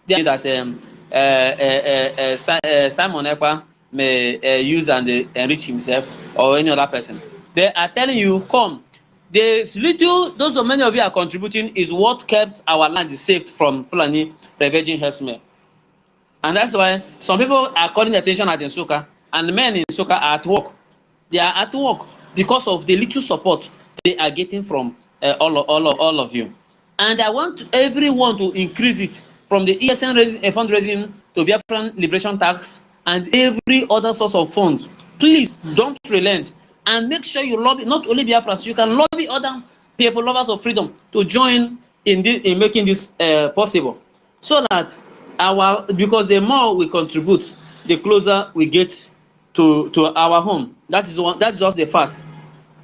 that Simon Ekpa may use and enrich himself or any other person. They are telling you, come. The little those of many of you are contributing is what kept our land saved from Fulani ravaging herdsmen. And that's why some people are calling attention at Nsukka, and the men in Nsukka are at work. They are at work because of the little support they are getting from all of you. And I want everyone to increase it from the ESN fundraising to Biafran Liberation Tax and every other source of funds. Please don't relent and make sure you lobby not only Biafra, so you can lobby other people, lovers of freedom, to join in making this possible, so that because the more we contribute, the closer we get to our home. That's just the fact.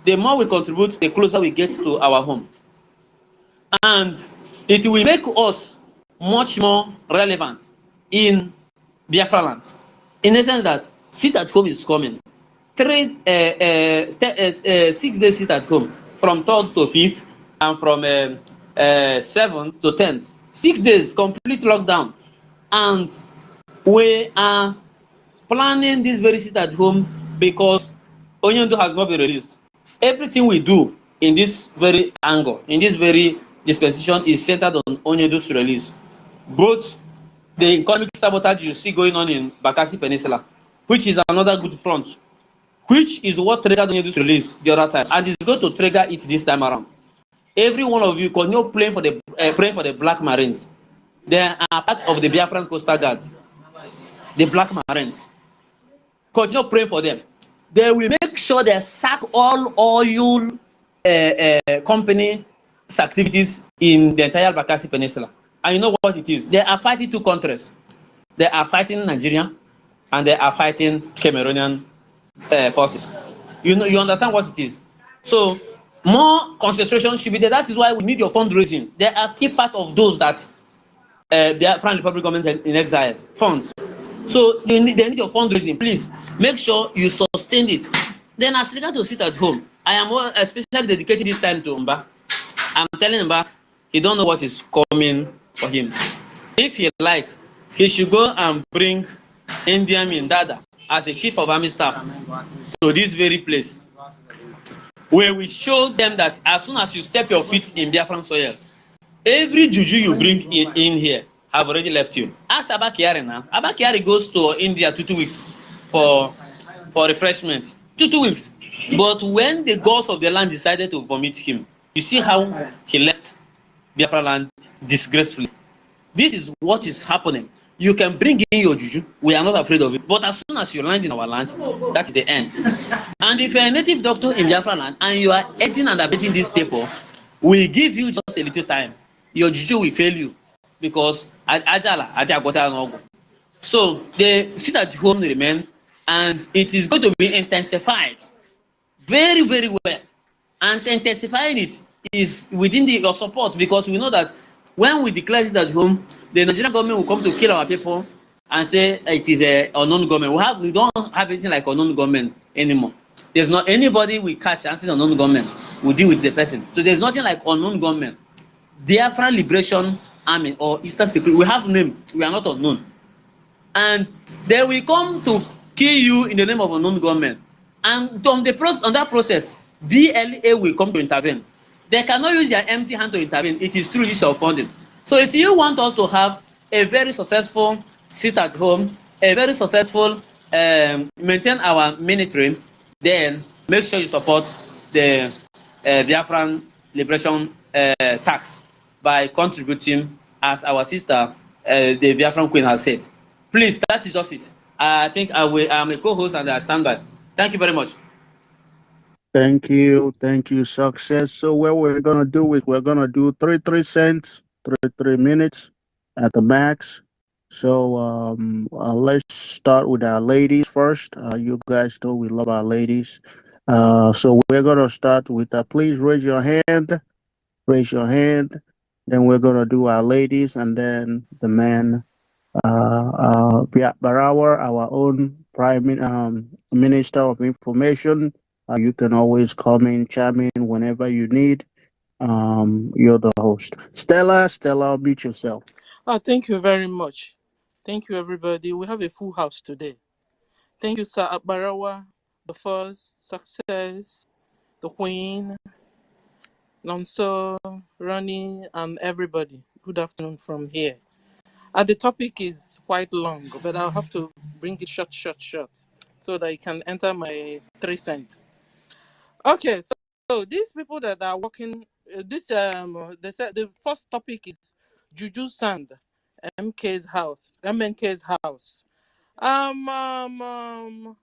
The more we contribute, the closer we get to our home, and it will make us much more relevant in Biafra land, in the sense that sit at home is coming. 6 days sit at home, from 3rd to 5th, and from 7th to 10th. 6 days complete lockdown, and we are planning this very sit at home because Onyendu has not been released. Everything we do in this very angle, in this very dispensation, is centered on Onyendu's release. Both the economic sabotage you see going on in Bakassi Peninsula, which is another good front, which is what triggered Onyendu's release the other time, and is going to trigger it this time around. Every one of you continue praying for the Black Marines. They are part of the Biafran Coastal Guards. The Black Marines. Continue praying for them. They will make sure they sack all oil companies' activities in the entire Bakassi Peninsula. And you know what it is? They are fighting two countries. They are fighting Nigeria, and they are fighting Cameroonian forces. You understand what it is? So more concentration should be there. That is why we need your fundraising. They are still part of those that the Biafran Republic government in exile funds. So they need your fundraising. Please make sure you sustain it. Then as regards to sit at home, I am especially dedicating this time to Mba. I'm telling Mba, he don't know what is coming for him. If he like, he should go and bring Indian Mindada as a chief of army staff to this very place, where we show them that as soon as you step your feet in Biafran soil, every juju you bring in here have already left you. Ask Abba Kyari now. Abba Kyari goes to India 2 weeks for refreshment. 2 weeks. But when the gods of the land decided to vomit him, you see how he left Biafra land disgracefully. This is what is happening. You can bring in your juju. We are not afraid of it. But as soon as you land in our land, that is the end. And if you're a native doctor in Biafra land and you are aiding and abetting these people, we give you just a little time. Your juju will fail you, because so the sit at home remain, and it is going to be intensified very, very well. And intensifying it is within your support, because we know that when we declare sit at home, the Nigerian government will come to kill our people and say it is a unknown government. We don't have anything like unknown government anymore. There's not anybody we catch and say unknown government. We deal with the person. So there's nothing like unknown government. Biafran Liberation Army or Eastern Security, we have name, we are not unknown. And they will come to kill you in the name of unknown government. And on that process, BLA will come to intervene. They cannot use their empty hand to intervene. It is through this funding. So if you want us to have a very successful sit at home, a very successful maintain our military, then make sure you support the Biafran Liberation Tax by contributing, as our sister, the Biafran Queen, has said. Please, that is just it. I think I'm a co-host and I stand by. Thank you very much. Thank you, Success. So what we're gonna do is we're gonna do 3 cents, 3 minutes at the max. So let's start with our ladies first. You guys know we love our ladies. So we're gonna start with please raise your hand. Raise your hand. Then we're gonna do our ladies and then the men. Barawa, our own Minister of Information. You can always come in, chime in whenever you need. You're the host. Stella, mute yourself. Oh, thank you very much. Thank you, everybody. We have a full house today. Thank you, Sir Barawa, the first success, the Queen, Nonso, Ronnie, and everybody. Good afternoon from here. The topic is quite long, but I'll have to bring it short, so that you can enter my 3 cents. Okay, so these people that are working, they said the first topic is Juju Sand, MNK's house. Um, um, um,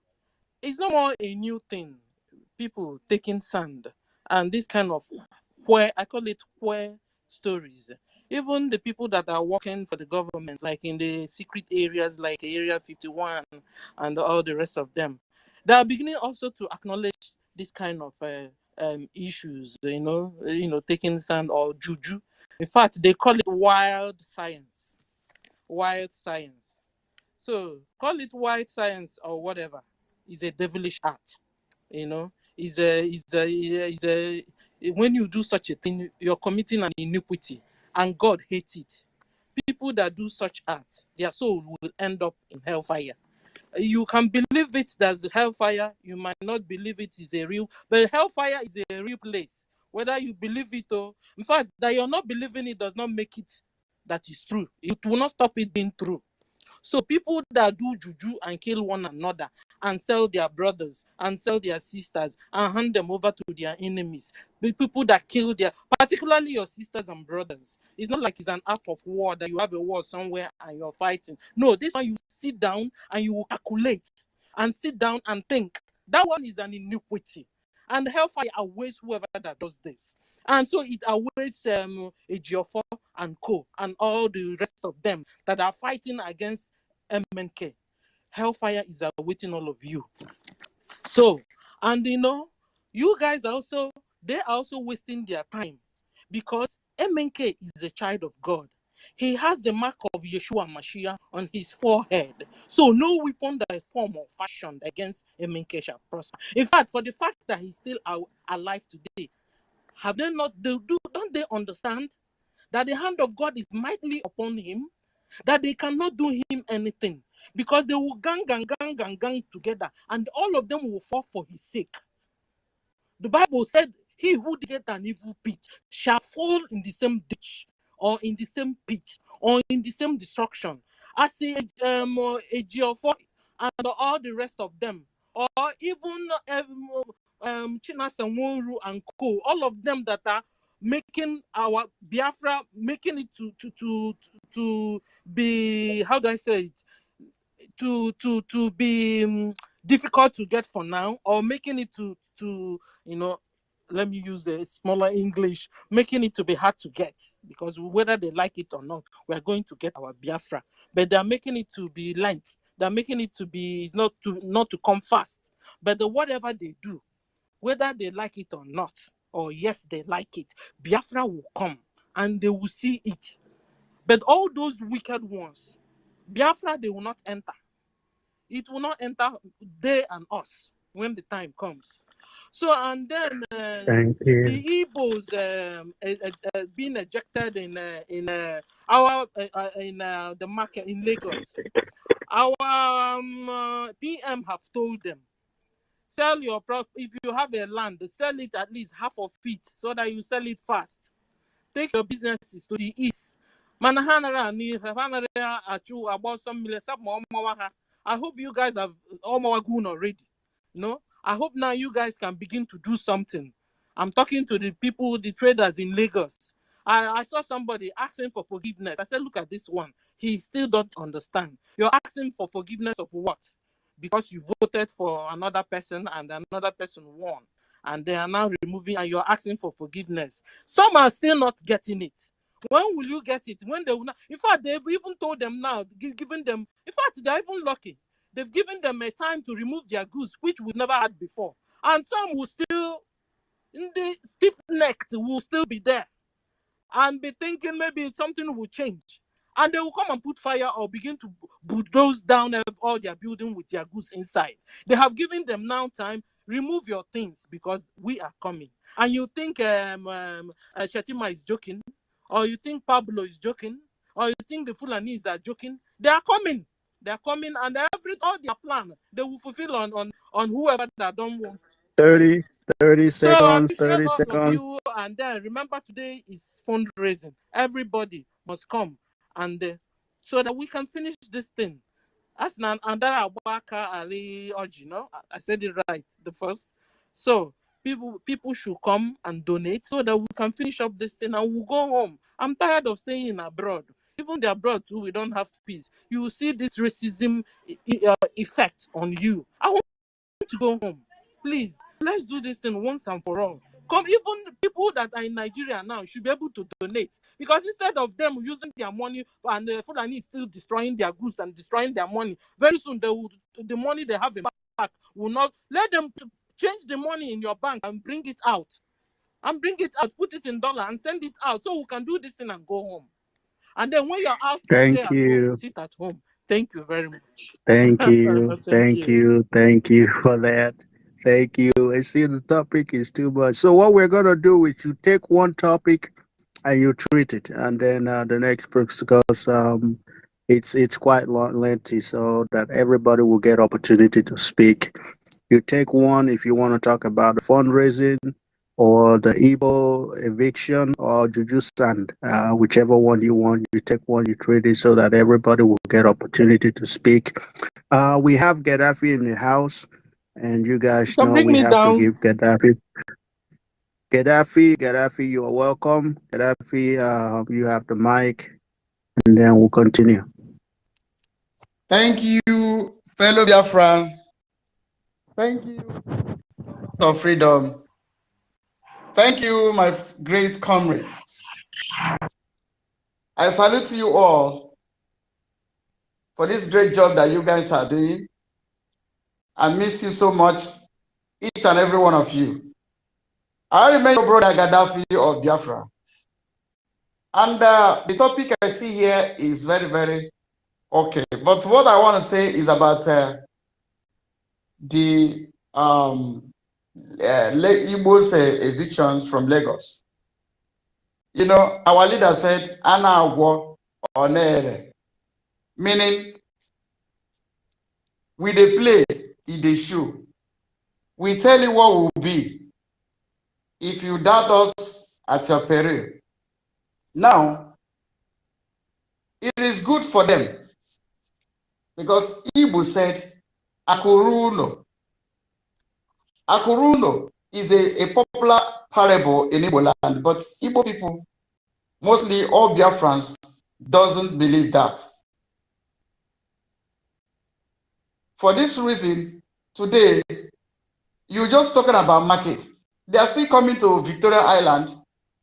it's no more a new thing. People taking sand and this kind of where I call it where stories. Even the people that are working for the government, like in the secret areas like Area 51 and all the rest of them, they are beginning also to acknowledge this kind of issues. Taking sand or juju. In fact, they call it wild science. Wild science. So call it wild science or whatever. Is a devilish art. Is a when you do such a thing, you're committing an iniquity, and God hates it. People that do such acts, their soul will end up in hellfire. You can believe it as the hellfire, you might not believe it is a real, but hellfire is a real place. Whether you believe it or, in fact, that you're not believing it does not make it that is true. It will not stop it being true. So people that do juju and kill one another and sell their brothers and sell their sisters and hand them over to their enemies, the people that kill their, particularly your sisters and brothers. It's not like it's an act of war that you have a war somewhere and you're fighting. No, this one you sit down and you will calculate and sit down and think. That one is an iniquity. And hellfire awaits whoever that does this. And so it awaits Ejiofor and Co. and all the rest of them that are fighting against MNK. Hellfire is awaiting all of you. So, and you guys also, they are also wasting their time because MNK is a child of God. He has the mark of Yeshua Mashiach on his forehead. So no weapon that is formed or fashioned against MNK shall prosper. In fact, for the fact that he's still alive today, have they not, don't they understand that the hand of God is mightily upon him, that they cannot do him anything because they will gang together and all of them will fall for his sake. The Bible said, he who diggeth an evil pit shall fall in the same ditch or in the same pit or in the same destruction. As Ejiofor and all the rest of them, or even Chinasa Nworu and Co, all of them that are making our Biafra, making it to be, how do I say it, to be difficult to get for now, or making it to let me use a smaller English, making it to be hard to get, because whether they like it or not, we are going to get our Biafra. But they are making it to be lent. They are making it to be not to come fast. But whatever they do, whether they like it or not, or yes, they like it, Biafra will come and they will see it. But all those wicked ones, Biafra, they will not enter. It will not enter they and us when the time comes. So, and then Thank you. the Igbos being ejected in our in the market in Lagos. Our PM have told them, sell your if you have a land, sell it at least half of it so that you sell it fast. Take your businesses to the east. I hope you guys have all already. No, I hope now you guys can begin to do something. I'm talking to the people, the traders in Lagos. I saw somebody asking for forgiveness. I said, look at this one. He still don't understand. You're asking for forgiveness of what? Because you voted for another person and another person won. And they are now removing and you're asking for forgiveness. Some are still not getting it. When will you get it? When they will not? In fact, they've even told them now, giving them, in fact, they're even lucky. They've given them a time to remove their goods, which we've never had before. And some will still, in the stiff-necked, will still be there and be thinking maybe something will change. And they will come and put fire or begin to bulldoze down all their building with their goods inside. They have given them now time, remove your things because we are coming. And you think Shetima is joking, or you think Pablo is joking, Or you think the Fulanis are joking? They are coming. They are coming, and all their plan they will fulfill on whoever that don't want. 30 So I seconds, appreciate 30 all of seconds. you, and then remember today is fundraising. Everybody must come, and so that we can finish this thing. As Andara Abaka Ali Oji, no, I said it right the first. So people should come and donate so that we can finish up this thing and we'll go home. I'm tired of staying in abroad. Even the abroad too, we don't have peace. You will see this racism effect on you. I want to go home. Please, let's do this thing once and for all. Come, even people that are in Nigeria now should be able to donate, because instead of them using their money and the Fulani is still destroying their goods and destroying their money, very soon the money they have in bank will not let them change the money in your bank and bring it out. Put it in dollar and send it out so we can do this thing and go home. And then when you're out to stay Thank at home, you. sit at home. Thank you very much. Thank you. Thank you. Thank you for that. Thank you. I see the topic is too much. So what we're gonna do is you take one topic and you treat it, and then the next because it's quite lengthy, so that everybody will get opportunity to speak. You take one if you want to talk about the fundraising or the Igbo eviction or Juju stand, whichever one you want. You take one, you treat it so that everybody will get opportunity to speak. We have Gaddafi in the house, and you You guys can know bring we me have to down. give Gaddafi, you are welcome. Gaddafi, you have the mic, and then we'll continue. Thank you, fellow Biafran. Thank you for freedom. Thank you, my great comrade. I salute you all for this great job that you guys are doing. I miss you so much, each and every one of you. I remember your brother Gaddafi of Biafra. And the topic I see here is very, very okay. But what I want to say is about the Igbo's evictions from Lagos. You know, our leader said, "Ana agwo onere," meaning we dey play, dey show. We tell you what will be if you doubt us at your peril. Now, it is good for them because Igbo said, "Akuruno." Akuruno is a popular parable in Igbo land, but Igbo people, mostly all Biafrans, doesn't believe that. For this reason, today, you're just talking about markets. They are still coming to Victoria Island.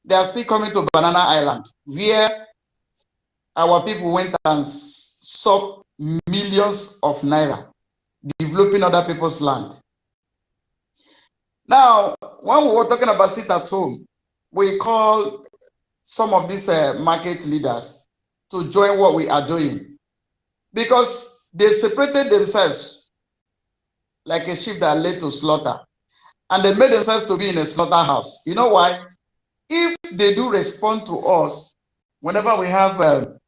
They are still coming to Banana Island, where our people went and sucked millions of naira, developing other people's land. Now, when we were talking about sit at home, we call some of these market leaders to join what we are doing, because they've separated themselves like a sheep that led to slaughter, and they made themselves to be in a slaughterhouse. You know why? If they do respond to us whenever we have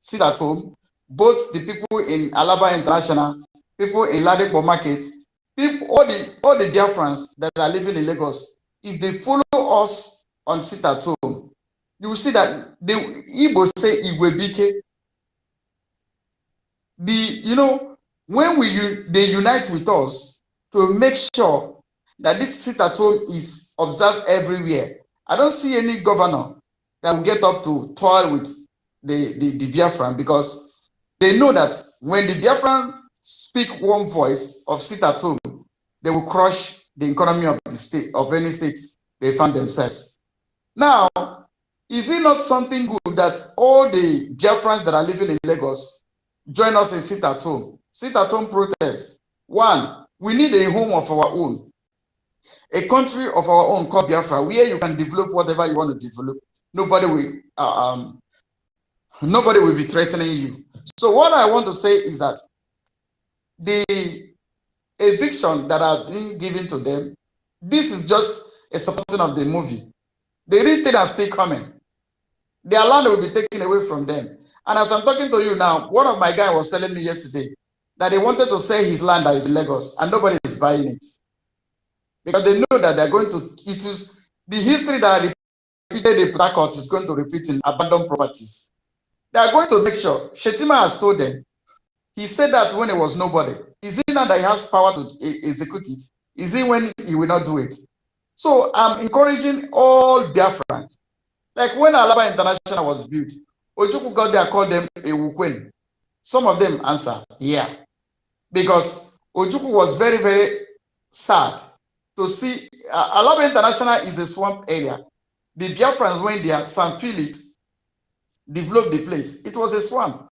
sit at home, both the people in Alaba International, people in Ladepo Market, people, all the Biafrans that are living in Lagos, if they follow us on sit at home, you will see that the Igbo say Igwebike. When they unite with us to make sure that this sit at home is observed everywhere. I don't see any governor that will get up to toil with the Biafran, because they know that when the Biafran speak one voice of sit at home, they will crush the economy of the state, of any state they find themselves. Now, is it not something good that all the Biafrans that are living in Lagos join us in sit at home? Sit at home protest. One, we need a home of our own, a country of our own called Biafra, where you can develop whatever you want to develop. Nobody will be threatening you. So what I want to say is that the eviction that have been given to them, this is just a supporting of the movie. The real thing are still coming. Their land will be taken away from them, And as I'm talking to you now, one of my guys was telling me yesterday that they wanted to sell his land that is in Lagos and nobody is buying it. Because they know that they're going to, it was the history that repeated in Port Harcourt is going to repeat in abandoned properties. They are going to make sure. Shetima has told them. He said that when it was nobody. Is it now that he has power to execute it? Is it when he will not do it? So I'm encouraging all Biafran. Like when Alaba International was built, Ojukwu got there, called them a Wukwen. Some of them answer, yeah. Because Ojukwu was very, very sad to see Alaba International is a swamp area. The Biafrans went there, San Felix developed the place. It was a swamp.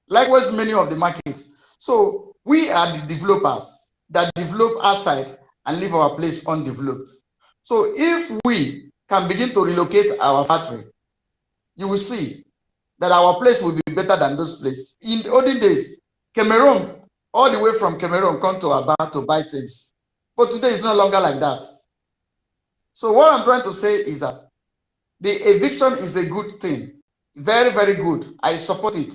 Likewise, many of the markets. So we are the developers that develop outside and leave our place undeveloped. So if we can begin to relocate our factory, you will see that our place will be better than those places. In the olden days, Cameroon, all the way from Cameroon, come to Aba to buy things. But today it's no longer like that. So what I'm trying to say is that the eviction is a good thing. Very, very good. I support it.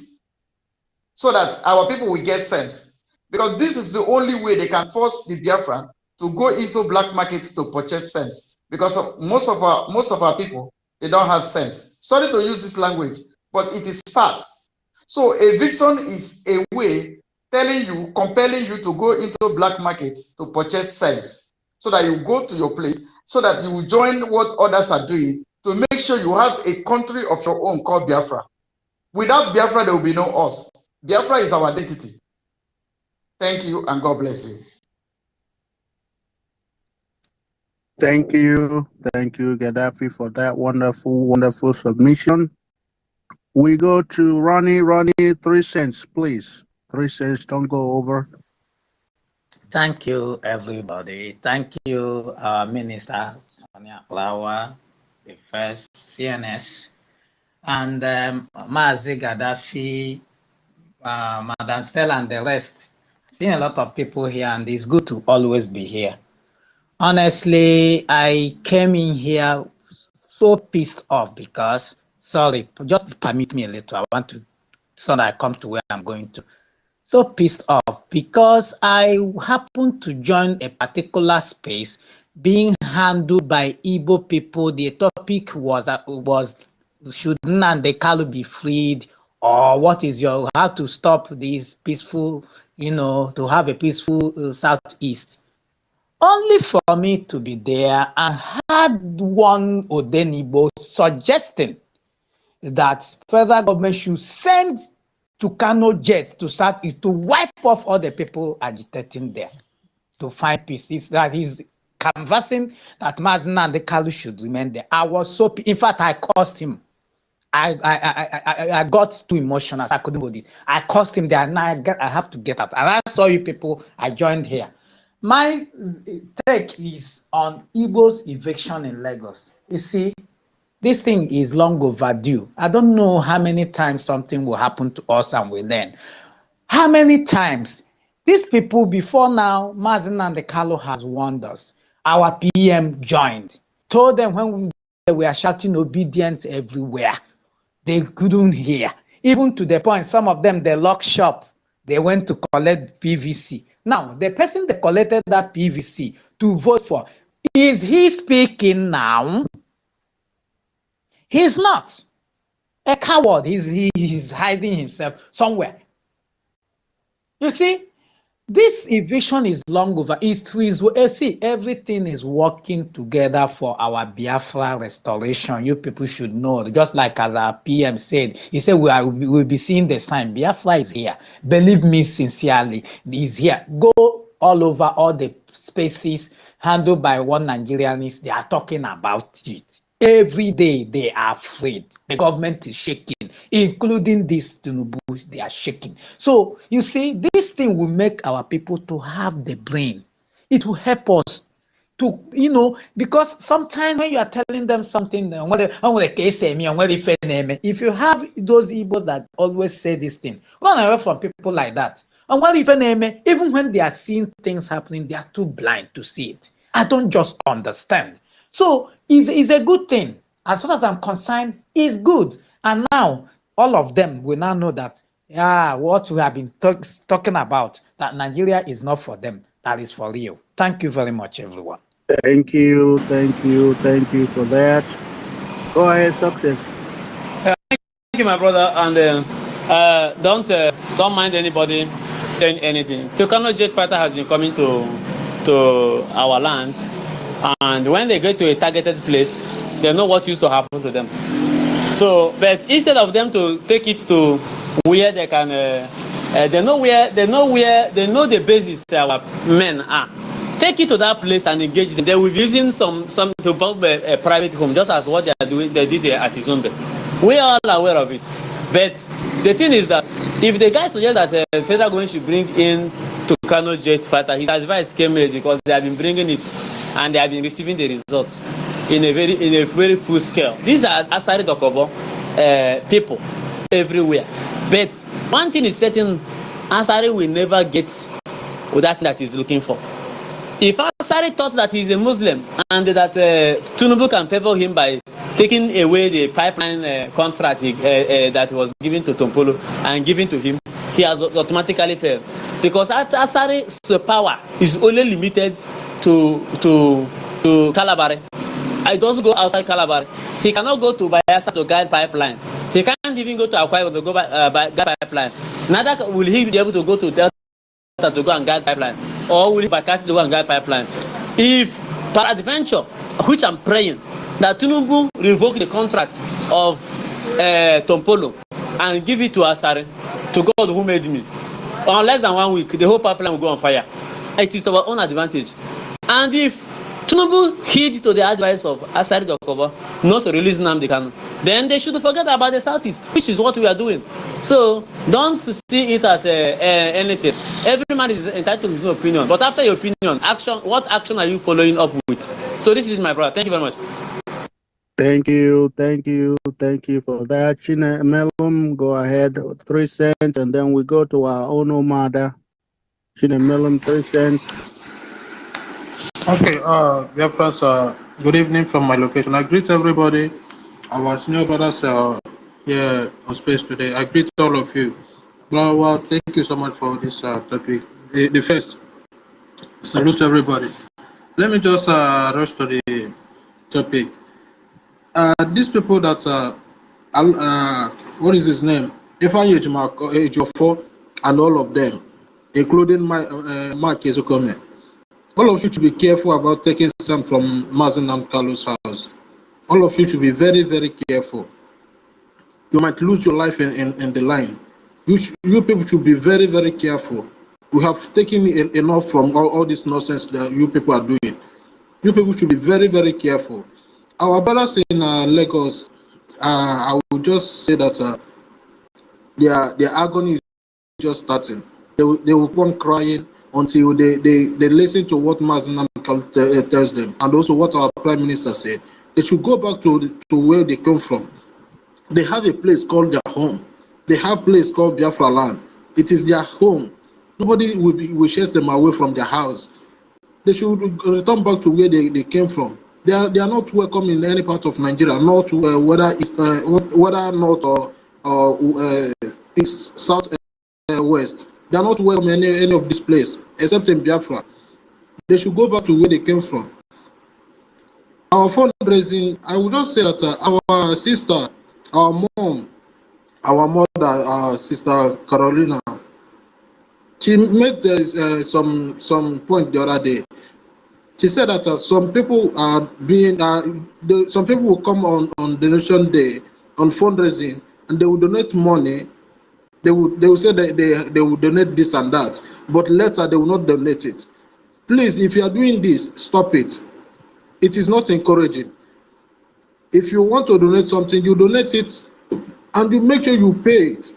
So that our people will get sense. Because this is the only way they can force the Biafran to go into black markets to purchase sense. Because of most of our people, they don't have sense. Sorry to use this language, but it is fact. So eviction is a way telling you, compelling you to go into black market to purchase sense. So that you go to your place, so that you will join what others are doing to make sure you have a country of your own called Biafra. Without Biafra, there will be no us. Biafra is our identity. Thank you, and God bless you. Thank you, Gaddafi, for that wonderful submission. We go to Ronnie. Ronnie, 3 cents, please. 3 cents, don't go over. Thank you, everybody. Thank you, Minister Sonia Flower, the first CNS, and Mazi Gaddafi, Madam Stella, and the rest. I've seen a lot of people here, and it's good to always be here. Honestly, I came in here so pissed off because, sorry, just permit me a little. I want to, so that I come to where I'm going to. So pissed off because I happened to join a particular space being handled by Igbo people. The topic was should Nnamdi Kanu be freed, or what is your, how to stop this peaceful, to have a peaceful Southeast. Only for me to be there and had one Odenibo suggesting that federal government should send to Kano jets to start to wipe off all the people agitating there to find peace. That he's canvassing that Mazen and the Kalu should remain there. I was so, in fact, I cursed him. I got too emotional. I couldn't hold it. I cursed him there. Now I have to get out. And I saw you people. I joined here. My take is on Igbo's eviction in Lagos. You see, this thing is long overdue. I don't know how many times something will happen to us and we learn. How many times these people before now, Mazen and the Kalo has warned us. Our PM joined, told them when we were shouting obedience everywhere, they couldn't hear. Even to the point, some of them, they locked shop. They went to collect PVC. Now, the person that collected that PVC to vote for, is he speaking now? He's not. A coward. He's hiding himself somewhere. You see, this eviction is long over. See, everything is working together for our Biafra restoration. You people should know. Just like as our PM said, he said we'll be seeing the sign. Biafra is here. Believe me sincerely, he's here. Go all over all the spaces handled by one Nigerianist. They are talking about it. Every day they are afraid. The government is shaking, including this Tinubu, they are shaking. So you see, this thing will make our people to have the brain. It will help us to, because sometimes when you are telling them something, if you have those Igbos that always say this thing, run away from people like that. And even when they are seeing things happening, they are too blind to see it. I don't just understand. So it's a good thing. As far as I'm concerned, it's good. And now all of them will now know that, yeah, what we have been talking about, that Nigeria is not for them, that is for real. Thank you very much, everyone. Thank you for that. Go ahead, Success. Thank you, my brother, and don't mind anybody saying anything. Tucano jet fighter has been coming to our land, and when they get to a targeted place, they know what used to happen to them. So, but instead of them to take it to where they can, they know the basis our men are. Take it to that place and engage them. They will be using some to build a private home, just as what they are doing. They did at Izumbe. We are all aware of it. But the thing is that if the guy suggests that the federal government should bring in Tucano jet fighter, his advice came late because they have been bringing it and they have been receiving the results in a very full scale. These are Asari Dokobo people everywhere. But one thing is certain, Asari will never get that that he's looking for. If Asari thought that he's a Muslim and that Tinubu can favor him by taking away the pipeline contract that was given to Tompolo and given to him, he has automatically failed. Because Asari's power is only limited to Kalabari. It doesn't go outside Kalabari. He cannot go to Bayelsa to guide pipeline. He can't even go to Akwa Ibom to go guide pipeline. Neither will he be able to go to Delta to go and guide pipeline, or will he bypass to go and guide pipeline. If peradventure, which I'm praying, that Tinubu revoke the contract of Tompolo and give it to Asari, to God who made me, on less than 1 week, the whole pipeline will go on fire. It is to our own advantage. And if Tinubu heed to the advice of Asari Dokobo not to release Nnamdi Kanu, then they should forget about the Southeast, which is what we are doing. So don't see it as anything. Every man is entitled to his own opinion. But after your opinion, action, what action are you following up with? So this is my brother. Thank you very much. Thank you for that. Chine Melum, go ahead, 3 cents, and then we go to our own Omada. Chine Melum, 3 cents. Okay, dear friends, good evening from my location. I greet everybody, our senior brothers here on space today. I greet all of you. Well, thank you so much for this topic. The first, salute everybody. Let me just rush to the topic. These people that, what is his name? Ifeanyi Ejiofor and all of them, including Mark Ezekome. All of you should be careful about taking some from Mazen and Carlos' house. All of you should be very, very careful. You might lose your life in the line. You people should be very, very careful. We have taken enough from all this nonsense that you people are doing. You people should be very, very careful. Our brothers in Lagos, I will just say that their agony is just starting. They will keep on crying until they listen to what Mazen tells them, and also what our Prime Minister said. They should go back to where they come from. They have a place called their home. They have a place called Biafra land. It is their home. Nobody will chase them away from their house. They should return back to where they came from. They are not welcome in any part of Nigeria, not whether north or east, south, west. They are not welcome in any of this place except in Biafra. They should go back to where they came from. Our fundraising, I would just say that our sister, our mom, our mother, our sister Carolina, she made some point the other day. She said that some people are being, some people will come on donation day, on fundraising, and they will donate money. They will say that they will donate this and that, but later they will not donate it. Please, if you are doing this, stop it. It is not encouraging. If you want to donate something, you donate it, and you make sure you pay it.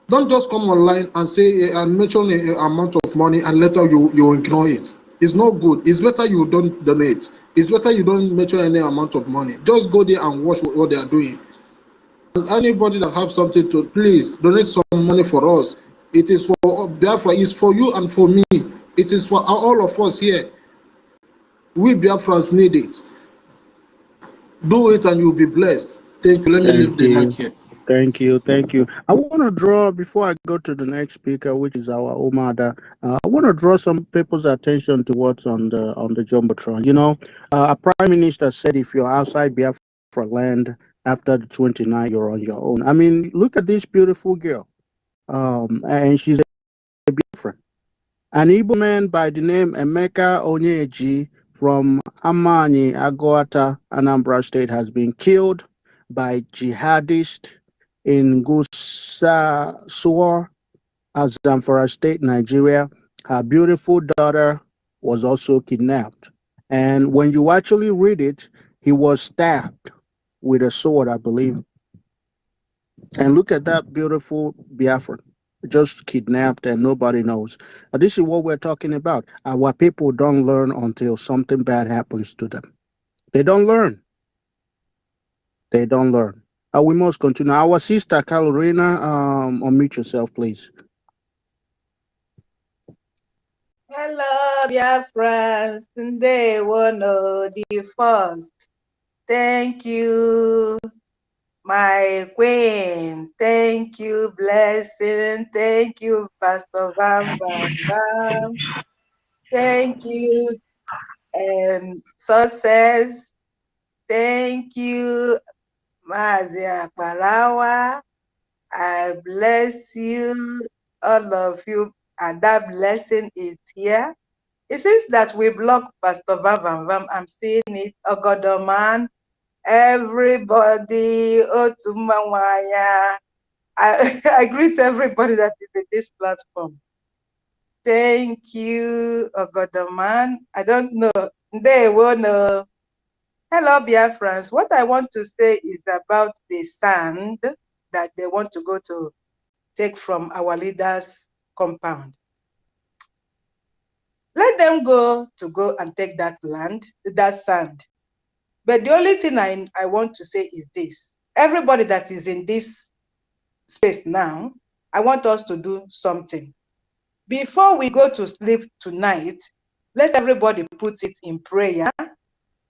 Don't just come online and say and mention an amount of money and later you ignore it. It's not good. It's better you don't donate. It's better you don't mention any amount of money. Just go there and watch what they are doing. And anybody that have something to, please donate some money for us. It is for Biafra. It's for you and for me. It is for all of us here. We Biafrans need it. Do it and you'll be blessed. Thank you. Let me leave the mic here. Thank you, thank you. I want to draw before I go to the next speaker, which is our Omada. I want to draw some people's attention to what's on the jumbotron. You know, a prime minister said if you're outside Biafra land after the 29, you're on your own. I mean, look at this beautiful girl, and she's a Biafran. An Igbo man by the name Emeka Onyeji from Amani, Agoata, Anambra State has been killed by jihadists in Gusau, Zamfara State, Nigeria. Her beautiful daughter was also kidnapped. And when you actually read it, he was stabbed with a sword, I believe. And look at that beautiful Biafran, just kidnapped and nobody knows. This is what we're talking about. Our people don't learn until something bad happens to them. They don't learn. They don't learn. We must continue. Our sister Carolina, unmute yourself, please. Hello, dear friends. They wanna the first. Thank you, my queen. Thank you, blessing. Thank you, Pastor Van Van Van. Thank you, success. Thank you, Mazia Parawa. I bless you, all of you, and that blessing is here. It seems that we blocked Pastor Vam Vam. I'm seeing it. Ogodoman, everybody, Otumawaya. I greet everybody that is in this platform. Thank you, Ogodoman. I don't know. They will know. Hello, Biafrans. What I want to say is about the sand that they want to go to take from our leaders' compound. Let them go and take that land, that sand. But the only thing I want to say is this. Everybody that is in this space now, I want us to do something. Before we go to sleep tonight, let everybody put it in prayer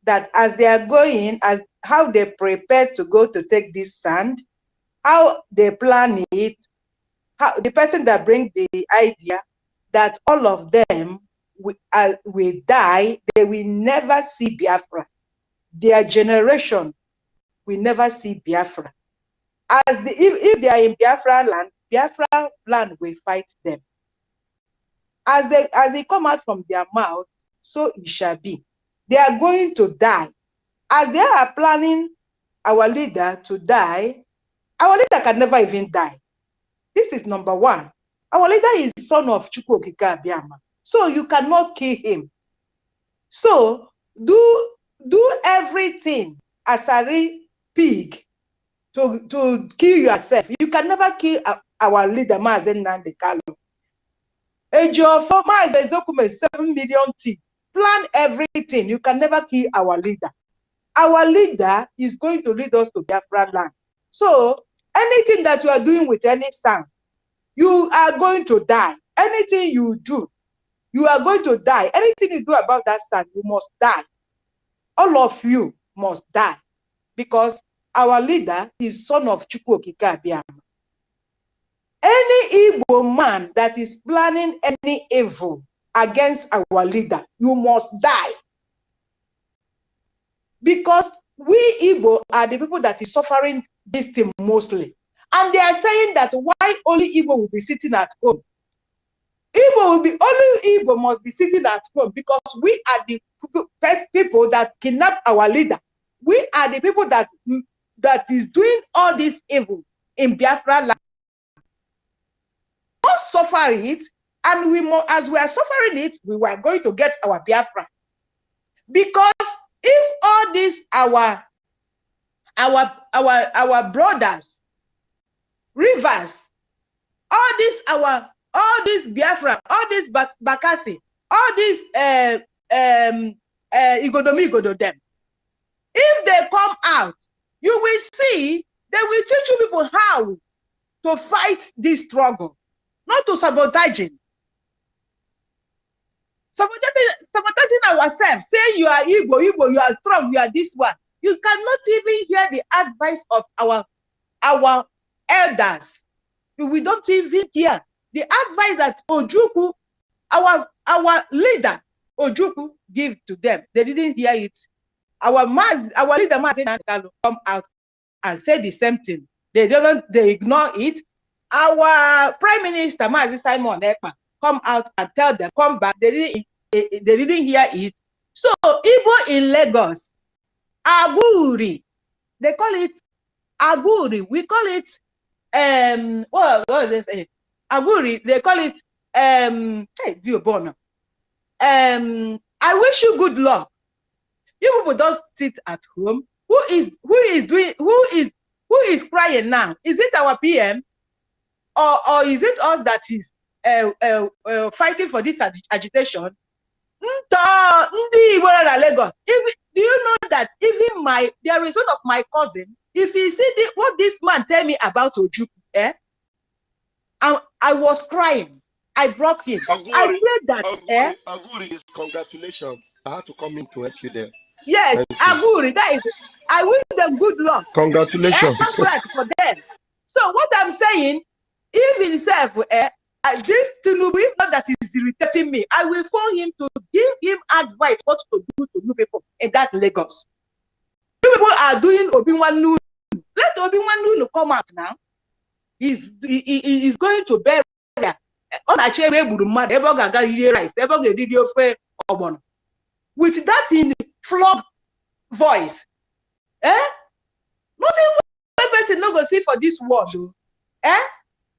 that as they are going, as how they prepare to go to take this sand, how they plan it, how the person that brings the idea, that all of them will die, they will never see Biafra. Their generation will never see Biafra. If they are in Biafra land will fight them. As they come out from their mouth, so it shall be. They are going to die. As they are planning our leader to die, our leader can never even die. This is number one. Our leader is son of Chukwu Okike Abiama. So you cannot kill him. So do everything as a pig to kill yourself. You can never kill our leader, Mazen Nnamdi Kanu. Ejiofor Mazen Ezeokume 7 million teeth. Plan everything. You can never kill our leader. Our leader is going to lead us to Biafra land. So anything that you are doing with any sand, you are going to die. Anything you do, you are going to die. Anything you do about that sand, you must die. All of you must die. Because our leader is son of Chukwu Okike Abiama. Any evil man that is planning any evil against our leader, you must die. Because we Igbo are the people that is suffering this thing mostly. And they are saying that why only Igbo will be sitting at home. Only Igbo must be sitting at home because we are the people that kidnap our leader. We are the people that is doing all this evil in Biafra land. We must suffer it, and as we are suffering it, we were going to get our Biafra. Because if all these our brothers, rivers, all these Biafra, all these Bakassi, all these Igodomi them, if they come out, you will see they will teach you people how to fight this struggle, not to sabotaging. Sabotaging ourselves, saying you are Igbo, you are strong, you are this one. You cannot even hear the advice of our elders. We don't even hear the advice that Ojukwu, our leader, Ojukwu, give to them. They didn't hear it. Our leader, come out and say the same thing. They ignore it. Our Prime Minister, Mazi Simon Ekpa, come out and tell them, come back. They didn't hear it. So, Igbo in Lagos, Aguri, they call it Aguri. We call it, what is they say? Aguri, they call it, hey, Diobona. I wish you good luck. You people don't sit at home. Who is crying now? Is it our PM? Or is it us that is fighting for this agitation? Lagos. Do you know that even the result of my cousin, if you see what this man tell me about Ojukwu, I was crying. I brought him. Aguri, I prayed that Aguri is congratulations. I had to come in to help you there. Yes, Aguri, that is it. I wish them good luck. Congratulations. Congrats for them. So what I'm saying, even itself, this Tinubu, if not that is irritating me, I will phone him to give him advice what to do to new people in that Lagos. You people are doing Obi-Wan. Let Obi-Wan come out now. He's going to bury. With that in flog voice, nothing person no go see for this world.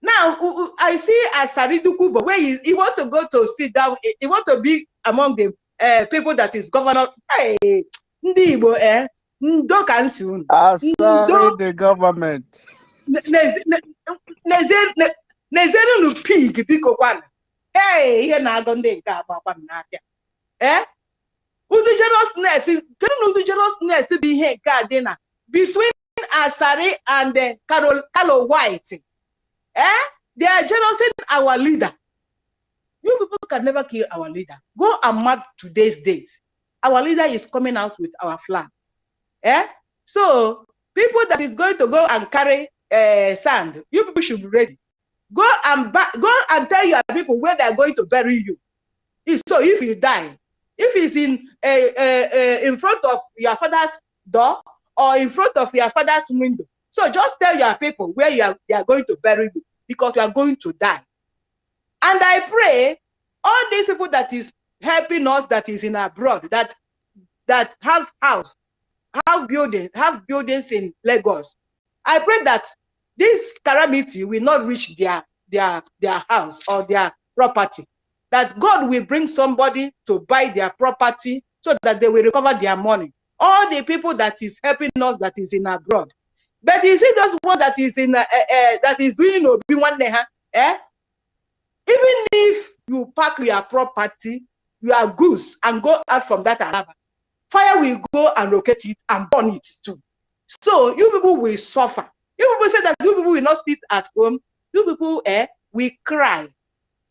Now I see Asariduku, but where he want to go to sit down, he want to be among the people that is governor. Hey, Ndibo, Ndo can soon. Asari the government. Nezenu pig biko kwana. Hey, here na gonde ka papa na afia. Dangerousness to be here, Gardena, between Asari and Carlo White. They are genocide our leader. You people can never kill our leader. Go and mark today's date. Our leader is coming out with our flag. So people that is going to go and carry sand, you people should be ready. Go and tell your people where they are going to bury you. So if you die, if it's in front of your father's door or in front of your father's window, so just tell your people where they are going to bury you, because you are going to die. And I pray all these people that is helping us, that is in abroad, that have house, have buildings in Lagos. I pray that this calamity will not reach their house or their property. That God will bring somebody to buy their property so that they will recover their money. All the people that is helping us, that is in abroad. But you see those one that is in that is doing Obi-Wan, even if you pack your property, your goods, and go out from that Araba, fire will go and locate it and burn it too. So you people will suffer. You people say that you people will not sit at home. You people will cry.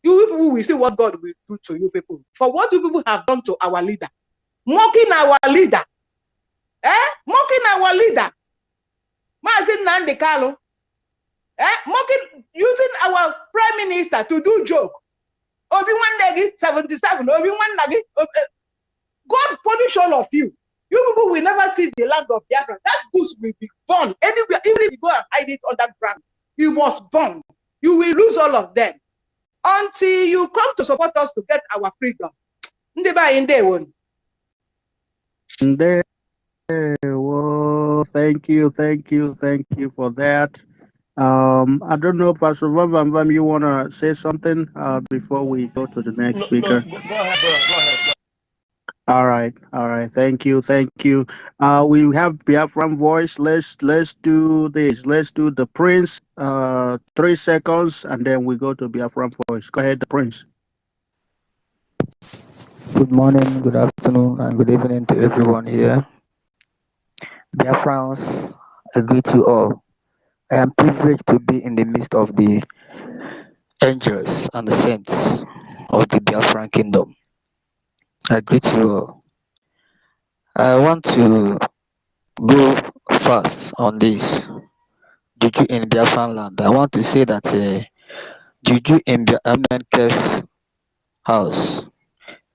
You people will see what God will do to you people. For what you people have done to our leader. Mocking our leader. Mocking our leader. Mazin Nandi Kalo. Mocking, using our prime minister to do joke. Obi-Wan Nagi, 77. Obi-Wan Nagi. God punish all of you. You people will never see the land of Biafra. That goose will be born anywhere. Even if you go and hide it underground, you must burn. You will lose all of them until you come to support us to get our freedom. Well, thank you for that. I don't know, Pastor Vam, you want to say something before we go to the next speaker? Go ahead, go ahead. All right. Thank you. We have Biafran voice. Let's do this. Let's do the Prince. 3 seconds, and then we go to Biafran voice. Go ahead, the Prince. Good morning, good afternoon, and good evening to everyone here. Biafrans, I greet you all. I am privileged to be in the midst of the angels and the saints of the Biafran kingdom. I greet you all. I want to go fast on this. Juju in Biafran land, I want to say that Juju in MNK's house.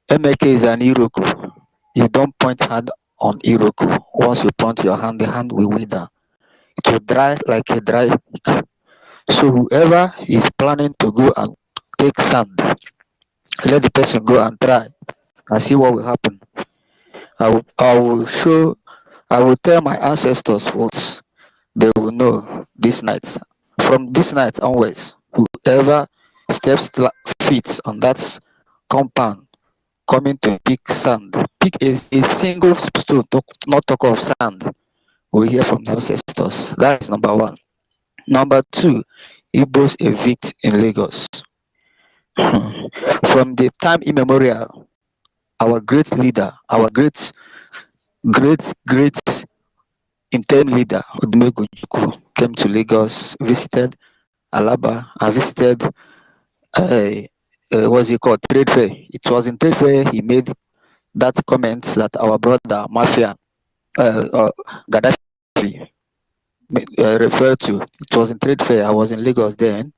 MNK is an Iroko. You don't point hand on Iroko. Once you point your hand, the hand will wither. It will dry like a dry stick. So whoever is planning to go and take sand, let the person go and try and see what will happen. I will tell my ancestors what they will know this night. From this night onwards, whoever steps feet on that compound coming to pick sand, pick a single stone, not talk of sand, we hear from the ancestors. That is number one. Number two, IGBOS evict in Lagos. From the time immemorial, our great leader, our great interim leader, Odumegwu Ojukwu, came to Lagos, visited Alaba, and visited what's it called, trade fair. It was in trade fair he made that comment that our brother Mafia Gaddafi referred to. It was in trade fair. I was in Lagos then.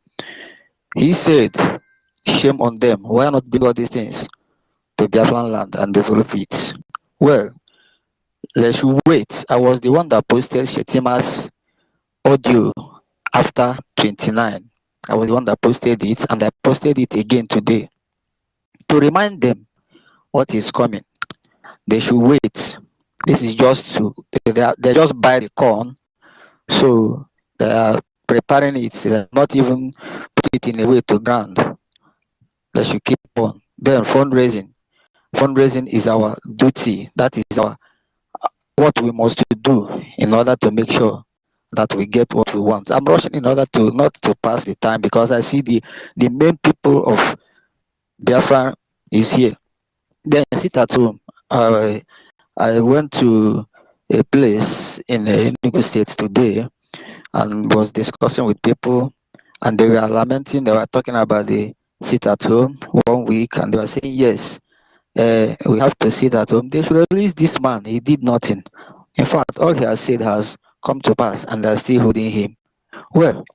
He said, shame on them. Why not bring all these things to Biafran land and develop it? Well, let's wait. I was the one that posted Shetima's audio after 29. I was the one that posted it, and I posted it again today to remind them what is coming. They should wait. This is just they just buy the corn, so they are preparing it. They are not even put it in a way to ground. They should keep on. Then fundraising. Fundraising is our duty. That is what we must do in order to make sure that we get what we want. I'm rushing in order to not to pass the time because I see the main people of Biafra is here. Then I sit at home. I went to a place in Enugu State today and was discussing with people, and they were lamenting. They were talking about the sit at home 1 week, and they were saying, yes, we have to sit at home. They should release this man. He did nothing. In fact, all he has said has come to pass, and they're still holding him. Well,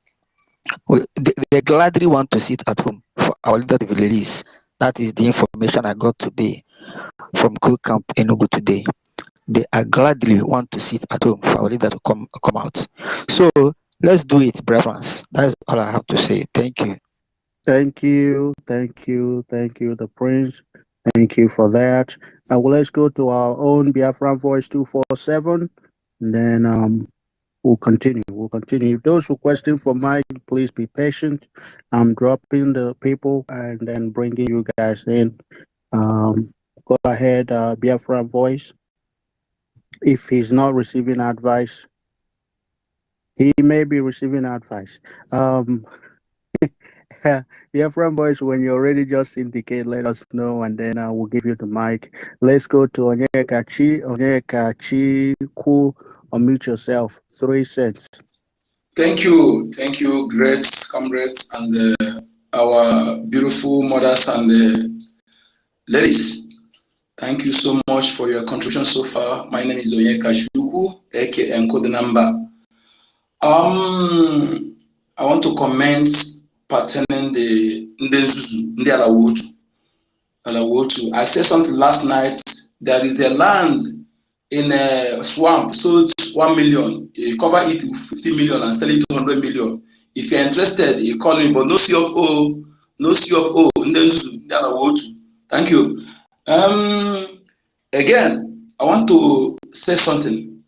they gladly want to sit at home for our leader to be released. That is the information I got today from Crew Camp Enugu today. They are gladly want to sit at home for our leader to come out. So let's do it, brethren. That's all I have to say. Thank you. Thank you, the Prince. Thank you for that. Well, let's go to our own Biafran Voice 247, and then we'll continue. Those who question for Mike, please be patient. I'm dropping the people and then bringing you guys in. Go ahead, Biafran Voice. If he's not receiving advice, he may be receiving advice. Biafran Voice, when you're ready, just indicate, let us know, and then I will give you the mic. Let's go to Onyekachi. Onyekachi, unmute yourself. 3 cents. Thank you, great comrades and our beautiful mothers and ladies. Thank you so much for your contribution so far. My name is Onyekachi, aka Encode Number. I want to comment pertaining the Ndenzuzu, Alawotu. I said something last night. There is a land in a swamp sold 1 million. You cover it with 50 million and sell it 200 million. If you're interested, you call me, but no CFO, Ndenzuzu, Alawotu. Thank you. Again, I want to say something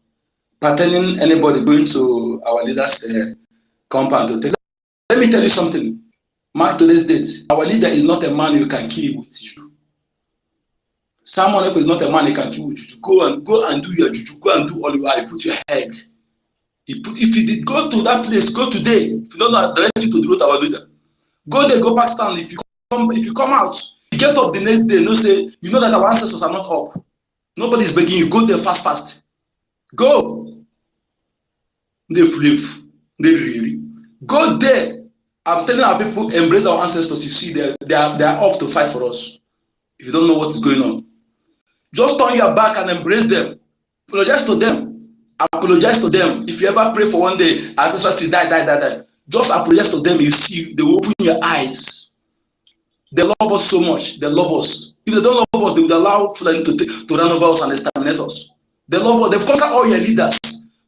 pertaining anybody going to our leader's compound. Let me tell you something. Mark today's date. Our leader is not a man you can kill with you. Someone else is not a man you can kill with you. Go and do your juju. Go and do all you are. You put your head. If you did go to that place, go today. If you don't know, direct you to the road our leader. Go there, go Pakistan. If you come out, you get up the next day. No say you know that our ancestors are not up. Nobody is begging you. Go there fast. Go. They live. They really. Go there. I'm telling our people, embrace our ancestors. You see, they are up to fight for us. If you don't know what is going on, just turn your back and embrace them. Apologize to them. I'm apologize to them. If you ever pray for one day, ancestors die. Just apologize to them. You see, they will open your eyes. They love us so much. They love us. If they don't love us, they would allow Fulani to run over us and exterminate us. They love us. They've conquered all your leaders,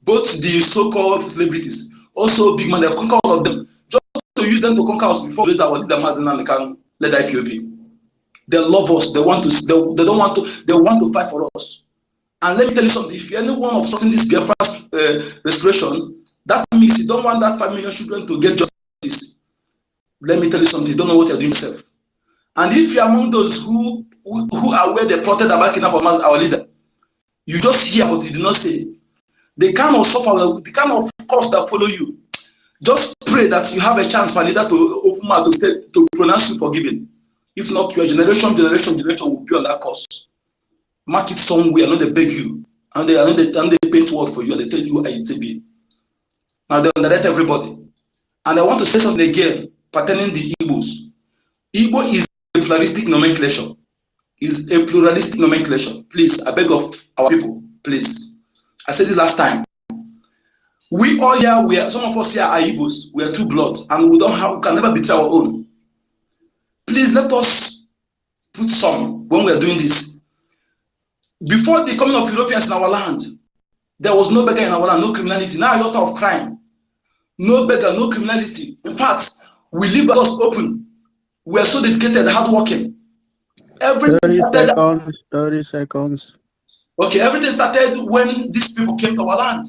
both the so-called celebrities, also big man. They've conquered all of them. Just to use them to conquer us before raise our leader, Mazen MNK, led IPOB. They love us. They want to. They don't want to. They want to fight for us. And let me tell you something. If you're anyone obstructing this Biafra restoration, that means you don't want that 5 million children to get justice. Let me tell you something. You don't know what you're doing yourself. And if you're among those who are where they plotted about kidnapping our leader, you just hear but you do not say. The kind of suffer, the kind of cost that follow you. Just pray that you have a chance for a leader to open mouth to pronounce you forgiven. If not, your generation will be on that course. Mark it somewhere, and they beg you, and they paint word for you, and they tell you how it's be. Now they underrate everybody. And I want to say something again pertaining the Igbos. Igbo is a pluralistic nomenclature. Is a pluralistic nomenclature. Please, I beg of our people, please. I said it last time. We all here, some of us here are Igbos. We are true blood, and we can never betray our own. Please let us put some when we are doing this. Before the coming of Europeans in our land, there was no beggar in our land, no criminality. Now a lot of crime. No beggar, no criminality. In fact, we leave us open. We are so dedicated, hardworking. 30 seconds, 30 seconds. Okay, everything started when these people came to our land.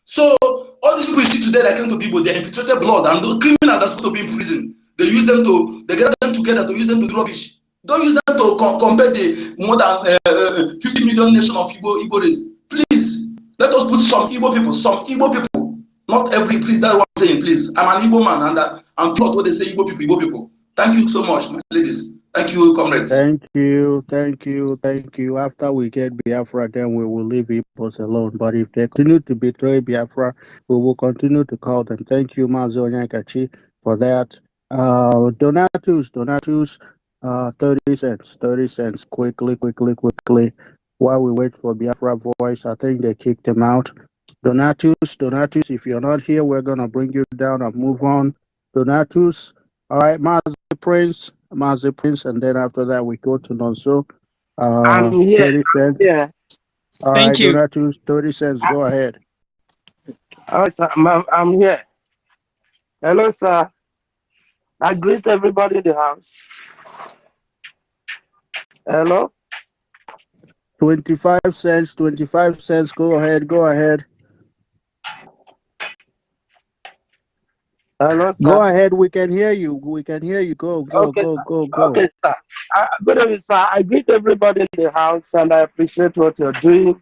So all these people you see today that came to people, they infiltrated blood, and those criminals that are supposed to be in prison, they get them together to use them to do rubbish. Don't use them to compare the more than 50 million nation of Igbo race. Please, let us put some Igbo people, not every, please, that's what I'm saying, please. I'm an Igbo man, and I'm taught what they say, Igbo people. Thank you so much, my ladies. Thank you, comrades. Thank you. After we get Biafra, then we will leave Igbos alone. But if they continue to betray Biafra, we will continue to call them. Thank you, Mazo Nyakachi, for that. Donatus, 30 cents, quickly, while we wait for Biafra voice. I think they kicked him out. Donatus, if you're not here, we're going to bring you down and move on. Donatus, all right, Mazi Prince, and then after that we go to Nonso. I'm here. 30 cents. Yeah. All Thank right, you. Donatus, 30 cents. Go ahead. All right, sir. I'm here. Hello, sir. I greet everybody in the house. Hello. 25 cents. Go ahead. Hello, sir. Go ahead. We can hear you. Go. Okay, sir. Good evening, sir. I greet everybody in the house, and I appreciate what you're doing.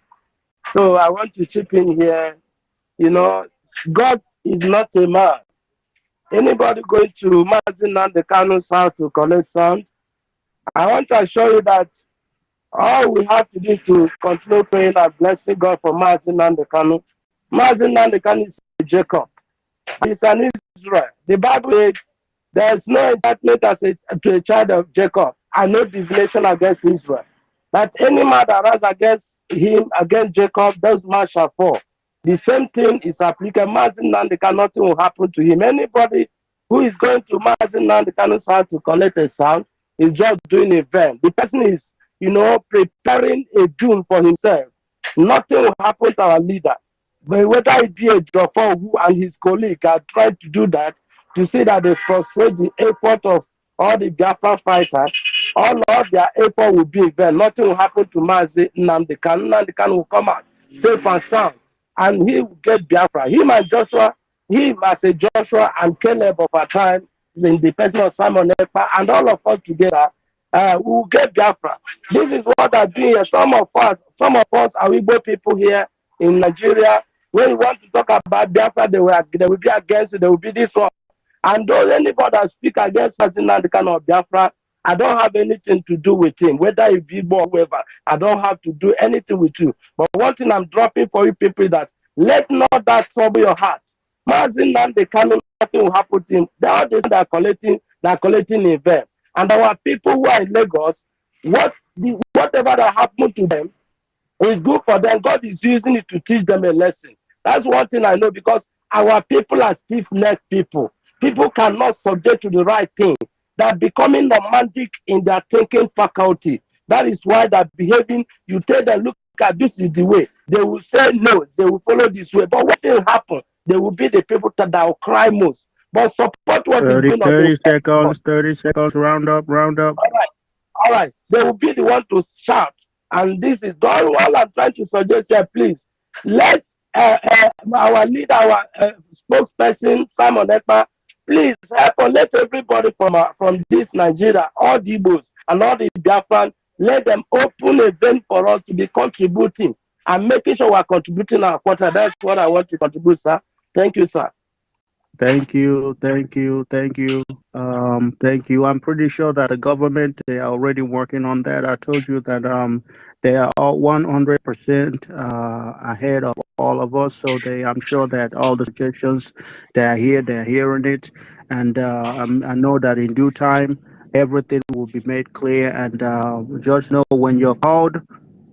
So I want to chip in here. You know, God is not a man. Anybody going to Mazen Nandekano's house to collect sand, I want to assure you that all we have to do is to continue praying and blessing God for Mazen Nandekano. Mazen Nandekano is a Jacob. He's an Israel. The Bible says there is no indictment to a child of Jacob and no divination against Israel. That any man that rise against him, against Jacob, those man shall fall. The same thing is applicable. Mazen Nandekano, nothing will happen to him. Anybody who is going to Mazen Nandekano's house to collect a sound is just doing a vain. The person is, preparing a doom for himself. Nothing will happen to our leader. But whether it be a Jofo who and his colleague are trying to do that to see that they frustrate the effort of all the Biafra fighters, all of their effort will be in vain. Nothing will happen to Mazi Nnamdi Kanu. Nnamdi Kanu will come out safe and sound, and he will get Biafra. Him as a Joshua and Caleb of our time, in the person of Simon Ekpa, and all of us together, we will get Biafra. This is what I'm doing here. Some of us are Igbo people here in Nigeria. When you want to talk about Biafra, they will be against it. They will be this one. And though anybody that speak against us in the kind of Biafra, I don't have anything to do with him, whether it be Igbo or whoever. I don't have to do anything with you. But one thing I'm dropping for you people is that let not that trouble your heart. Mazin Nnamdi Kanu, nothing will happen to him. They are collecting in vain. And our people who are in Lagos, whatever that happened to them is good for them. God is using it to teach them a lesson. That's one thing I know, because our people are stiff-necked people. People cannot subject to the right thing. They're becoming romantic in their thinking faculty. That is why they're behaving. You tell them, look at this is the way. They will say no, they will follow this way. But what will happen? They will be the people that will cry most. But support what is 30, going on. 30 seconds, 30 seconds, round up, round up. All right. They will be the one to shout. And this is all I'm trying to suggest here, please. Let's, our leader, our spokesperson, Simon Ekpa, please help us. Let everybody from this Nigeria, all the Igbos and all the Biafran, let them open a vein for us to be contributing and making sure we're contributing our quota. That's what I want to contribute, sir. Thank you, sir. Thank you, thank you, thank you. Thank you. I'm pretty sure that the government, they are already working on that. I told you that they are all 100% ahead of all of us. So I'm sure that all the suggestions they are here, they're hearing it, and I know that in due time everything will be made clear. And just know when you're called,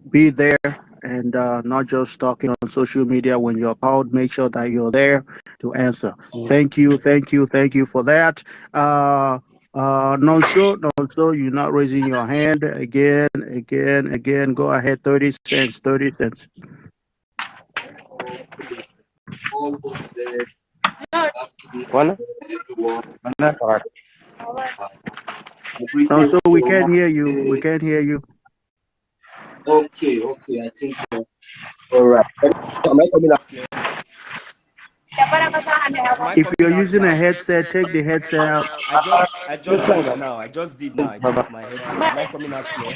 be there, and not just talking on social media. When you're called, make sure that you're there to answer. Thank you, thank you, thank you for that. No, so you're not raising your hand again. Go ahead, 30 cents, 30 cents. No, so we can't hear you. We can't hear you. Okay, I think. All right. Am I coming out clear? If you're using a headset, take the headset out. I just did now. I took my headset. Am I coming out clear?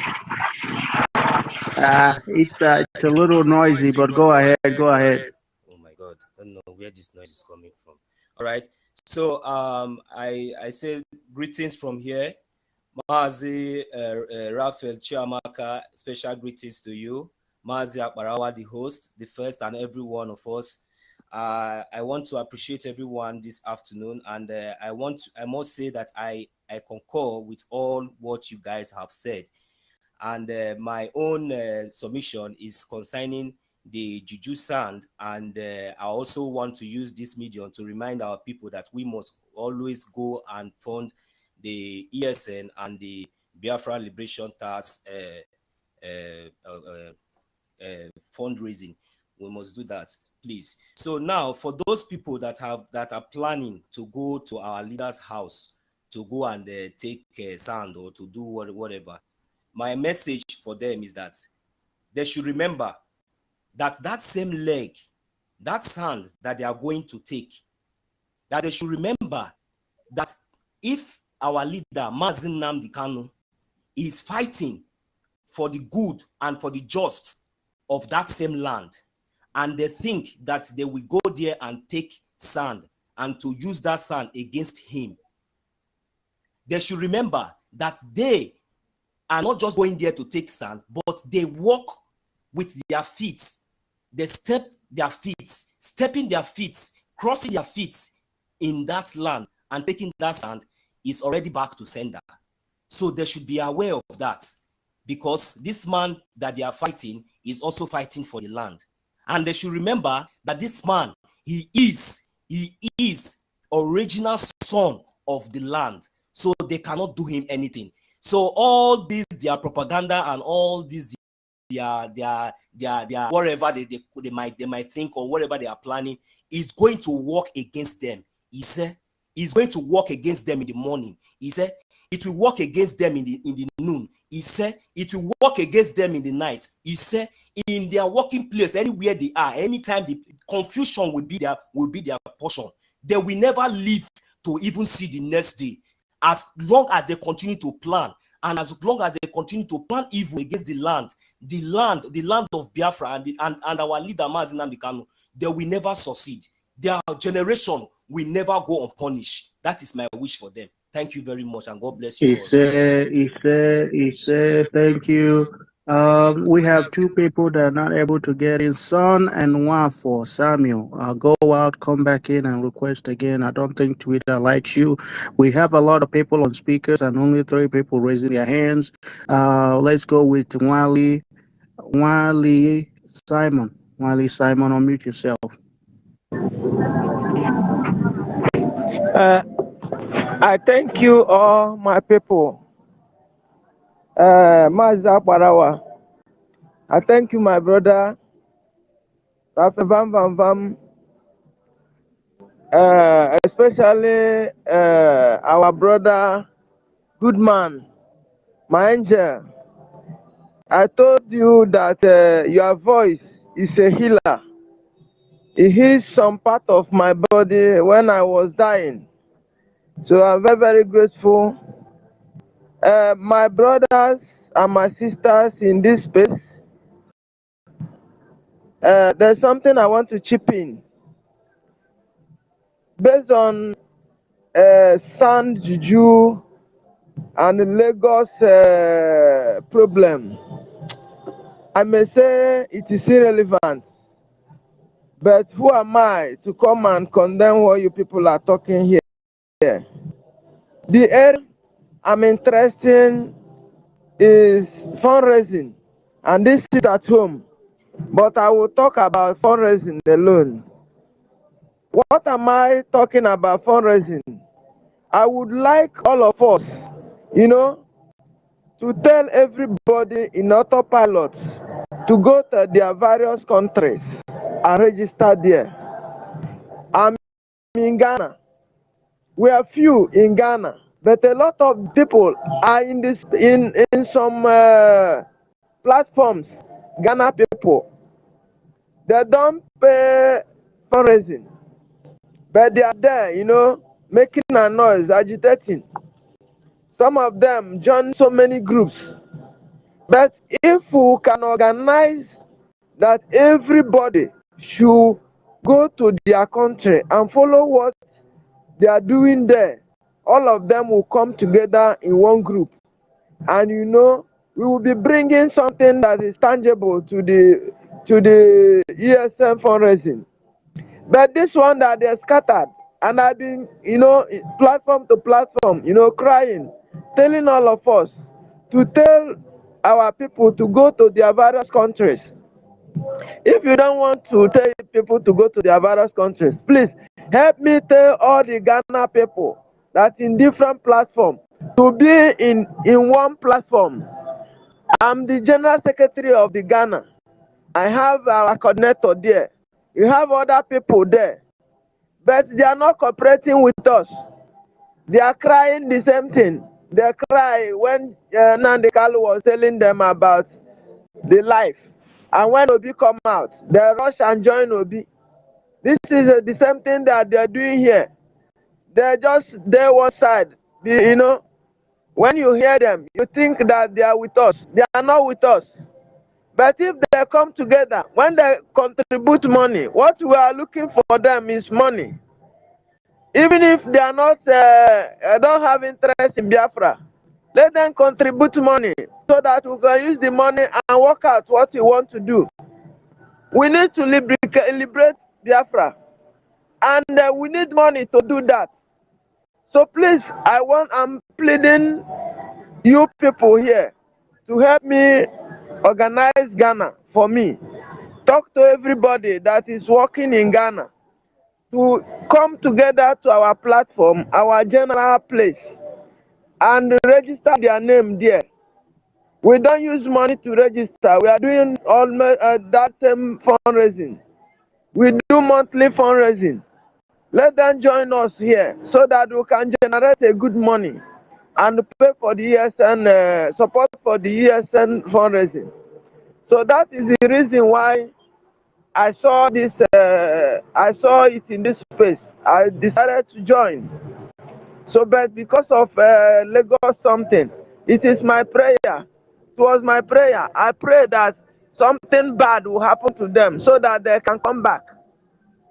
It's a little noisy, but go ahead, go ahead. Oh my God, I don't know where this noise is coming from. All right. So I say greetings from here. Mazi Raphael Chiamaka, special greetings to you. Mazi Akbarawa, the host, the first and every one of us. I want to appreciate everyone this afternoon, and I must say that I concur with all what you guys have said. And my own submission is concerning the JUJU sand, and I also want to use this medium to remind our people that we must always go and fund the ESN and the Biafra Liberation Task fundraising. We must do that, please. So now, for those people that are planning to go to our leader's house to go and take sand or to do whatever, my message for them is that they should remember that same leg, that sand that they are going to take, that they should remember that if our leader, Mazi Nnamdi Kanu, is fighting for the good and for the just of that same land, and they think that they will go there and take sand and to use that sand against him, they should remember that they are not just going there to take sand, but they walk with their feet. They step their feet, stepping their feet, crossing their feet in that land and taking that sand is already back to sender. So they should be aware of that, because this man that they are fighting is also fighting for the land. And they should remember that this man, he is original son of the land, so they cannot do him anything. So all this, their propaganda and all this, their whatever they might think or whatever they are planning is going to work against them. Is going to work against them in the morning. It will work against them in the noon. It will work against them in the night. In their working place, anywhere they are, anytime the confusion will be their portion. They will never live to even see the next day. As long as they continue to plan, and as long as they continue to plan evil against the land of Biafra and our leader Mazi Nnamdi Kanu, they will never succeed. Their generation will never go unpunished. That is my wish for them. Thank you very much, and God bless you. Thank you. We have two people that are not able to get in, Son and one for Samuel. Go out, come back in, and request again. I don't think Twitter likes you. We have a lot of people on speakers and only 3 people raising their hands. Let's go with Wally Simon. Wally Simon, unmute yourself. I thank you all my people. Mazda Barawa. I thank you my brother. Rafa Vam Vam Vam. Especially our brother, good man, my angel. I told you that your voice is a healer. It heals some part of my body when I was dying. So I'm very, very grateful. My brothers and my sisters in this space, there's something I want to chip in. Based on Sand Juju and the Lagos problem, I may say it is irrelevant. But who am I to come and condemn what you people are talking here? The area I'm interested in is fundraising, and this is at home. But I will talk about fundraising alone. What am I talking about fundraising? I would like all of us, to tell everybody in autopilot to go to their various countries and register there. I'm in Ghana. We are few in Ghana, but a lot of people are in some platforms. Ghana people, they don't pay fundraising, but they are there, making a noise, agitating. Some of them join so many groups. But if we can organize that everybody should go to their country and follow what they are doing there, all of them will come together in one group. And we will be bringing something that is tangible to the ESN fundraising. But this one that they're scattered, and I've been, platform to platform, crying, telling all of us to tell our people to go to their various countries. If you don't want to tell people to go to their various countries, please help me tell all the Ghana people that in different platforms to be in one platform. I'm the General Secretary of the Ghana. I have our coordinator there. You have other people there. But they are not cooperating with us. They are crying the same thing. They cry when Nandekalu was telling them about the life. And when Obi come out, they rush and join Obi. This is the same thing that they are doing here. They're just there one side. When you hear them, you think that they are with us. They are not with us. But if they come together, when they contribute money, what we are looking for them is money. Even if they are not, don't have interest in Biafra, let them contribute money so that we can use the money and work out what we want to do. We need to liberate Biafra, and we need money to do that. So please, I'm pleading you people here to help me organize Ghana for me. Talk to everybody that is working in Ghana to come together to our platform, our general place, and register their name there. We don't use money to register. We are doing that same fundraising. We do monthly fundraising. Let them join us here so that we can generate a good money and pay for the ESN, support for the ESN fundraising. So that is the reason why I saw this. I saw it in this space. I decided to join. So, but because of Lagos something, it is my prayer. It was my prayer. I pray that something bad will happen to them so that they can come back.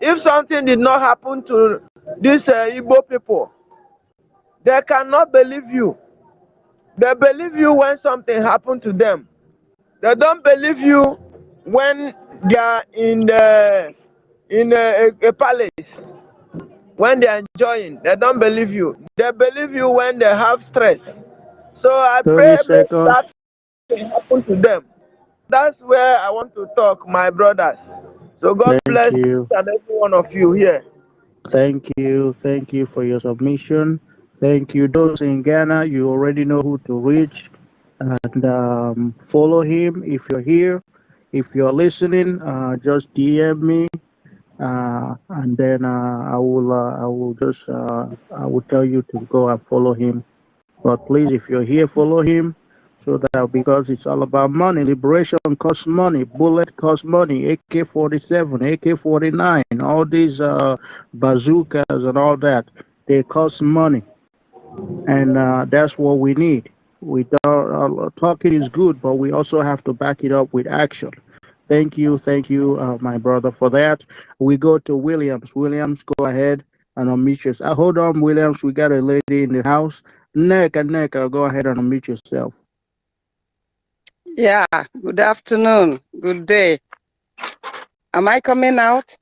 If something did not happen to these Igbo people, they cannot believe you. They believe you when something happened to them. They don't believe you when they are in a palace. When they are enjoying, they don't believe you. They believe you when they have stress. So I pray that happen to them. That's where I want to talk, my brothers. So God bless each and every one of you here. Thank you for your submission. Thank you. Those in Ghana, you already know who to reach, and follow him if you're here. If you're listening, just DM me, and then I will tell you to go and follow him. But please, if you're here, follow him, so that, because it's all about money. Liberation costs money. Bullet costs money. AK-47, AK-49, all these bazookas and all that, they cost money, and that's what we need. We don't, talking is good, but we also have to back it up with action. Thank you, my brother, for that. We go to Williams. Williams, go ahead and unmute yourself. Hold on, Williams. We got a lady in the house. Neka, go ahead and unmute yourself. Yeah, good afternoon, good day. Am I coming out?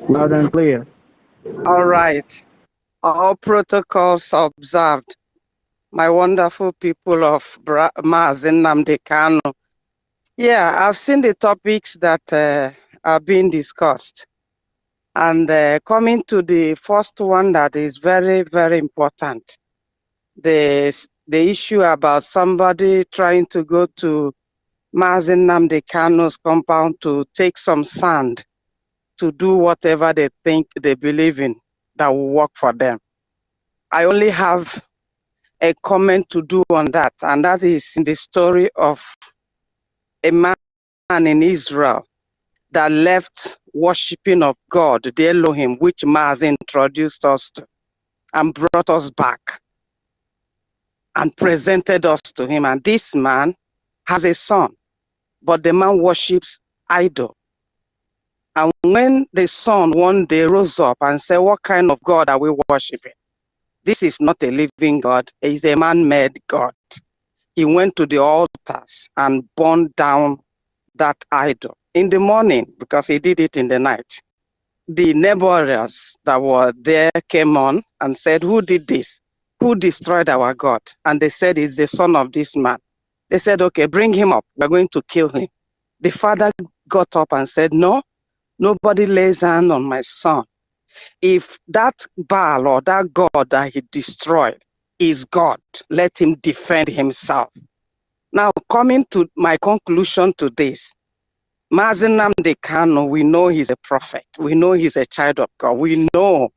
Loud and clear. All right. All protocols observed. My wonderful people of Mazen Nnamdi Kanu. Yeah, I've seen the topics that are being discussed. And coming to the first one that is very, very important. The issue about somebody trying to go to Mazen Nnamdi Kanu's compound to take some sand to do whatever they think they believe in that will work for them. I only have a comment to do on that, and that is in the story of a man in Israel that left worshiping of God, the Elohim, which Maz introduced us to, and brought us back and presented us to him. And this man has a son, but the man worships idol. And when the son one day rose up and said, what kind of God are we worshiping? This is not a living God, it's a man-made God. He went to the altars and burned down that idol in the morning, because he did it in the night. The neighbors that were there came on and said, who did this? Who destroyed our God? And they said, it's the son of this man. They said, okay, bring him up. We're going to kill him. The father got up and said, no, nobody lays hand on my son. If that Baal or that God that he destroyed is God, let him defend himself. Now, coming to my conclusion to this, Mazen Nnamdi Kanu, we know he's a prophet. We know he's a child of God. We know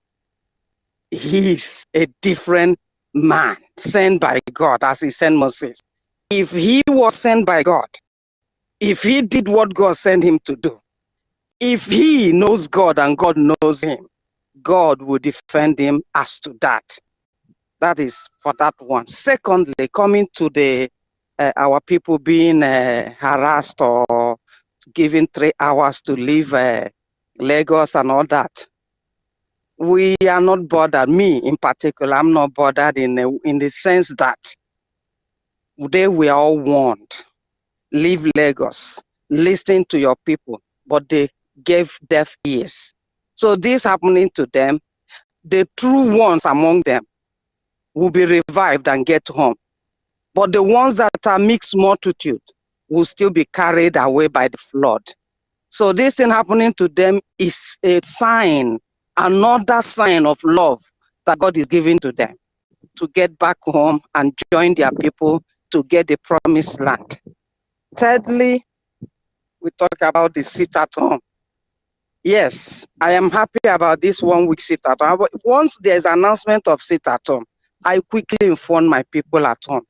he's a different man sent by God as he sent Moses. If he was sent by God, if he did what God sent him to do, if he knows God and God knows him, God will defend him as to that. That is for that one. Secondly, coming to the our people being harassed or given 3 hours to leave Lagos and all that, we are not bothered. Me in particular, I'm not bothered in the sense that they were all warned. Leave Lagos, listen to your people, but they gave deaf ears. So this happening to them, the true ones among them will be revived and get home. But the ones that are mixed multitude will still be carried away by the flood. So this thing happening to them is a sign, another sign of love that God is giving to them to get back home and join their people to get the promised land. Thirdly, we talk about the sit at home. Yes, I am happy about this 1 week sit at home. But once there's an announcement of sit at home, I quickly inform my people at home.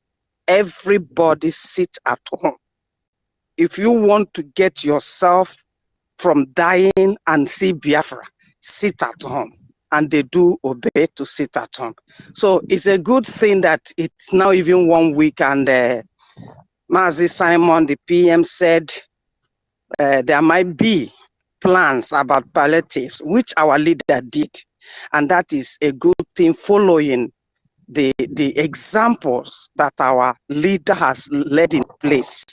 Everybody sit at home. If you want to get yourself from dying and see Biafra, sit at home. And they do obey to sit at home. So it's a good thing that it's now even 1 week, and Mazi Simon, the PM, said there might be plans about palliatives, which our leader did. And that is a good thing, following the examples that our leader has led in place.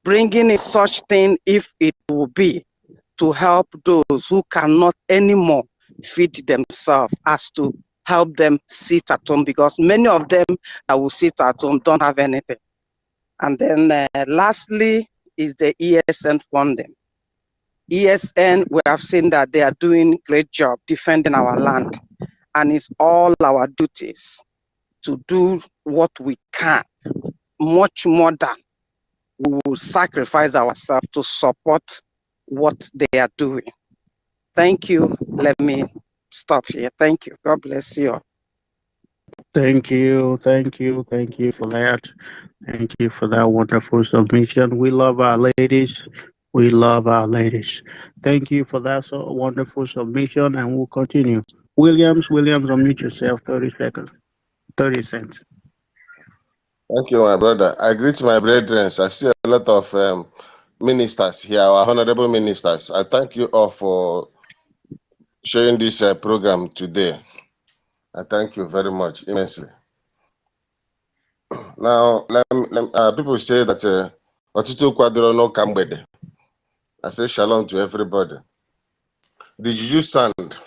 Bringing in such thing, if it will be to help those who cannot anymore feed themselves, as to help them sit at home, because many of them that will sit at home don't have anything. And then lastly is the ESN funding. ESN, we have seen that they are doing great job defending our land, and it's all our duties to do what we can, much more than we will sacrifice ourselves to support what they are doing. Thank you. Let me stop here. Thank you. God bless you. Thank you for that. Thank you for that wonderful submission. We love our ladies. We love our ladies. Thank you for that so wonderful submission, and we'll continue. Williams, unmute yourself. 30 seconds. 30 cents. Thank you, my brother. I greet my brethren. I see a lot of ministers here, our honorable ministers. I thank you all for sharing this program today. I thank you very much, immensely. Now, people say that Otutu Kwadro no Kambede. I say shalom to everybody. The JUJU sound,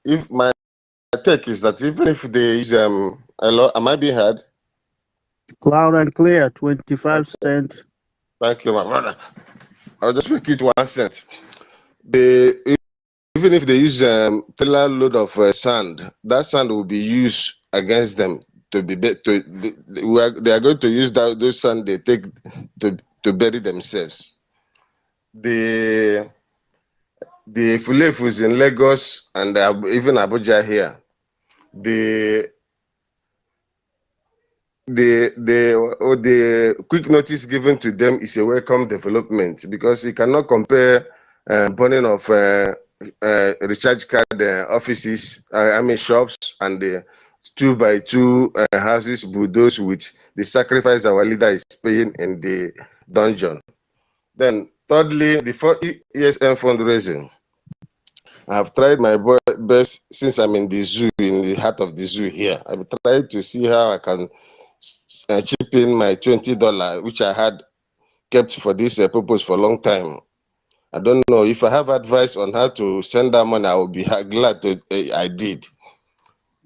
if my take is that even if they use hello, am I being heard? Loud and clear, 25 cents. Thank you, my brother. I'll just make it 1 cent. Even if they use trailer load of sand, that sand will be used against them they are going to use those sand they take to bury themselves. The Fulefus in Lagos and even Abuja here, the quick notice given to them is a welcome development, because you cannot compare burning of recharge card offices, shops, and the 2x2 houses bulldozed with the sacrifice our leader is paying in the dungeon. Then thirdly, the ESN fundraising. I have tried my best since I'm in the zoo, in the heart of the zoo here. I've tried to see how I can chip in my $20, which I had kept for this purpose for a long time. I don't know if I have advice on how to send that money. I will be glad to. I did.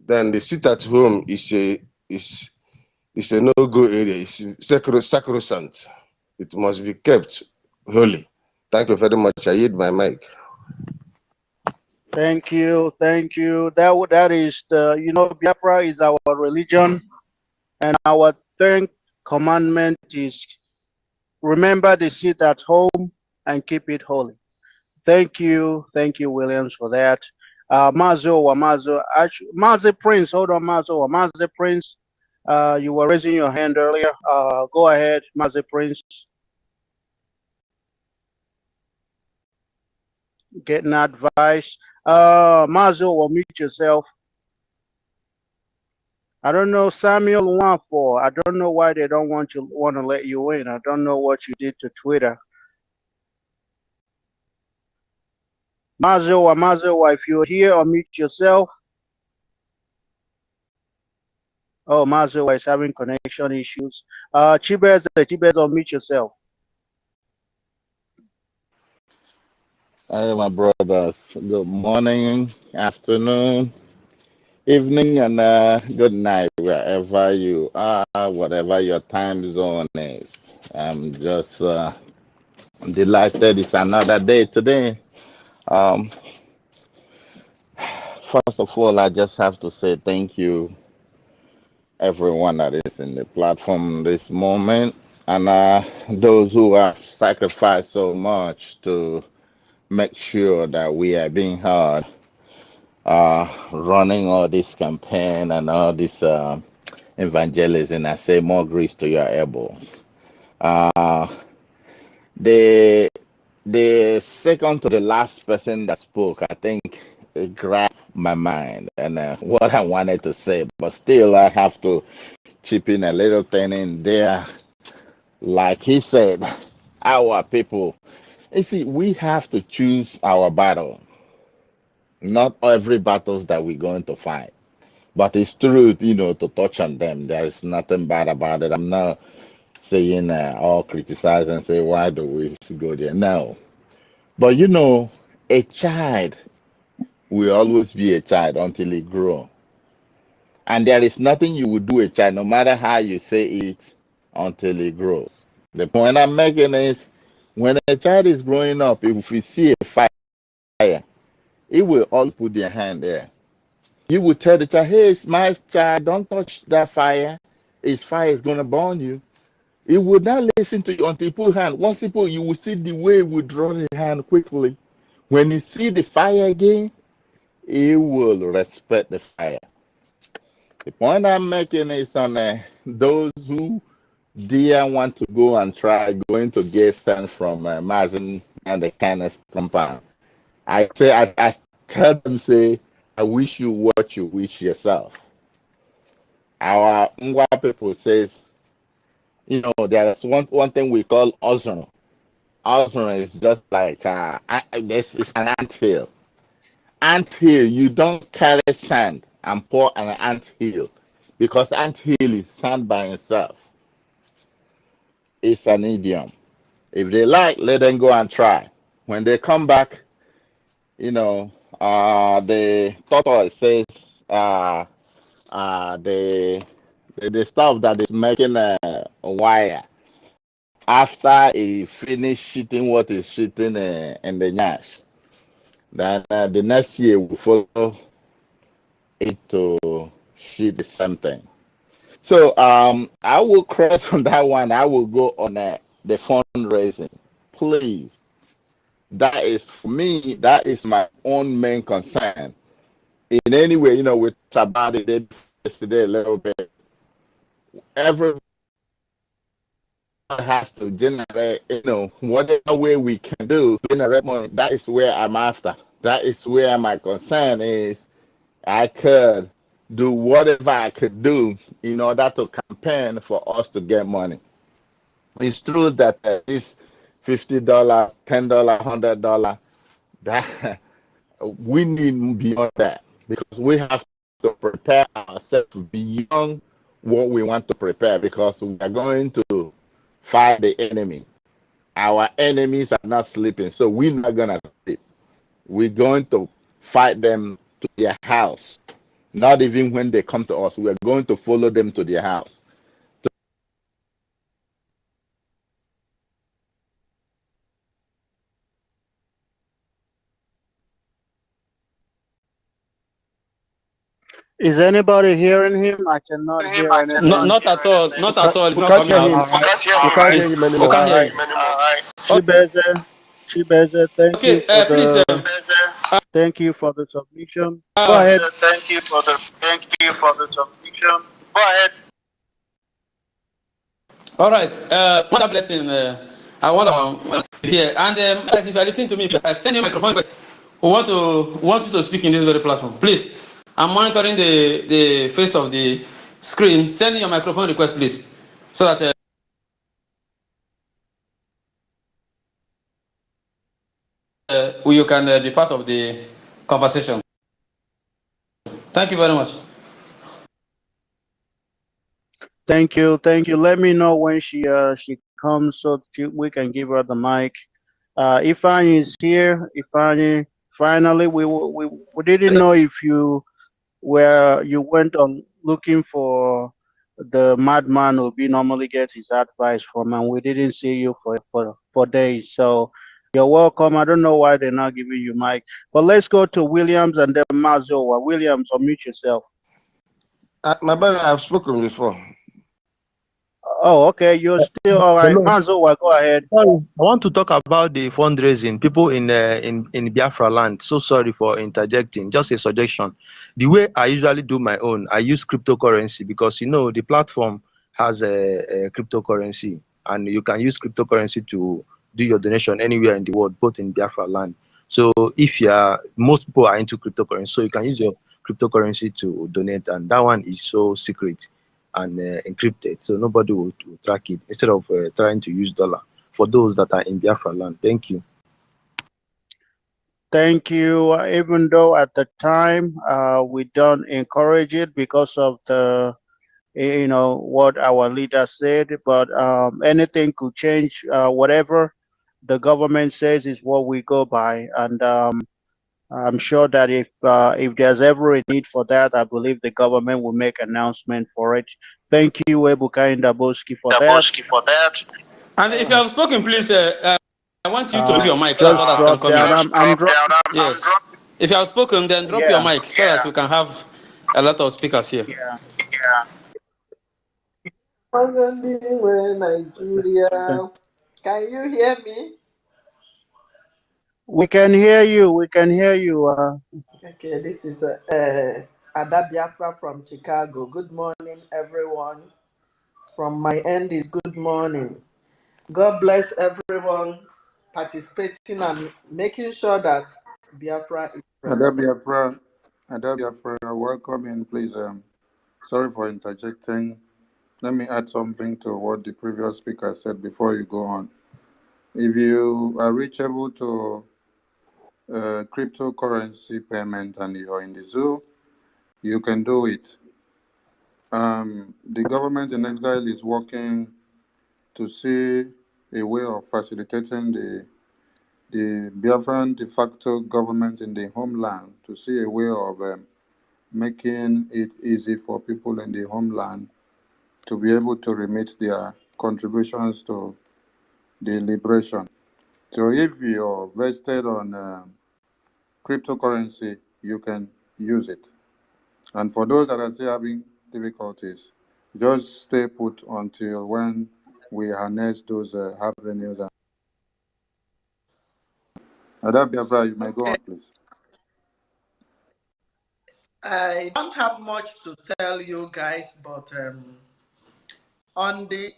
Then the sit at home is a no-go area. It's sacrosanct. It must be kept holy. Thank you very much. I yield my mic. Thank you. That is Biafra is our religion, and our 10th commandment is remember the sit at home and keep it holy. Thank you, Williams, for that. Mazi Prince, hold on, Mazi Prince. You were raising your hand earlier. Go ahead, Mazi Prince. Getting advice. Mazo, mute yourself. I don't know, Samuel Wafo. I don't know why they don't want to let you in. I don't know what you did to Twitter. Mazo, if you're here, unmute yourself. Oh, Mazo is having connection issues. Chibez, unmute yourself. Hi, my brothers. Good morning, afternoon, evening, and good night, wherever you are, whatever your time zone is. I'm just delighted it's another day today. First of all, I just have to say thank you, everyone that is in the platform this moment, and those who have sacrificed so much to make sure that we are being heard. Running all this campaign and all this evangelism. I say more grease to your elbows. The second to the last person that spoke, I think it grabbed my mind and what I wanted to say, but still I have to chip in a little thing in there. Like he said, our people, you see, we have to choose our battle. Not every battles that we're going to fight. But it's true, to touch on them. There is nothing bad about it. I'm not saying all criticize and say, why do we go there? No. But a child will always be a child until he grows. And there is nothing you would do a child, no matter how you say it, until he grows. The point I'm making is When a child is growing up, if we see a fire, it will all put their hand there. You will tell the child, hey, my child, don't touch that fire. This fire is going to burn you. It would not listen to you until you put hand. Once you put, you will see the way it will draw the hand quickly. When you see the fire again, it will respect the fire. The point I'm making is on those who dare want to go and try going to get sent from Mazen and the kindness compound. I say, I tell them, say, I wish you what you wish yourself. Our Ngwa people says, you know, there is one thing we call ozone. Ozone is just like this is an anthill. Anthill, you don't carry sand and pour an anthill because anthill is sand by itself. It's an idiom. If they like, let them go and try. When they come back, you know, the tortoise says the stuff that is making a wire after he finish shooting what is shooting in the nyash, then the next year we follow it to shoot the same thing. So I will cross on that one. I will go on the fundraising. Please, that is for me. That is my own main concern. In any way, you know, we talked about it yesterday a little bit. Everyone has to generate, you know, whatever way we can do to generate money. That is where I'm after. That is where my concern is. I could do whatever I could do in order to campaign for us to get money. It's true that this $50, $10, $100, that we need beyond that because we have to prepare ourselves beyond what we want to prepare because we are going to fight the enemy. Our enemies are not sleeping, so we're not going to sleep. We're going to fight them to their house. Not even when they come to us, we're going to follow them to their house. Is anybody hearing him? I cannot hear anything. Not at all. Not at all. It's We not can't coming hear out. him. We can't hear him We anymore. can't hear you. Chibeze, thank you Okay, for please. thank you for the submission. Go Uh, ahead. Thank you for the submission. Go ahead. all right. What a blessing. I want to hear. And guys, if you are listening to me, please send your microphone request. We want you to speak in this very platform. Please. I'm monitoring the face of the screen. Send in your microphone request, please, so that you can be part of the conversation. Thank you very much. Thank you. Let me know when she comes so we can give her the mic. Ifani is here. Ifani, finally, we didn't know if you went on looking for the madman Obi normally gets his advice from, and we didn't see you for days. So you're welcome. I don't know why they're not giving you mic, but let's go to Williams and then Mazowa. Williams, unmute yourself. My brother, I've spoken before. Oh, okay. You're still all right. Hello. Mazowa, go ahead. Sorry, I want to talk about the fundraising. People in Biafra land. So sorry for interjecting. Just a suggestion. The way I usually do my own, I use cryptocurrency because you know the platform has a cryptocurrency, and you can use cryptocurrency to do your donation anywhere in the world, both in Biafra land. So if most people are into cryptocurrency, so you can use your cryptocurrency to donate, and that one is so secret and encrypted, so nobody will track it instead of trying to use dollar for those that are in Biafra land. Thank you. Thank you. Even though at the time we don't encourage it because of the, you know, what our leader said, but anything could change. Whatever the government says is what we go by, and I'm sure that if there's ever a need for that, I believe the government will make announcement for it. Thank you, Ebuka Ndaboski, for that. And if you have spoken, please I want you to leave your mic so that Just others can drop come in. down. I'm Yes. If you have spoken, then drop your mic so that we can have a lot of speakers here. Nigeria. Can you hear me? We can hear you. We can hear you. Okay, this is Ada Biafra from Chicago. Good morning, everyone. From my end is good morning. God bless everyone participating and making sure that Biafra is Ada Biafra, welcome in, please. Sorry for interjecting. Let me add something to what the previous speaker said before you go on. If you are reachable to cryptocurrency payment and you're in the zoo, you can do it. The government in exile is working to see a way of facilitating the Biafran de facto government in the homeland, to see a way of making it easy for people in the homeland to be able to remit their contributions to the liberation. So if you're vested on cryptocurrency, you can use it. And for those that are still having difficulties, just stay put until when we harness those avenues. Ada Biafra, you may go on, please. I don't have much to tell you guys, but on the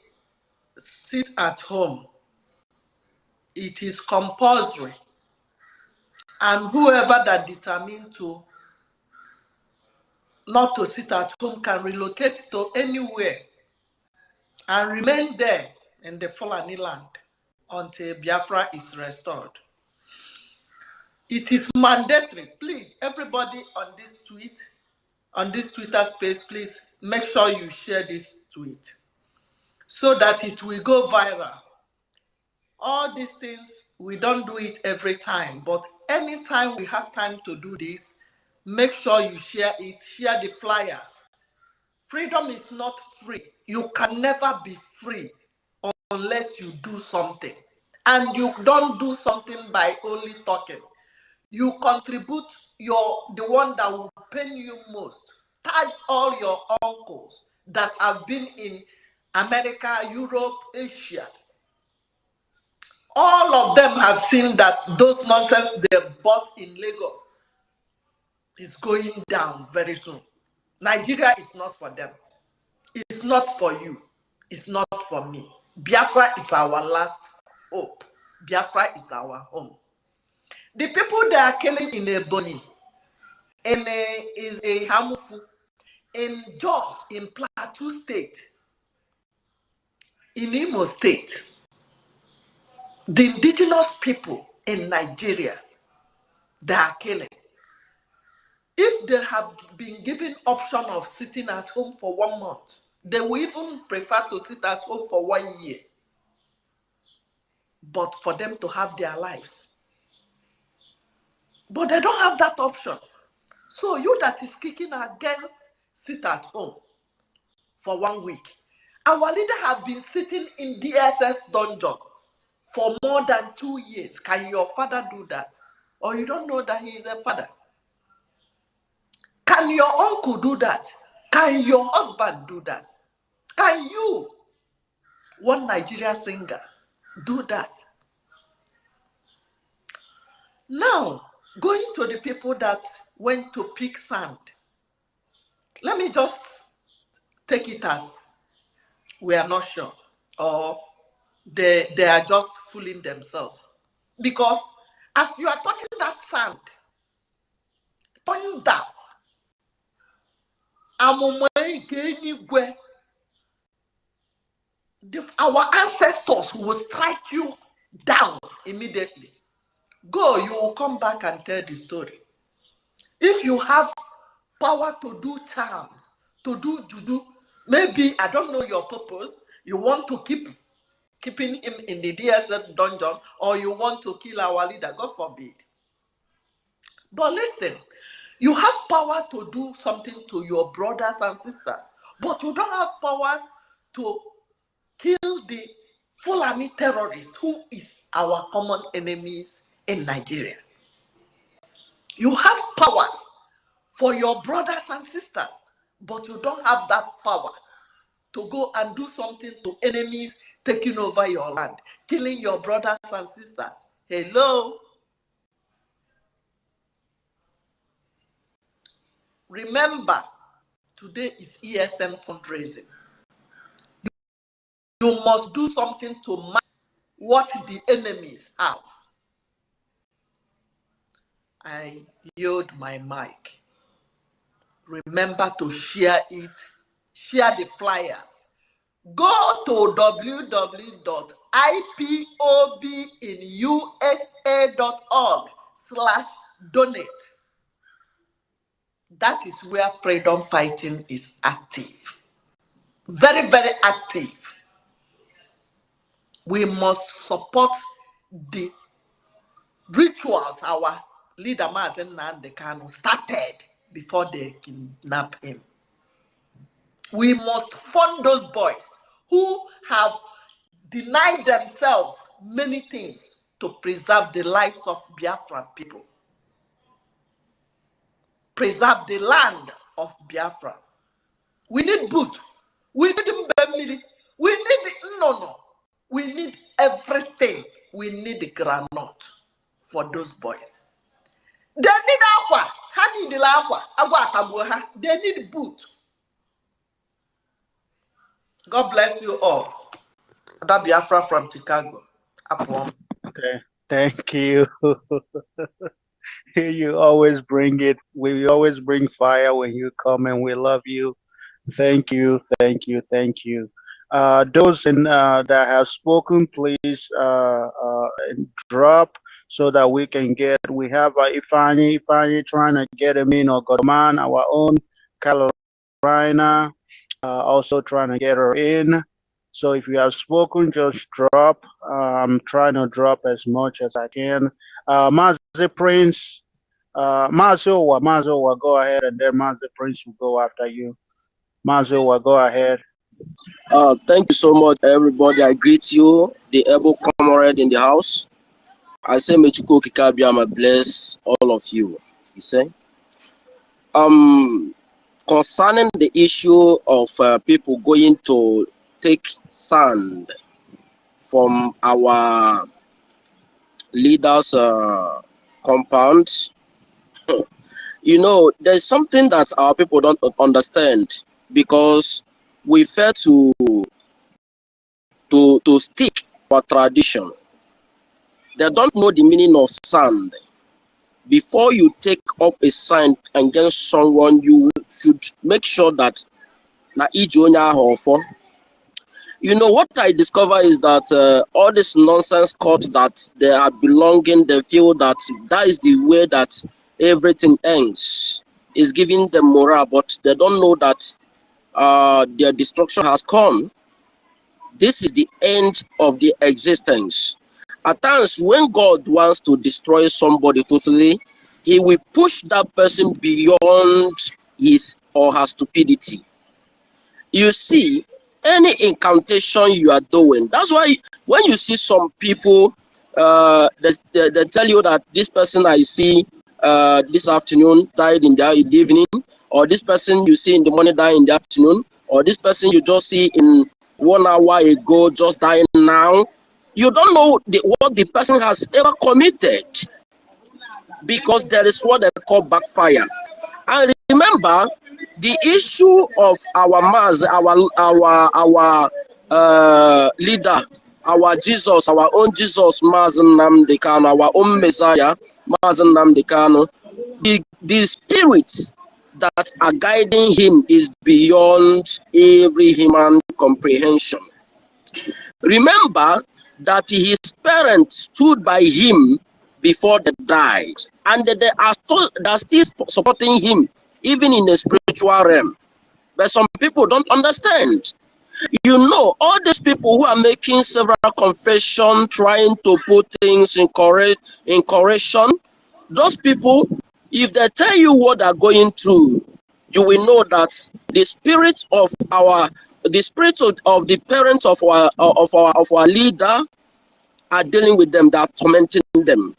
sit at home, it is compulsory. And whoever that determined to not to sit at home can relocate to anywhere and remain there in the Fulani land until Biafra is restored. It is mandatory. Please, everybody on this tweet, on this Twitter space, please make sure you share this tweet so that it will go viral. All these things, we don't do it every time, but anytime we have time to do this, make sure you share it, share the flyers. Freedom is not free. You can never be free unless you do something. And you don't do something by only talking. You contribute the one that will pain you most. Tag all your uncles that have been in America, Europe, Asia. All of them have seen that those nonsense they bought in Lagos is going down very soon. Nigeria is not for them. It's not for you. It's not for me. Biafra is our last hope. Biafra is our home. The people they are killing in Ebonyi, in a Hamufu, in Jos, in Plateau State, in Imo State, the indigenous people in Nigeria, they are killing. If they have been given option of sitting at home for 1 month, they will even prefer to sit at home for 1 year. But for them to have their lives. But they don't have that option. So you that is kicking against sit at home for 1 week. Our leader have been sitting in DSS dungeon for more than 2 years. Can your father do that? Or you don't know that he is a father? Can your uncle do that? Can your husband do that? Can you, one Nigeria singer, do that? Now, going to the people that went to pick sand, let me just take it as we are not sure, or they are just fooling themselves. Because as you are touching that sand, thunder, our ancestors will strike you down immediately. Go, you will come back and tell the story. If you have power to do charms, to do juju, maybe, I don't know your purpose, you want to keeping him in the DSS dungeon, or you want to kill our leader, God forbid. But listen, you have power to do something to your brothers and sisters, but you don't have powers to kill the Fulani terrorists, who is our common enemies in Nigeria. You have powers for your brothers and sisters, but you don't have that power to go and do something to enemies taking over your land, killing your brothers and sisters. Hello? Remember, today is ESN fundraising. You must do something to match what the enemies have. I yield my mic. Remember to share it, share the flyers. Go to www.ipobinusa.org/donate. That is where freedom fighting is active. Very, very active. We must support the rituals our leader Mazen Nnamdi Kanu started before they kidnap him. We must fund those boys who have denied themselves many things to preserve the lives of Biafran people, preserve the land of Biafra. We need boot. We need mbemili. We need no. We need everything. We need the granite for those boys. They need aqua. They need aqua. They need boot. God bless you all. Ada Biafra from Chicago. Upon. Okay. Thank you. You always bring it. We always bring fire when you come, and we love you. Thank you. Thank you. Thank you. Those that have spoken, please drop so that we can get. We have Ifani trying to get him in, or Godman, our own Carolina, also trying to get her in. So if you have spoken, just drop. I'm trying to drop as much as I can. Mazi Prince, Mazowa, go ahead, and then Mazi Prince will go after you. Mazowa, go ahead. Thank you so much, everybody. I greet you, the able comrade in the house. I say, Mechuko Kikabiyama bless all of you. You say, concerning the issue of people going to take sand from our leaders' compound, you know, there's something that our people don't understand, because we fail to stick our tradition. They don't know the meaning of sand. Before you take up a sign against someone, you should make sure that na ijonya offer. You know what I discover is that all this nonsense court that they are belonging, they feel that is the way that everything ends, is giving them morale, but they don't know that their destruction has come. This is the end of their existence. At times, when God wants to destroy somebody totally, he will push that person beyond his or her stupidity. You see, any incantation you are doing, that's why when you see some people, they tell you that this person I see this afternoon died in the evening, or this person you see in the morning died in the afternoon, or this person you just see in 1 hour ago just dying now. You don't know what the person has ever committed, because there is what they call backfire. And remember, the issue of our Maz, our leader, our Jesus, our own Jesus, Maz Nnamdi Kanu, our own Messiah, Maz Nnamdi Kanu, the spirits that are guiding him is beyond every human comprehension. Remember that his parents stood by him before they died, and they are still supporting him even in the spiritual realm. But some people don't understand. You know, all these people who are making several confessions, trying to put things in correction, those people, if they tell you what they're going through, you will know that the spirit of our the spirits of the parents of our leader are dealing with them. They are tormenting them,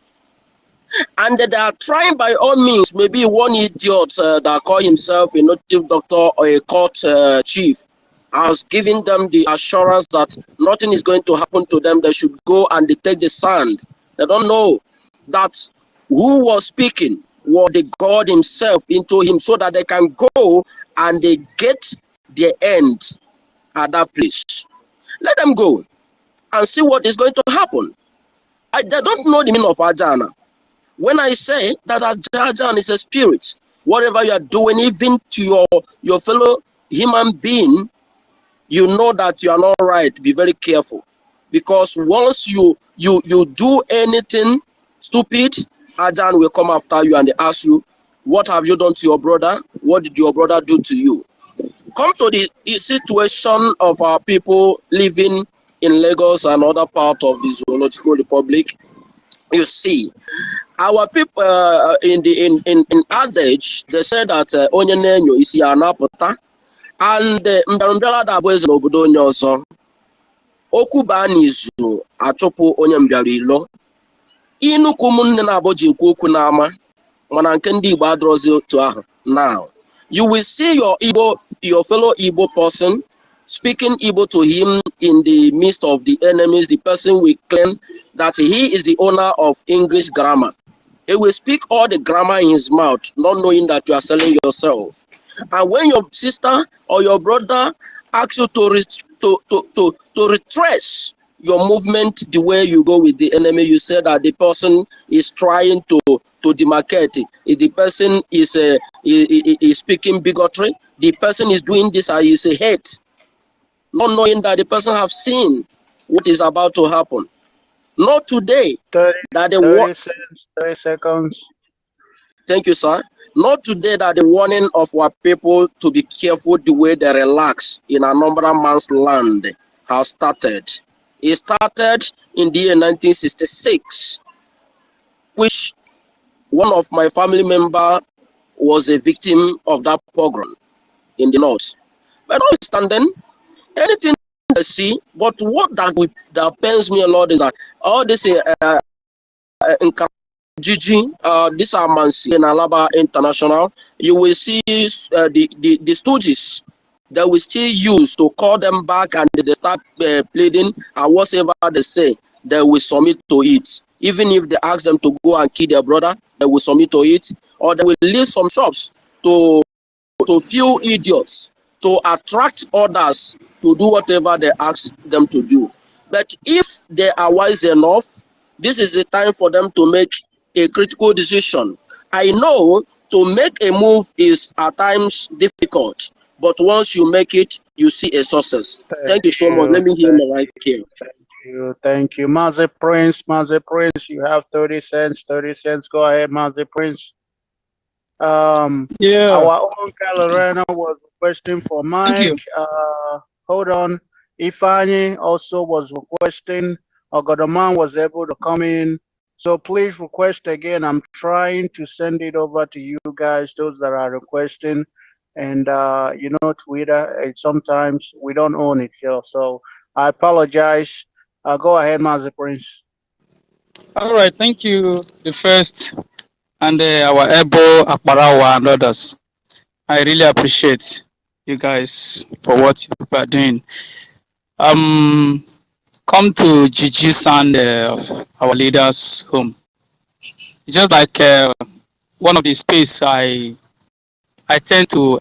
and they are trying by all means. Maybe one idiot that call himself a native doctor or a court chief has given them the assurance that nothing is going to happen to them. They should go and they take the sand. They don't know that who was speaking was the God himself into him, so that they can go and they get their end at that place. Let them go and see what is going to happen. They don't know the meaning of Ajana. When I say that Ajana is a spirit, whatever you are doing, even to your fellow human being, you know that you are not right. Be very careful, because once you do anything stupid, Ajahn will come after you and they ask you, what have you done to your brother? What did your brother do to you? Come to the situation of our people living in Lagos and other parts of the Zoological Republic. You see, our people in adage, they say that onye nenyo isi anapụta, and mbịarambịara da-abụ eze n'obodo onye ọzọ. Okwu baa n'izu achụpụ onye mbịara ilo. Inukwu ụmụnne na-abụ ji ekwu okwu n'ama, mana nke ndị Igbo adọrọzi otu ahụ. Now, you will see your fellow Igbo person speaking Igbo to him in the midst of the enemies. The person will claim that he is the owner of English grammar. He will speak all the grammar in his mouth, not knowing that you are selling yourself. And when your sister or your brother asks you to retrace your movement the way you go with the enemy, you say that the person is trying to demarcate. If the person is speaking bigotry, the person is doing this and is a hate, not knowing that the person have seen what is about to happen. Not today. 30 seconds. Thank you, sir. Not today that the warning of our people to be careful the way they relax in a number of man's land has started. It started in the year 1966, which one of my family members was a victim of that pogrom in the north. But notwithstanding, anything I see, but what that pains me a lot is that all this JUJU, this are Mansi and Alaba International, you will see the stooges that we still use to call them back, and they start pleading, and whatever they say, they will submit to it. Even if they ask them to go and kill their brother, they will submit to it, or they will leave some shops to few idiots to attract others to do whatever they ask them to do. But if they are wise enough, this is the time for them to make a critical decision. I know to make a move is at times difficult, but once you make it, you see a success. Thank you so much. Let me hear my right here. Thank you. Mazi Prince, you have 30 cents. 30 cents. Go ahead, Mazi Prince. Our own Calorena was requesting for Mike. Hold on. Ifani also was requesting. Ogodoman was able to come in. So please request again. I'm trying to send it over to you guys, those that are requesting. And you know, Twitter, sometimes we don't own it here. So I apologize. Go ahead, Mazi Prince. All right, thank you, the first, and our Ebo, Akbarawa, and others. I really appreciate you guys for what you are doing. Come to JUJU Sand of our leaders' home. It's just like one of the space I tend to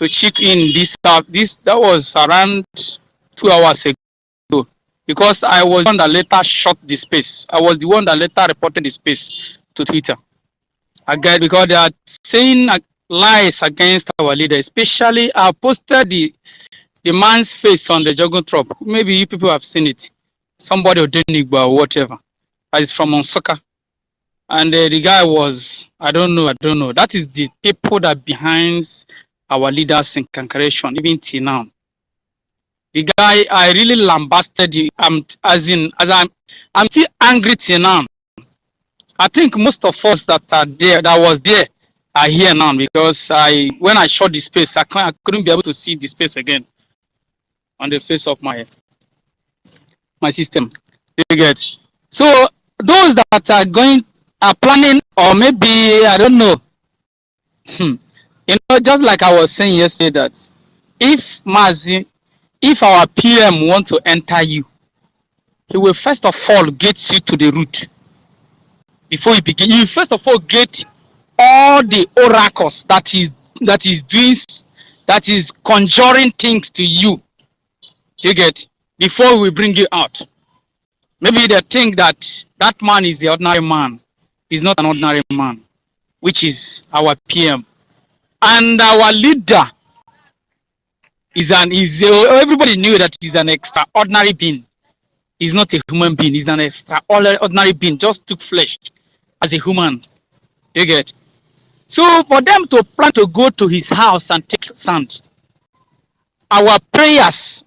check in this that was around 2 hours ago, because I was the one that later shot the space. I was the one that later reported the space to Twitter. Again, because they are saying lies against our leader. Especially, I posted the man's face on the jogging drop. Maybe you people have seen it. Somebody or Denigba or whatever. It's from Onsoka. And the guy was, I don't know. That is the people that behind our leaders in Kankaration, even till now. The guy, I really lambasted him. I'm still angry till now. I think most of us that are there, that was there, are here now because when I shot the space, I couldn't be able to see the space again on the face of my system. You get? So those that are planning, or maybe I don't know. Just like I was saying yesterday, that if our PM want to enter you, he will first of all get you to the root before you begin. You first of all get all the oracles that is doing, that is conjuring things to you. You get, before we bring you out. Maybe they think that that man is the ordinary man. He's not an ordinary man, which is our PM. And our leader everybody knew that he's an extraordinary being. He's not a human being. He's an extraordinary being. Just took flesh as a human. You get? So for them to plan to go to his house and take sand, our prayers,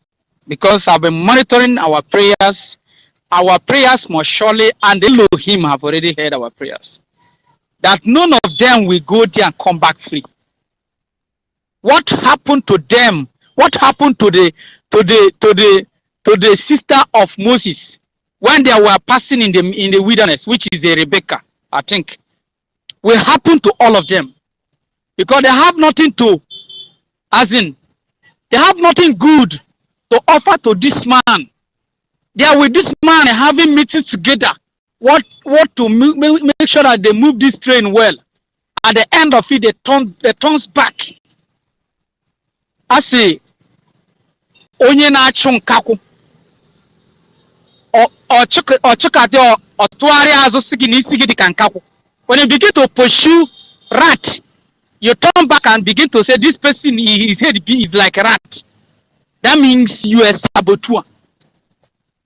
because I've been monitoring our prayers must surely, and Elohim have already heard our prayers, that none of them will go there and come back free. What happened to them? What happened to the sister of Moses when they were passing in the wilderness, which is a Rebecca, I think, will happen to all of them, because they have nothing to, they have nothing good to offer to this man. They are with this man having meetings together. What to make sure that they move this train well. At the end of it, they turns back. I say, onye na-achụ nkakwụ ọchụkadị ọtụgharị azụ si gị n'isi gị dịka nkakwụ. When you begin to pursue rat, you turn back and begin to say this person, his head is like a rat. That means you are saboteur.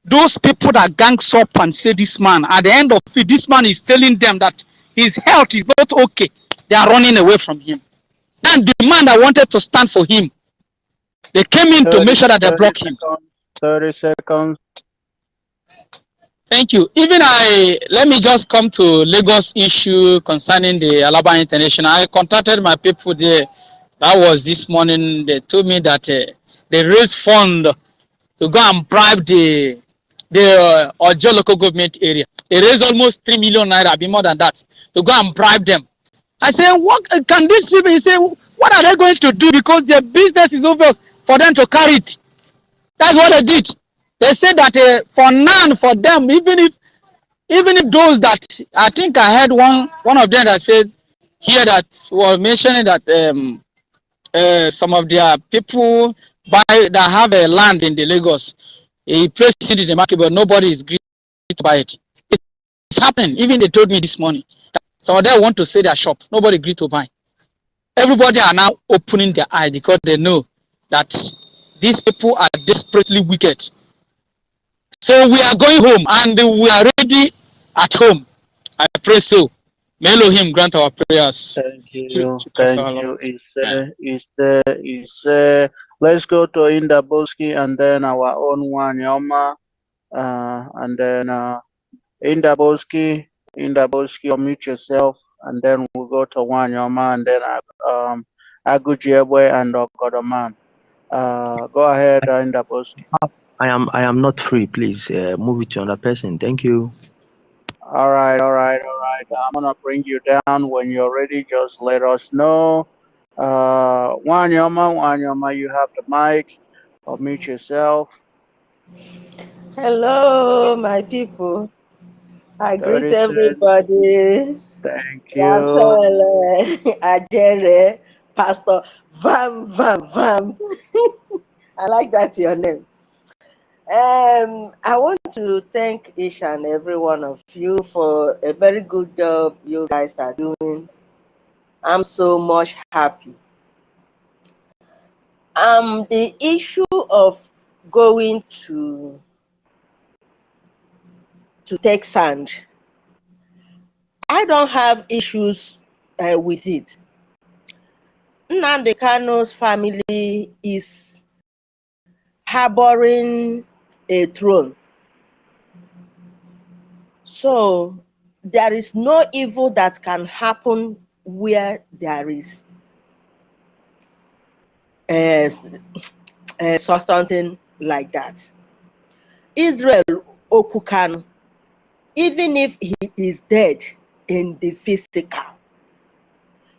Those people that gangs up and say this man, at the end of it, this man is telling them that his health is not okay. They are running away from him. And the man that wanted to stand for him, they came in to make sure that they block him. 30 seconds. Thank you. Even let me just come to Lagos issue concerning the Alaba International. I contacted my people there. That was this morning. They told me that they raised fund to go and bribe the Ojo local government area. They raised almost 3 million naira, be more than that, to go and bribe them. I say, what can these people? He say, what are they going to do? Because their business is obvious for them to carry it. That's what they did. They said that for none for them, even if those that, I think I heard one of them that said here that was mentioning that some of their people that have a land in the Lagos, he placed it in the market, but nobody is agreed to buy it. It's happening. Even they told me this morning. Some of them want to sell their shop. Nobody agreed to buy. Everybody are now opening their eyes because they know that these people are desperately wicked. So we are going home and we are ready at home. I pray so. May Elohim grant our prayers. Thank you. Thank you. Let's go to Indaboski and then our own Wanyoma. And then Indaboski, unmute yourself, and then we'll go to Wanyoma and then Agujiebwe and Okodoman. Go ahead, Indaboski. I am not free. Please move it to another person. Thank you. All right. I'm gonna bring you down when you're ready. Just let us know. Wanyoma, you have the mic. Unmute yourself. Hello, my people. I greet everybody. Thank you. Ajere, Pastor Vam. I like that your name. I want to thank each and every one of you for a very good job you guys are doing. I'm so much happy. The issue of going to take sand, I don't have issues with it. Nnamdi Kanu's family is harboring a throne. So there is no evil that can happen where there is something like that. Israel Okukanu, even if he is dead in the physical,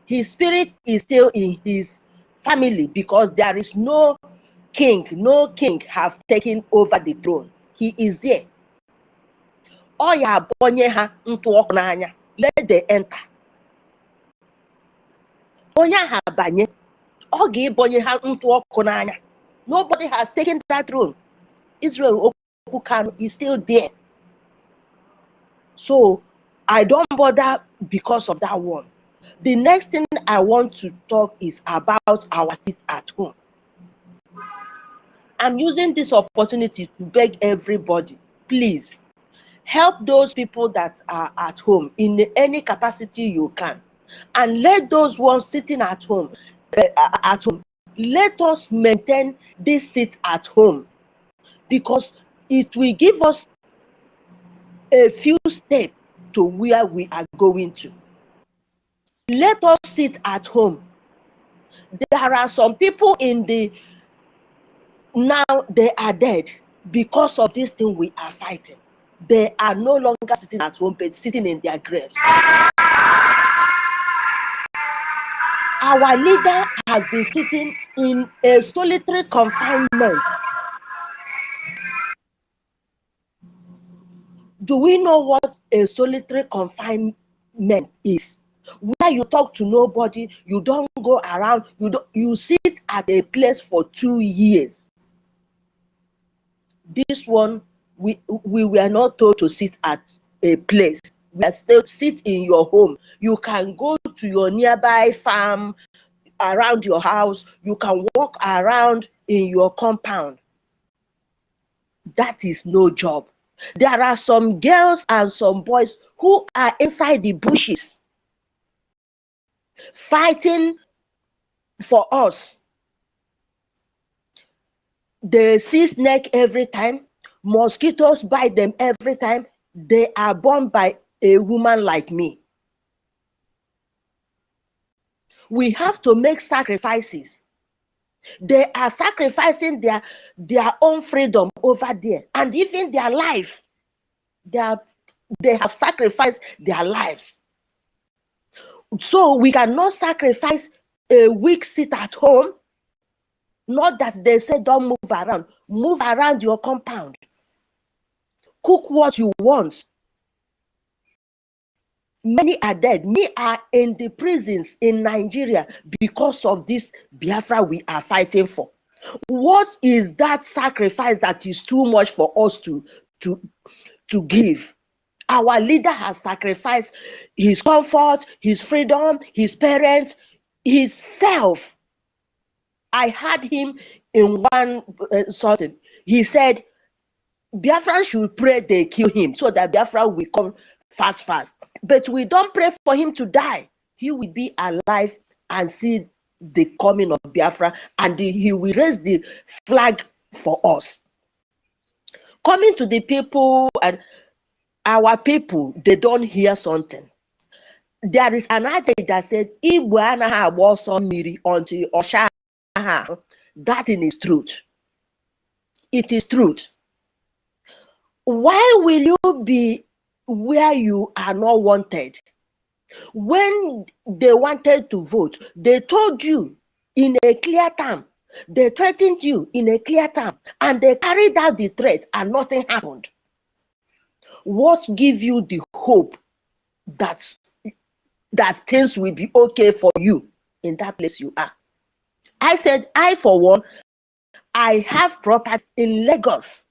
his spirit is still in his family because there is no king have taken over the throne. He is there. Oya bonye ha ntu ọkụ n'anya. Let them enter. Onye ha banye. Ọ ga-ebonye ha ntu ọkụ n'anya. Nobody has taken that throne. Israel Okukanu is still there. So I don't bother because of that one. The next thing I want to talk is about our seats at home. I'm using this opportunity to beg everybody, please help those people that are at home in any capacity you can, and let those ones sitting at home, let us maintain this seat at home, because it will give us a few steps to where we are going to. Let us sit at home. There are some people in the now they are dead because of this thing we are fighting. They are no longer sitting at home, but sitting in their graves. Our leader has been sitting in a solitary confinement. Do we know what a solitary confinement is? Where you talk to nobody, you don't go around, you sit at a place for 2 years. This one, we were not told to sit at a place. We are still sit in your home. You can go to your nearby farm, around your house. You can walk around in your compound. That is no job. There are some girls and some boys who are inside the bushes fighting for us. They see snake every time. Mosquitoes bite them every time. They are born by a woman like me. We have to make sacrifices. They are sacrificing their own freedom over there, and even their life. They have sacrificed their lives. So we cannot sacrifice a week sit at home. Not that they say don't move around. Move around your compound. Cook what you want. Many are dead. Many are in the prisons in Nigeria because of this Biafra we are fighting for. What is that sacrifice that is too much for us to give? Our leader has sacrificed his comfort, his freedom, his parents, his self. I had him in one something. He said, Biafra should pray they kill him so that Biafra will come fast. But we don't pray for him to die. He will be alive and see the coming of Biafra, and he will raise the flag for us. Coming to the people, and our people, they don't hear something. There is an adage that said, Igbo anaghị agba ọsọ mmiri until ọsha ha. That is truth. It is truth. Why will you be where you are not wanted? When they wanted to vote, they told you in a clear term. They threatened you in a clear term, and they carried out the threat and nothing happened. What gives you the hope that things will be okay for you in that place you are? I said, I for one, I have property in Lagos.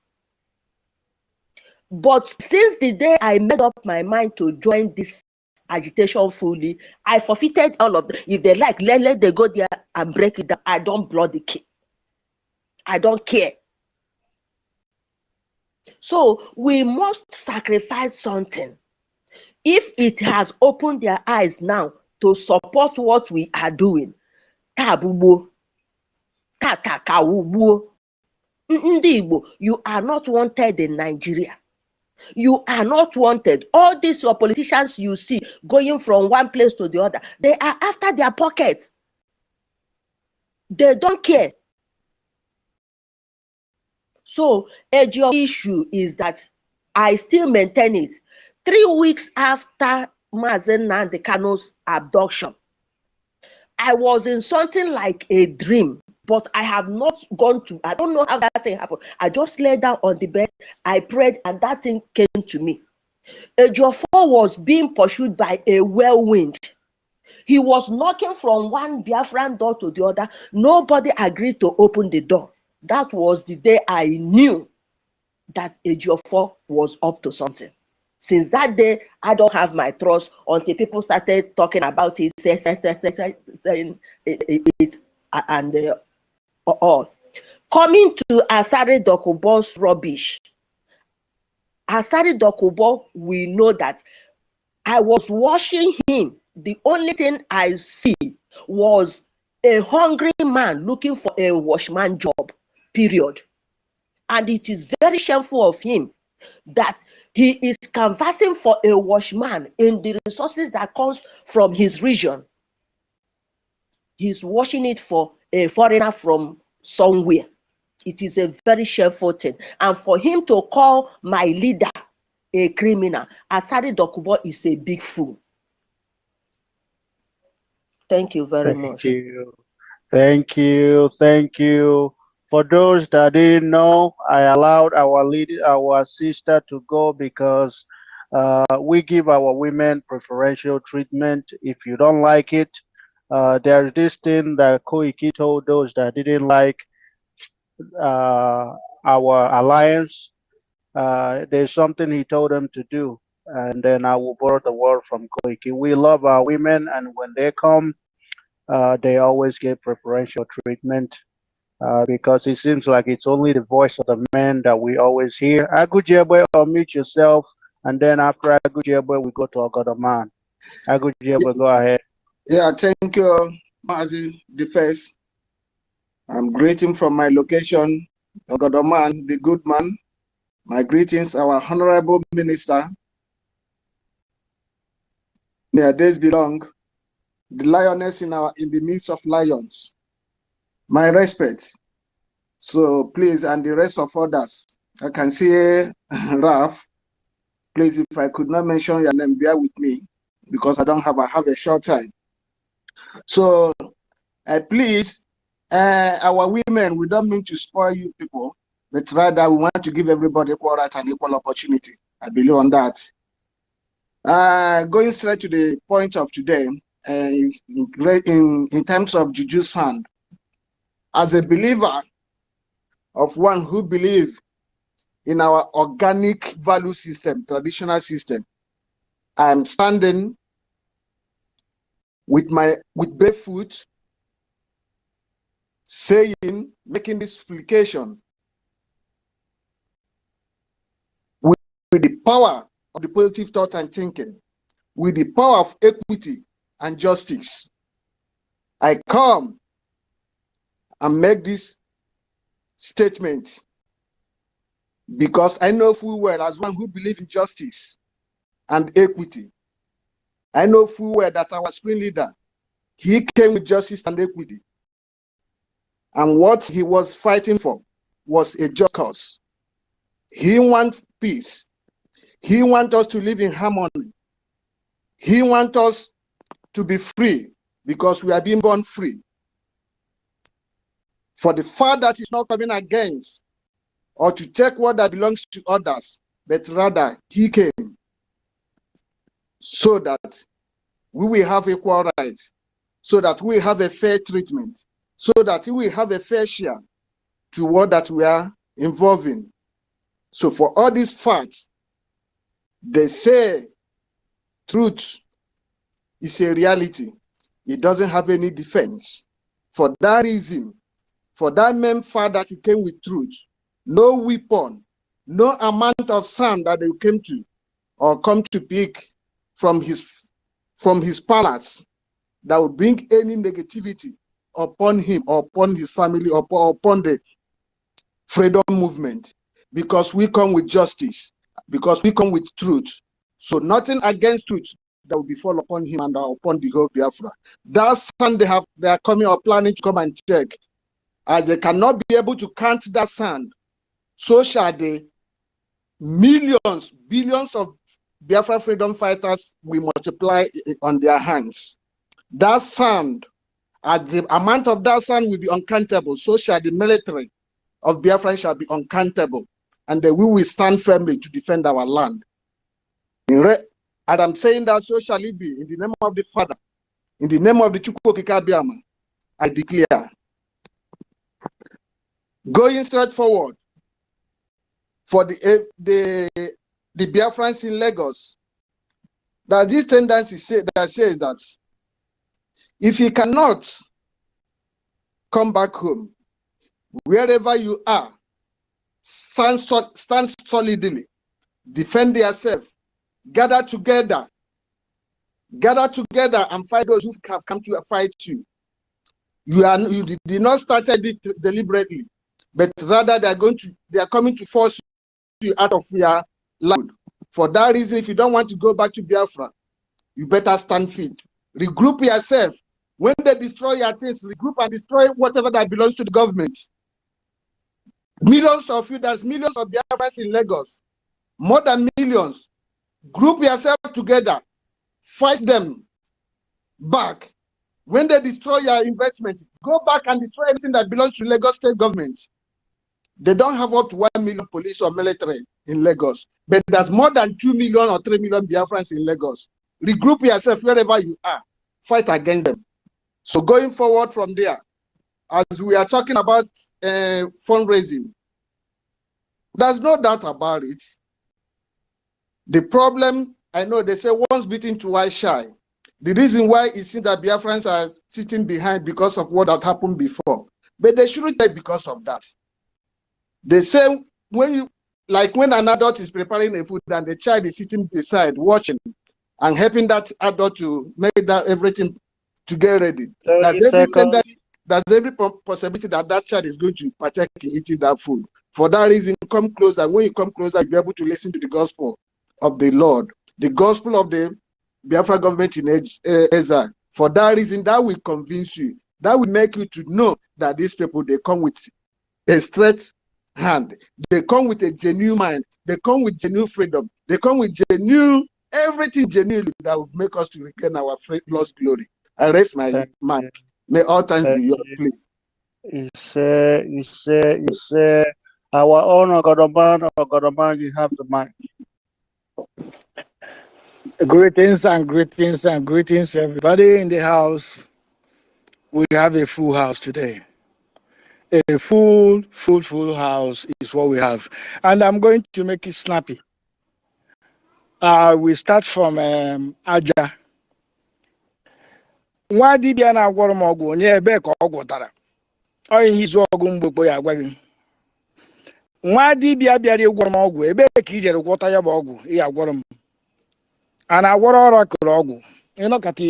But since the day I made up my mind to join this agitation fully, I forfeited all of them. If they like, let they go there and break it down. I don't blow the key. I don't care. So we must sacrifice something. If it has opened their eyes now to support what we are doing, tabubo, tatakawubo, Ndi Igbo, you are not wanted in Nigeria. You are not wanted. All these your politicians you see going from one place to the other, they are after their pockets. They don't care. So a issue is that I still maintain it. 3 weeks after Mazen Nnamdi Kanu's abduction, I was in something like a dream, but I have not gone to, I don't know how that thing happened. I just lay down on the bed, I prayed, and that thing came to me. Ejiofor was being pursued by a whirlwind. He was knocking from one Biafran door to the other. Nobody agreed to open the door. That was the day I knew that Ejiofor was up to something. Since that day, I don't have my trust until people started talking about it, saying it and all. Coming to Asari Dokubo's rubbish. Asari Dokubo, we know that I was watching him. The only thing I see was a hungry man looking for a washman job, period. And it is very shameful of him that he is canvassing for a washman in the resources that comes from his region. He's washing it for a foreigner from somewhere. It is a very shameful thing. And for him to call my leader a criminal, Asari Dokubo is a big fool. Thank you very much. Thank you. For those that didn't know, I allowed our sister to go because we give our women preferential treatment. If you don't like it, there's this thing that Koiki told those that didn't like our alliance. There's something he told them to do, and then I will borrow the word from Koiki. We love our women, and when they come, they always get preferential treatment because it seems like it's only the voice of the man that we always hear. Agujebe, unmute yourself, and then after Agujebe, we go to Ogodoman. Agujebe, go ahead. Yeah, thank you, Mazi the First. I'm greeting from my location, Ogodoman, the good man. My greetings, our honorable minister. May our days be long. The lioness in the midst of lions. My respect. So please, and the rest of others, I can see Raf. Please, if I could not mention your name, bear with me because I have a short time. So please, our women, we don't mean to spoil you people, but rather we want to give everybody equal right and equal opportunity. I believe on that. Going straight to the point of today, in terms of Juju Sand, as a believer of one who believes in our organic value system, traditional system, I'm standing with bare foot, saying, making this supplication with the power of the positive thought and thinking, with the power of equity and justice. I come and make this statement because I know full well, as one who believes in justice and equity, I know full well that our spring leader, he came with justice and equity. And what he was fighting for was a just cause. He wants peace. He wants us to live in harmony. He wants us to be free because we are being born free. For the fact that he's not coming against or to take what that belongs to others, but rather he came so that we will have equal rights, so that we have a fair treatment, so that we have a fair share to what that we are involving. So for all these facts, they say truth is a reality. It doesn't have any defense. For that reason, for that main fact that he came with truth, no weapon, no amount of sand that they came to or come to pick from his palace that would bring any negativity upon him or upon his family or upon the freedom movement, because we come with justice. because we come with truth. So nothing against truth that will befall upon him and upon the whole Biafra. That sand they are coming or planning to come and check. As they cannot be able to count that sand, so shall the millions, billions of Biafra freedom fighters will multiply on their hands. That sand, as the amount of that sand will be uncountable, so shall the military of Biafra shall be uncountable, and we will stand firmly to defend our land. And I'm saying that so shall it be, in the name of the Father, in the name of the Chukwokika, I declare, going straight forward for the Biafrans in Lagos, that this tendency that says that if you cannot come back home, wherever you are, stand solidly, defend yourself, gather together and fight those who have come to fight you. You did not start it deliberately, but rather they are coming to force you out of your land. For that reason, if you don't want to go back to Biafra, you better stand fit. Regroup yourself. When they destroy your things, regroup and destroy whatever that belongs to the government. Millions of you, there's millions of Biafrans in Lagos, more than millions. Group yourself together, fight them back. When they destroy your investment, go back and destroy everything that belongs to Lagos state government. They don't have up to 1 million police or military in Lagos, but there's more than 2 million or 3 million Biafrans in Lagos. Regroup yourself wherever you are, fight against them. So going forward from there, as we are talking about fundraising, there's no doubt about it. The problem, I know they say once beaten, twice shy. The reason why it seems that Biafrans are sitting behind because of what had happened before, but they shouldn't take because of that. They say when an adult is preparing a food and the child is sitting beside watching and helping that adult to make that everything to get ready. There's every possibility that that child is going to partake in eating that food. For that reason, come closer. When you come closer, you'll be able to listen to the gospel of the Lord, the gospel of the Biafra government in exile. For that reason, that will convince you. That will make you to know that these people, they come with a straight hand. They come with a genuine mind. They come with genuine freedom. They come with genuine, everything genuine that will make us to regain our lost glory. I raise my mind. May all times be yours, please. You say, our own Ogodoman, you have the mic. Greetings and greetings and greetings, everybody in the house. We have a full house today. A full house is what we have. And I'm going to make it snappy. We start from Aja. Nwa dibịa na-agwọrọ m ọgwụ onye ebe ka ọ gwọtara ọ ihe izu ọgwụ mgbogbo ya agwa gị nwa dibịa bịara ịgwọrọ m ọgwụ ebe ka i jere gwọta ya bụ ọgwụ ị agwọrọ m a na-agwọrọ ọrakụlụ ọgwụ ịnọkọta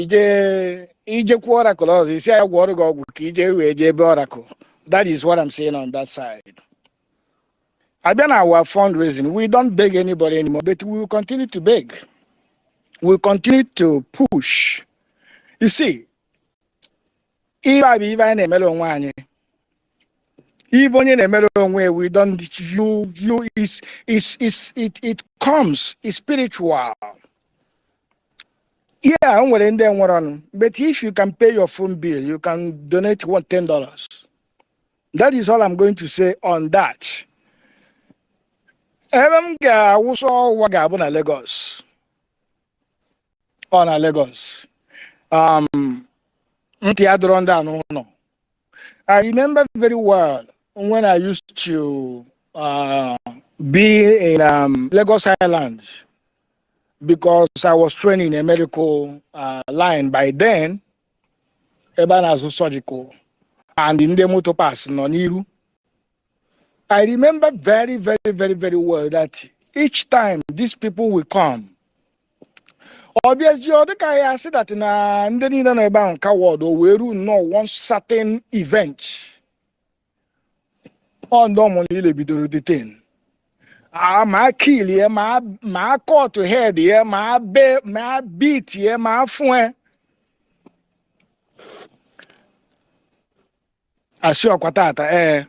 ijekwa ọrakụlụ ọzọ isi ya gwọrọ gị ọgwụ ka ije wee jee ebe ọrakụlụ. That is what I'm saying on that side. Abịa na our fundraising, we don't beg anybody anymore, but we will continue to beg. We'll continue to push. You see, even we don't it comes, it's spiritual. Yeah, but if you can pay your phone bill, you can donate $10. That is all I'm going to say on that. Lagos. On Lagos. I remember very well when I used to be in Lagos Island because I was training a medical line by then, Ebanazo surgical, and in the motor pass Noniru. I remember very, very, very, very well that each time these people will come, obviously, the guy I said that in the bank award or we know one certain event on normally be the thing. my kill here, my cut to head here, my beat here, my phone. Asio kwatata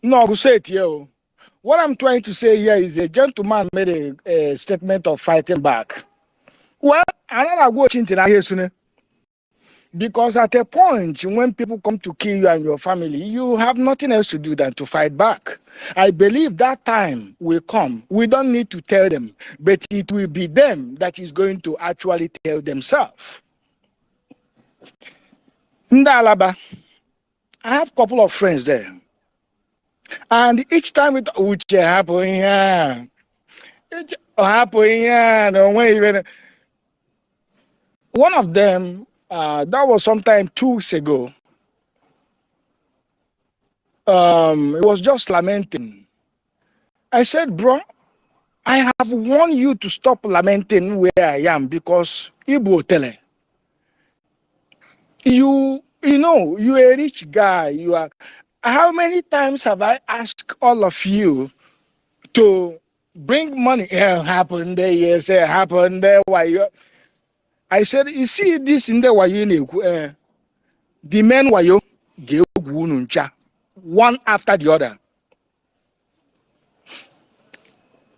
no go say it here. What I'm trying to say here is a gentleman made a statement of fighting back. Well, I'm not watching here because at a point when people come to kill you and your family, you have nothing else to do than to fight back. I believe that time will come. We don't need to tell them, but it will be them that is going to actually tell themselves. Ndalaba, I have a couple of friends there. And each time it happen, one of them, that was sometime 2 weeks ago. It was just lamenting. I said, bro, I have warned you to stop lamenting where I am because Igbo tele. You know, you're a rich guy. You are. How many times have I asked all of you to bring money? Yeah, happened there, yes, happened there. Why? I said, you see this in the way the men wayo one after the other.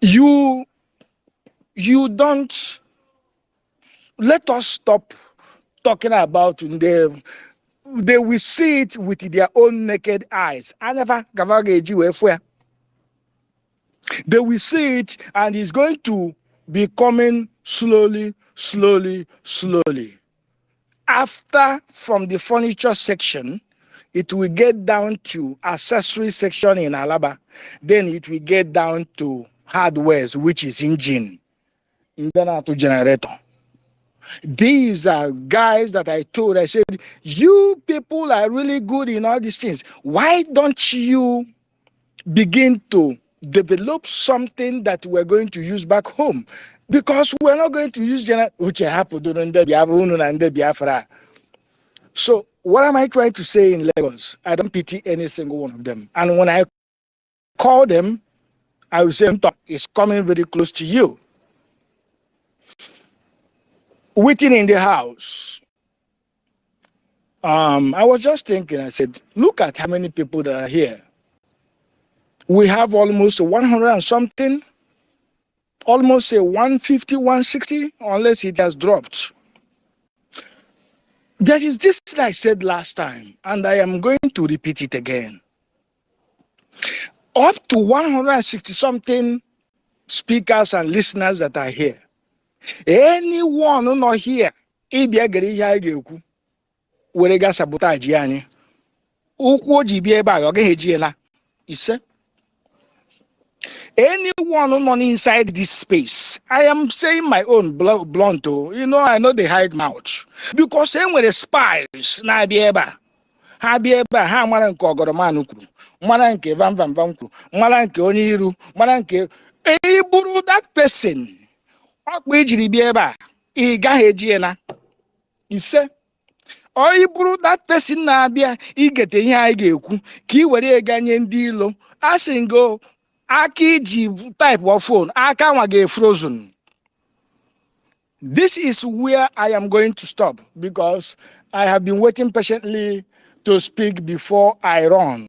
You don't let us stop talking about them. They will see it with their own naked eyes. They will see it, and it's going to be coming slowly. After, from the furniture section, it will get down to accessory section in Alaba. Then it will get down to hardwares, which is engine. Then to generator. These are guys that I told, I said, you people are really good in all these things. Why don't you begin to develop something that we're going to use back home? Because we're not going to use So what am I trying to say in Lagos? I don't pity any single one of them. And when I call them, I will say, it's coming very close to you. Waiting in the house. I was just thinking, I said, look at how many people that are here. We have almost 100 and something, almost 150, 160, unless it has dropped. There is this that I said last time, and I am going to repeat it again. Up to 160 something speakers and listeners that are here. Anyone who not here, werega sabotage yani. Ukwu ojibi ebe a oge hejiela. Ise. Anyone who not inside this space, I am saying my own blunt, you know, I know they hide mouth. Because when the spies na bieba, ha bieba, ha mara nke ogoromanu kwuru, mara nke van kwuru, mara nke onye iru, mara nke buru that person. Okwe ejiri bieba, I gaghị ejiela. Ise. Oyi buru that person na-abịa igete ihe anyị ga-ekwu ka I were ganye ndị ilo asingo aka iji type of phone aka nwa ga-frozen. This is where I am going to stop because I have been waiting patiently to speak before I run.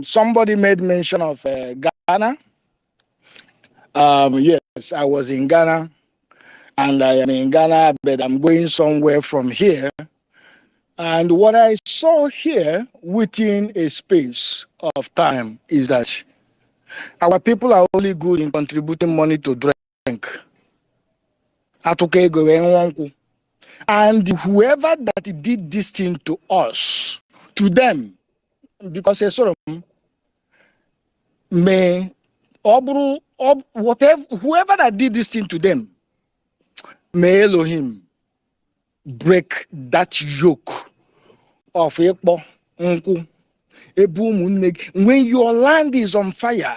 Somebody made mention of Ghana. Yes, I was in Ghana. And I am in Ghana, but I'm going somewhere from here. And what I saw here within a space of time is that our people are only good in contributing money to drink. And whoever that did this thing to us, to them, because they sort of may, whatever, whoever that did this thing to them, may Elohim break that yoke of Ekpo, Nku, Ebu. When your land is on fire,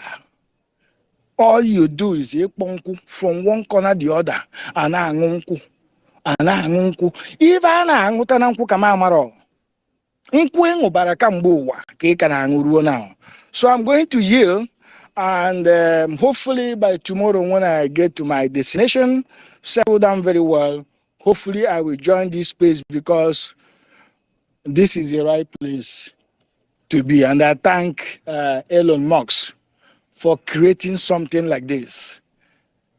all you do is Ekpo Nku from one corner to the other. Ana Nku, Ana Nku. Even Ana Nku Nku Kamamaro. Nku Engo Baraka Mbuwa, Keka na Nguru now. So I'm going to yield And hopefully by tomorrow, when I get to my destination, settle down very well, hopefully I will join this space because this is the right place to be. And I thank Elon Musk for creating something like this.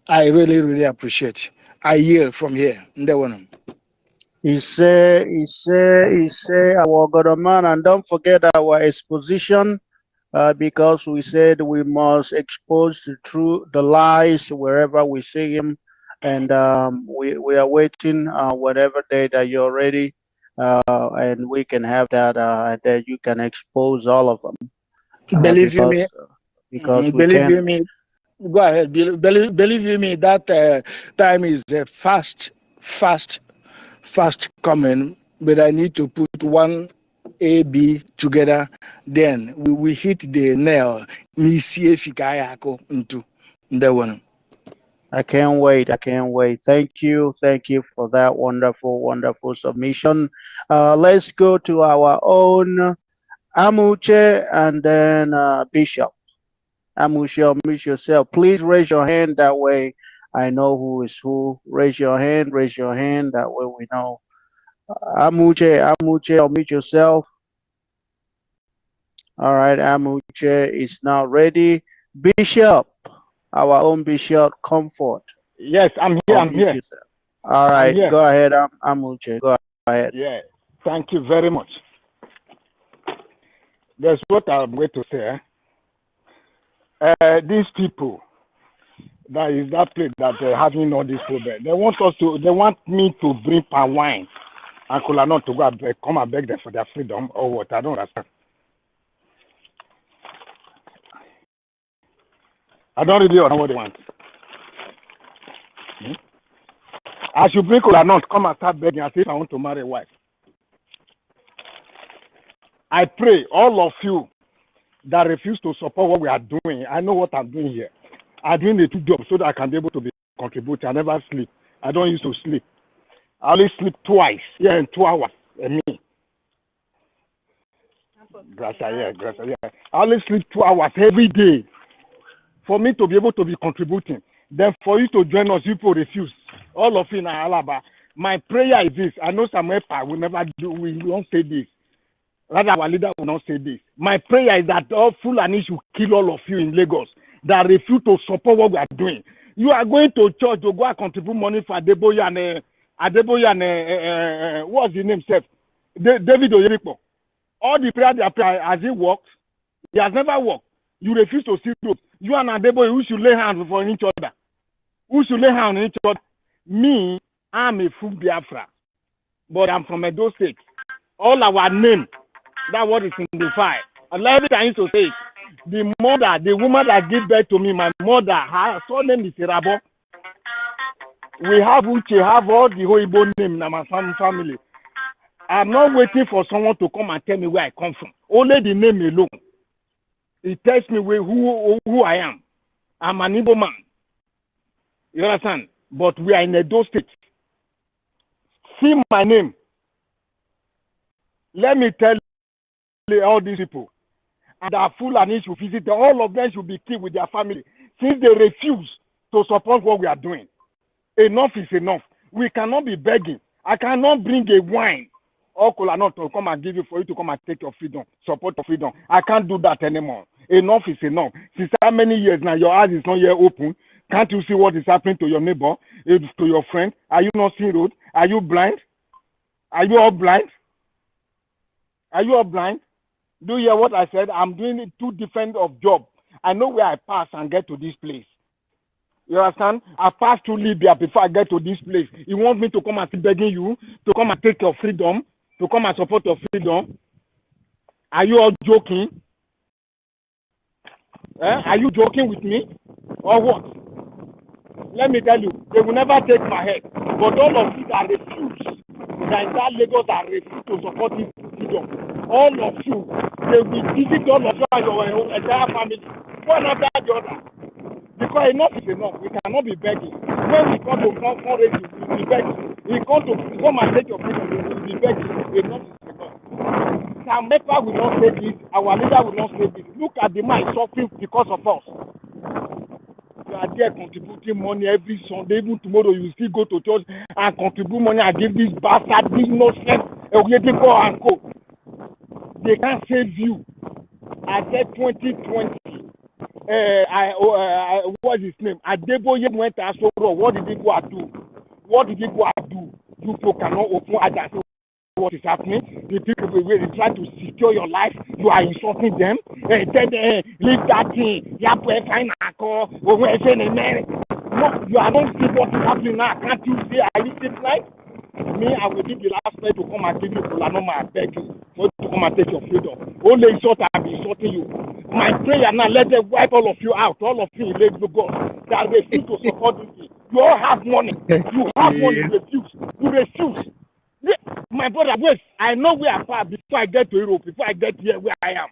I really, really appreciate. I yield from here. Ndewono. He say, our God man, and don't forget our exposition, because we said we must expose the truth, the lies wherever we see him, and we are waiting whatever day that you're ready, and we can have that, and then you can expose all of them, Believe you me, because we believe can't. you me. Go ahead. Believe you me, that time is fast coming, but I need to put one A, B together. Then we hit the nail. Into the one. I can't wait. I can't wait. Thank you. Thank you for that wonderful, wonderful submission. Let's go to our own Amuche and then Bishop. Amuche, unmute yourself. Please raise your hand. That way I know who is who. Raise your hand. Raise your hand. That way we know. Amuche, unmute yourself. All right, Amuche is now ready. Bishop, our own Bishop Comfort. Yes, I'm here. I'm here. Yourself. All right, here. go ahead, Amuche. Go ahead. Yeah, thank you very much. That's what I'm going to say. These people, that is that place that they're having all this problem. They want me to bring palm wine and cola nut to go and come and beg them for their freedom or what? I don't understand. I don't really understand what they want. I should bring cola nut, come and start begging and say if I want to marry a wife. I pray all of you that refuse to support what we are doing. I know what I'm doing here. I'm doing the two jobs so that I can be able to be contribute. I never sleep. I don't used to sleep. I only sleep twice, in 2 hours. Me. Gracias. I only sleep 2 hours every day for me to be able to be contributing. Then for you to join us, people refuse. All of you in Alaba. My prayer is this. I know some will never do. We won't say this. Rather, our leader will not say this. My prayer is that all Fulani should kill all of you in Lagos that refuse to support what we are doing. You are going to church to go and contribute money for Adeboye and what's the name, Seth? David Oyeripo. All the prayer they are praying, has it worked? He has never worked. You refuse to see those. You and Adeboye, who should lay hands for each other? Who should lay hands on each other? Me, I'm a full Biafra, but I'm from Edo State. All our name, that's what is in the file. And every time I used to say, the mother, the woman that gave birth to me, my mother, her surname is Irabo. We have Uche, have all the Hoibo name in my family. I'm not waiting for someone to come and tell me where I come from. Only the name alone. It tells me who I am. I'm an Igbo man. You understand? But we are in Edo State. See my name. Let me tell you all these people. And our Fulani should visit them. All of them should be killed with their family. Since they refuse to support what we are doing. Enough is enough. We cannot be begging. I cannot bring a wine or cola nut to come and give you for you to come and take your freedom, support your freedom. I can't do that anymore. Enough is enough. Since how many years now your eyes is not yet open? Can't you see what is happening to your neighbor, to your friend? Are you not seeing road? Are you blind? Are you all blind? Are you all blind? Do you hear what I said? I'm doing 2 different of job. I know where I pass and get to this place. You understand? I pass through Libya before I get to this place. You want me to come and keep begging you to come and take your freedom, to come and support your freedom? Are you all joking? Are you joking with me? Or what? Let me tell you, they will never take my head. But all of you that refuse, that in that Lagos that refuse to support this freedom, all of you, they will visit all of you and your entire family, one after the other. Because enough is enough. We cannot be begging. When we come to fundraising, we will be begging. We come and take your freedom, we will be begging. Enough is enough. Sam Mepa will not say this. Our leader will not say this. Look at the man suffering because of us. are there contributing money every Sunday. Even tomorrow you still go to church and contribute money and give this bastard, this nonsense, and co. They can't save you. I said 2020. What's his name? Adeboye went to Asoro. What did he go and do? What did he go and do? You people cannot open eyes. What is happening? The people will try to secure your life. You are insulting them. Tell them, leave that thing. You have to find a call. No, you are not seeing what is happening now. Can't you see? I live this life. Me, I will be the last man to come and give you Kulanoma. I beg you not to come and take your freedom. Only insult and be insulting you. My prayer now, let them wipe all of you out. All of you, let go God. That refuse to support this thing. You all have money. You have money. You refuse. You refuse. My brother, wait, I know where I am before I get to Europe, before I get here where I am.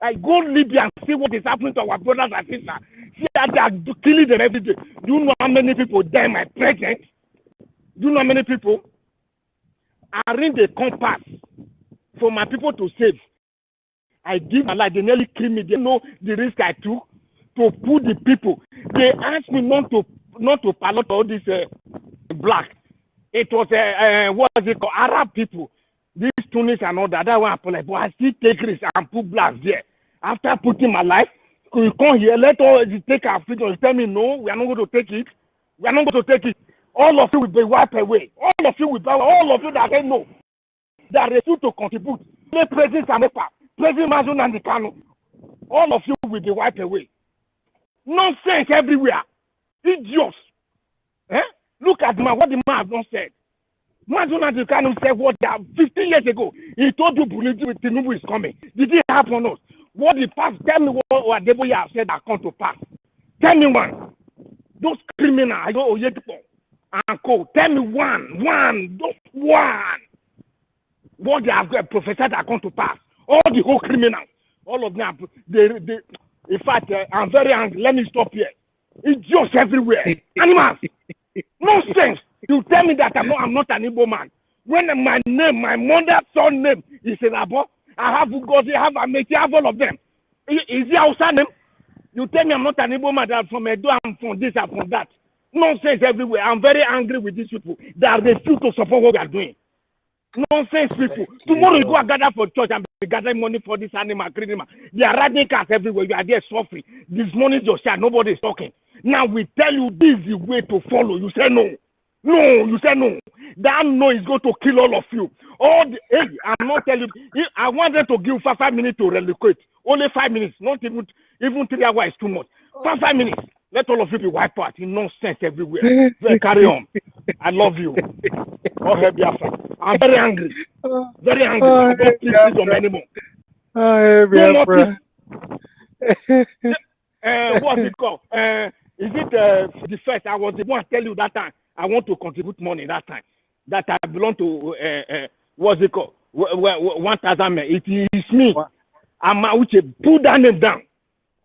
I go Libya and see what is happening to our brothers and sisters. See that they are killing them every day. Do you know how many people die my pregnant? Do you know how many people? I ring the compass for my people to save. I give my life. They nearly kill me. They know the risk I took to put the people. They asked me not to pilot all this black. It was what is it called? Arab people. These Tunis and all that. That one like, but I still take risks and put blacks there. After putting my life, you come here, let all take our freedom. You tell me no, we are not going to take it. We are not going to take it. All of you will be wiped away. All of you will bow. All of you that say no, that refuse to contribute. The President Samepa, President Mazun and the Kano, all of you will be wiped away. Nonsense everywhere. Idiots. Look at the man, what the man has not said. Mazun and the Kano said what 15 years ago. He told you Tinubu is coming. Did it happen or not? What the past? Tell me what Adeboye have said that come to pass. Tell me one. Those criminals, I go Oyedepo and co. Tell me one. What they have prophesied that come to pass. All the whole criminals, all of them. They in fact, I'm very angry. Let me stop here. It's just everywhere. Animals. Nonsense. You tell me that I'm not an Igbo man. When my name, my mother's son name is Elabo, I have Ugozi, I have Ameti, I have all of them. Is it Hausa name? You tell me I'm not an Igbo man, that I'm from Edo, I'm from this, I'm from that. Nonsense everywhere. I'm very angry with these people that refuse to support what we are doing. Nonsense people. Tomorrow you go and gather for church and be gathering money for this animal. There are radicals everywhere. You are there suffering. This morning your child, nobody is talking. Now we tell you this is the way to follow. You say no. No, you say no. That no is going to kill all of you. Hey, I'm not telling you. I want them to give 5 minutes to relocate. Only 5 minutes. Not even 3 hours is too much. 5 minutes. Let all of you be wiped out. Nonsense everywhere. Carry on. I love you. I'm very angry. Very angry. I don't please freedom anymore. What's it called? Is it the first? I was the one to tell you that time. I want to contribute money that time. That I belong to, what's it called? 1,000 men. It is me. I'm put that name down.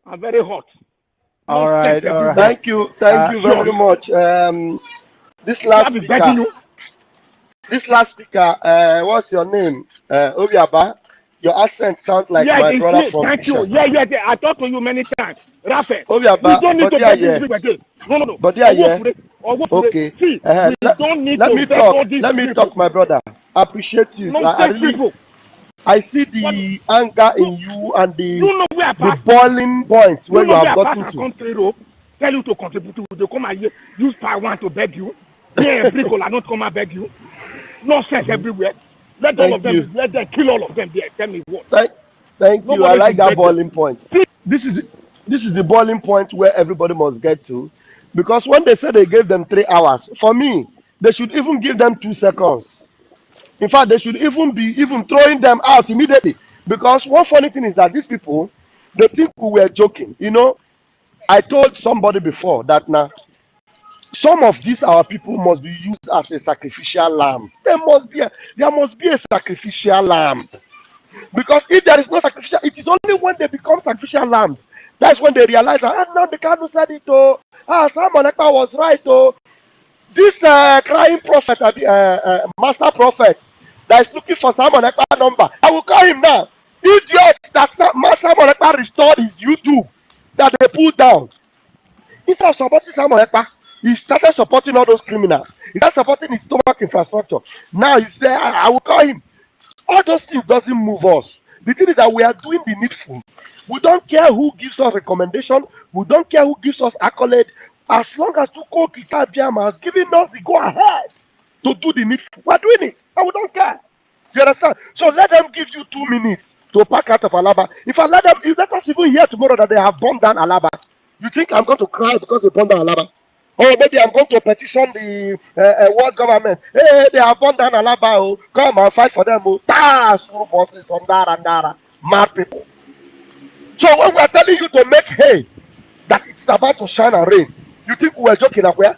I'm very hot. All right. Thank you very much. This last speaker, what's your name? Obiaba. Your accent sounds like my brother from Thank you. Yeah. I talked to you many times. Raphael. Obiaba, we don't need to beg this again. No. But okay. See, don't need let to me beg talk. all these Let me people. talk, my brother. I appreciate you. I see the anger in you and the boiling point where you have gotten to. Tell you to contribute to. They come and use power to beg you. Yeah, people are not come and beg you. Nonsense everywhere. Let all of them. Let them kill all of them there. Tell me what. Thank you. I like that boiling point. This is the boiling point where everybody must get to, because when they say they gave them 3 hours, for me, they should even give them 2 seconds. In fact, they should even be throwing them out immediately. Because one funny thing is that these people, they think we were joking. You know, I told somebody before that now some of these our people must be used as a sacrificial lamb. There must be a sacrificial lamb. Because if there is no sacrificial, it is only when they become sacrificial lambs that's when they realize that now the Kanu said it. Simon Ekpa was right. This crying prophet, master prophet, that is looking for Simon Ekpa number. I will call him now. Idiots that Simon Ekpa restored his YouTube that they pulled down. Instead of supporting Simon Ekpa, he started supporting all those criminals. He started supporting his stomach infrastructure. Now you say, I will call him. All those things doesn't move us. The thing is that we are doing the needful. We don't care who gives us recommendation. We don't care who gives us accolade. As long as Tuko Kitabiama has given us the go ahead to do the needful, we're doing it, and we don't care. You understand? So let them give you 2 minutes to pack out of Alaba. If I let us even hear tomorrow that they have bombed down Alaba, you think I'm going to cry because they bombed down Alaba? Or maybe I'm going to petition the world government. Hey, they have burned down Alaba. Oh, come and fight for them. Oh, bosses on Dara. Mad people. So when we are telling you to make hay, that it's about to shine and rain, you think we were joking up where?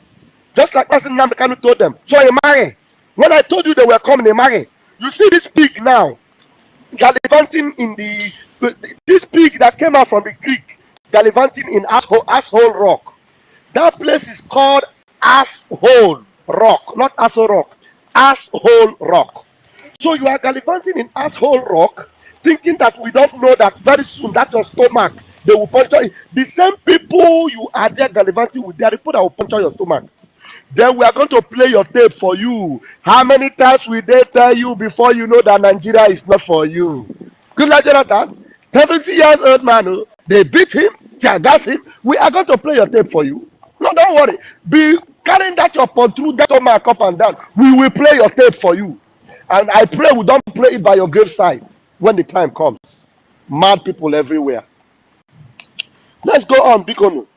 Just like President Namdekanu told them. So Imare, when I told you they were coming, Imare, you see this pig now gallivanting in this pig that came out from the creek, gallivanting in asshole rock. That place is called Asshole Rock, not Asshole Rock. Asshole Rock. So you are gallivanting in Asshole Rock, thinking that we don't know that very soon that your stomach, they will puncture it. The same people you are there gallivanting with, they are the people that will puncture your stomach. Then we are going to play your tape for you. How many times will they tell you before you know that Nigeria is not for you? Good luck, Jonathan. 70 years old man, oh, they beat him, tear gas him. We are going to play your tape for you. No, don't worry. Be carrying that your through that stomach up and down. We will play your tape for you. And I pray we don't play it by your graveside when the time comes. Mad people everywhere. Let's go on, Bikono.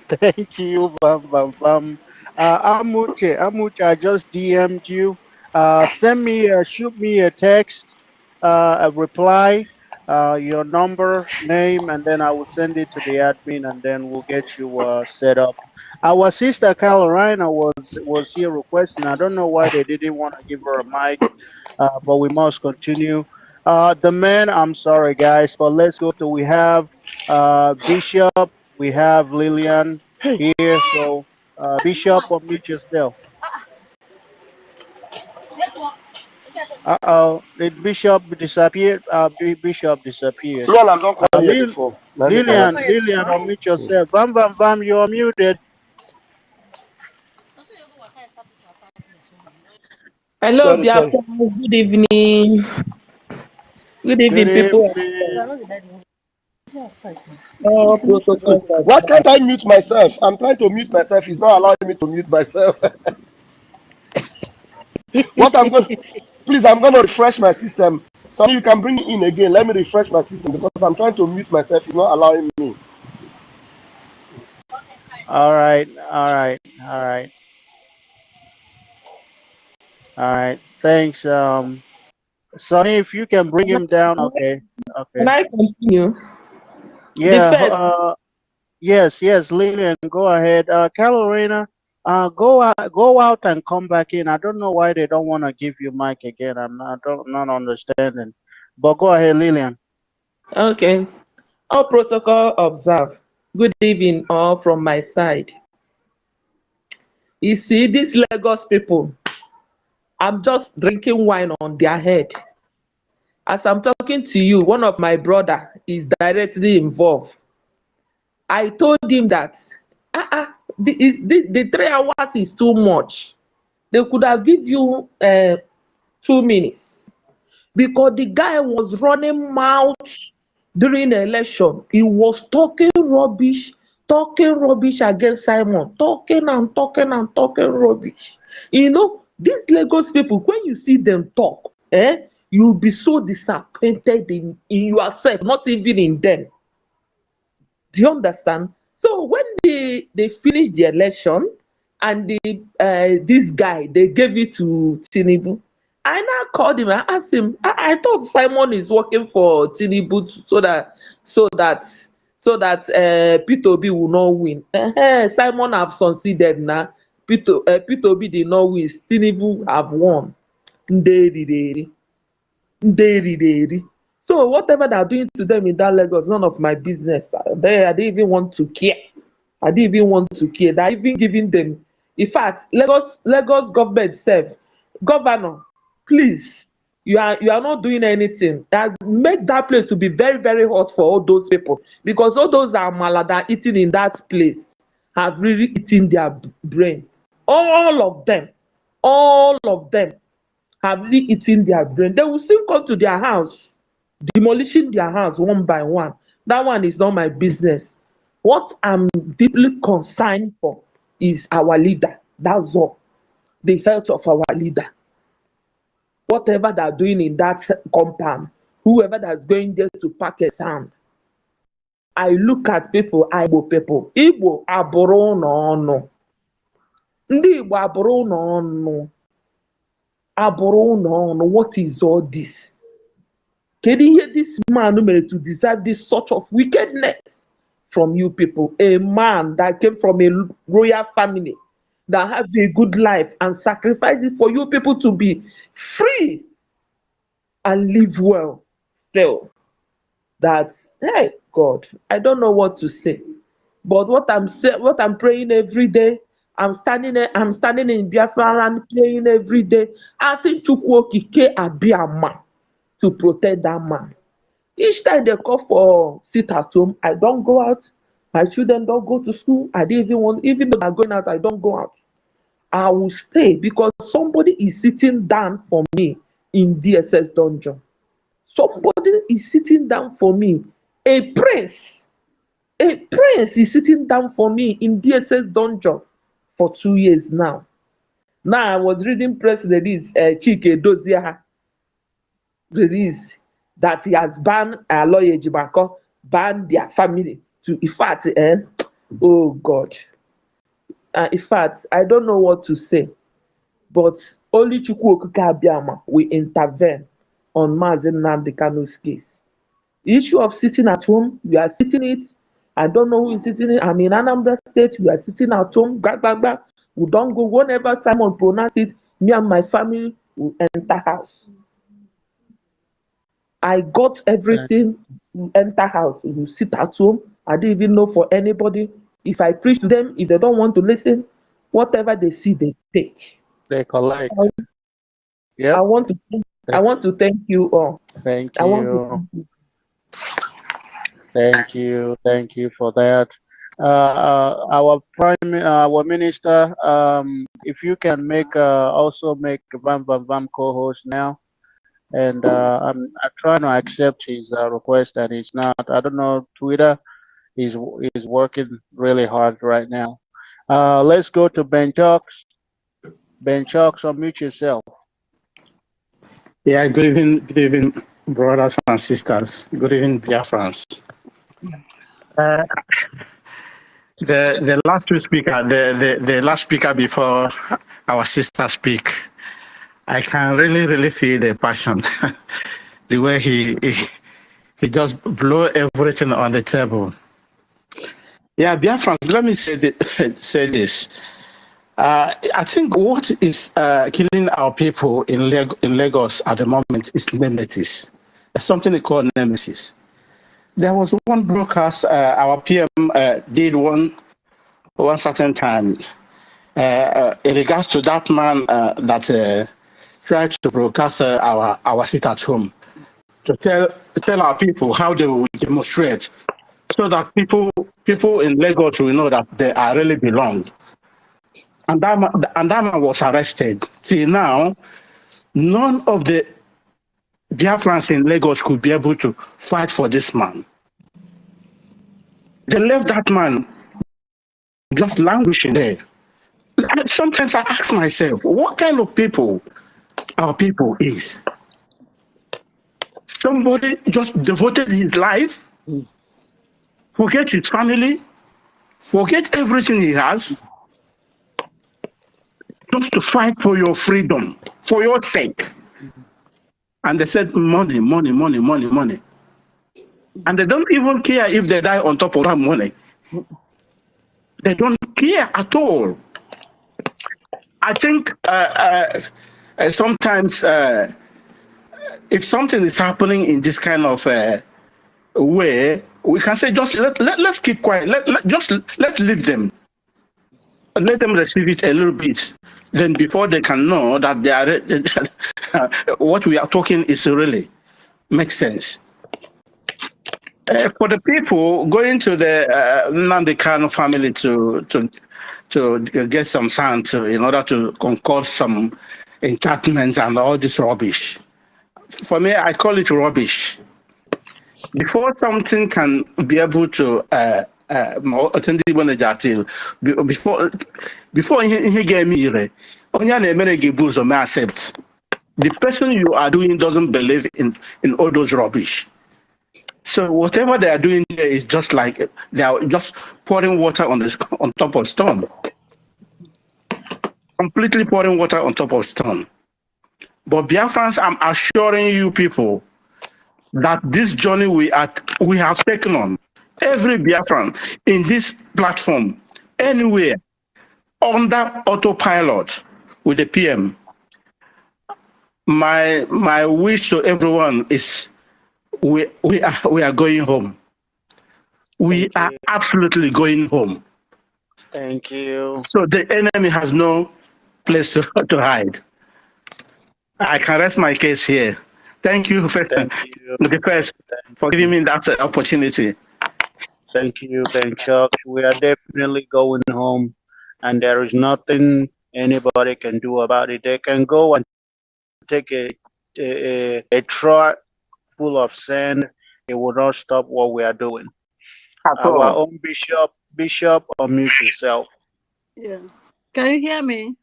Thank you, Bam Bam Bam. Amuche, I just DM'd you. Shoot me a text, a reply, your number, name, and then I will send it to the admin, and then we'll get you set up. Our sister Carolina was here requesting. I don't know why they didn't want to give her a mic, but we must continue. The men, I'm sorry guys, but let's go to, we have Bishop, we have Lillian here. So Bishop, unmute yourself. Did Bishop disappeared? Bishop disappeared. No, I'm not calling here before. Lillian, unmute yourself. Bam Bam Bam, you're muted. Hello, Biafra. Good evening. Good evening, people. Oh, why can't I mute myself? I'm trying to mute myself. It's not allowing me to mute myself. Please, I'm going to refresh my system. So you can bring me in again. Let me refresh my system because I'm trying to mute myself. It's not allowing me. All right. Thanks. Sonny, if you can bring him down, okay. Can I continue? Yeah. Yes, Lillian, go ahead. Carolina, go out and come back in. I don't know why they don't want to give you mic again. I'm not understanding. But go ahead, Lillian. Okay. All protocol observed. Good evening, all from my side. You see, these Lagos people, I'm just drinking wine on their head. As I'm talking to you, one of my brother is directly involved. I told him that the 3 hours is too much. They could have given you 2 minutes because the guy was running mouth during the election. He was talking rubbish against Simon, talking rubbish. You know, these Lagos people, when you see them talk, you'll be so disappointed in yourself, not even in them. Do you understand? So when they finished the election and this guy, they gave it to Tinubu, I now called him and asked him, I thought Simon is working for Tinubu so that Peter Obi will not win. Simon have succeeded now. Peter Obi did not win. Tinubu have won. So whatever they're doing to them in that Lagos, none of my business. I didn't even want to care. They're even giving them. In fact, Lagos government self, governor, please You are not doing anything. That make that place to be very, very hot for all those people, because all those amala that are eating in that place have really eaten their brain. All of them have really eaten their brain. They will still come to their house, demolishing their house one by one. That one is not my business. What I'm deeply concerned for is our leader. That's all. The health of our leader. Whatever they're doing in that compound, whoever that's going there to pack a sand. I look at people, Igbo people. Igbo abụrụ n'ọnụ. Ndị Igbo abụrụ n'ọnụ. Abụrụ n'ọnụ. What is all this? Can you hear this man to deserve this sort of wickedness from you people? A man that came from a royal family, that has a good life and sacrificed it for you people to be free and live well still. That, hey God, I don't know what to say. But what I'm praying every day, I'm standing in Biafra land praying every day, asking Chukwu Okike Abiyama to protect that man. Each time they call for sit at home, I don't go out. My children don't go to school. I didn't even want, even though I'm going out, I don't go out. I will stay because somebody is sitting down for me in DSS dungeon. Somebody is sitting down for me. A prince is sitting down for me in DSS dungeon for 2 years now. Now I was reading press release, Chike Dozia release that he has banned Lawyer Jibako, banned their family to, in fact, oh God. In fact, I don't know what to say, but only Chukwu Okike Abiyama will intervene on Mazen Nnamdi Kanu's case. The issue of sitting at home, we are sitting it. I don't know who is sitting it. I'm in Anambra State, we are sitting at home. We don't go. Whenever someone pronounce it, me and my family will enter house. I got everything. We enter house. We sit at home. I didn't even know for anybody. If I preach to them, if they don't want to listen, whatever they see, they take. They collect. I want to thank you all. Thank you. Thank you for that. Our minister, if you can also make Bam Bam Bam co-host now, and I'm trying to accept his request, and he's not. I don't know, Twitter. He's working really hard right now. Let's go to Ben Talks. Ben Talks, unmute yourself. Yeah, good evening, brothers and sisters. Good evening, Biafrans. The last two speaker, the last speaker before our sister speak, I can really feel the passion, the way he just blew everything on the table. Yeah, Biafrans, let me say this. I think what is killing our people in Lagos at the moment is nemesis. There's something they call nemesis. There was one broadcast our PM did one certain time in regards to that man that tried to broadcast our sit at home to tell our people how they will demonstrate, so that people in Lagos will know that they are really belong. And that man was arrested. Till now, none of the Biafrans in Lagos could be able to fight for this man. They left that man just languishing there. And sometimes I ask myself, what kind of people our people is? Somebody just devoted his life, forget his family, forget everything he has, just to fight for your freedom, for your sake. And they said, money. And they don't even care if they die on top of that money. They don't care at all. I think sometimes if something is happening in this kind of way, we can say, just let's keep quiet. Let's leave them. Let them receive it a little bit. then before they can know that they are what we are talking is really makes sense. For the people going to the Nnamdi Kanu family to get some sand in order to concoct some enchantments and all this rubbish. For me, I call it rubbish. Before something can be able to before he gave me accept. The person you are doing doesn't believe in all those rubbish. So whatever they are doing there is just like they are just pouring water on top of stone. Completely pouring water on top of stone. But Biafrans, I'm assuring you people that this journey we have taken on, every Biafran in this platform, anywhere, under autopilot with the PM, my wish to everyone is we are going home. We are absolutely going home. Thank you. So the enemy has no place to hide. I can rest my case here. Thank you, Thank you. the first, for giving me that opportunity. Thank you, Ben Chuck. We are definitely going home, and there is nothing anybody can do about it. They can go and take a truck full of sand. It will not stop what we are doing. Our own Bishop, unmute yourself. Yeah. Can you hear me?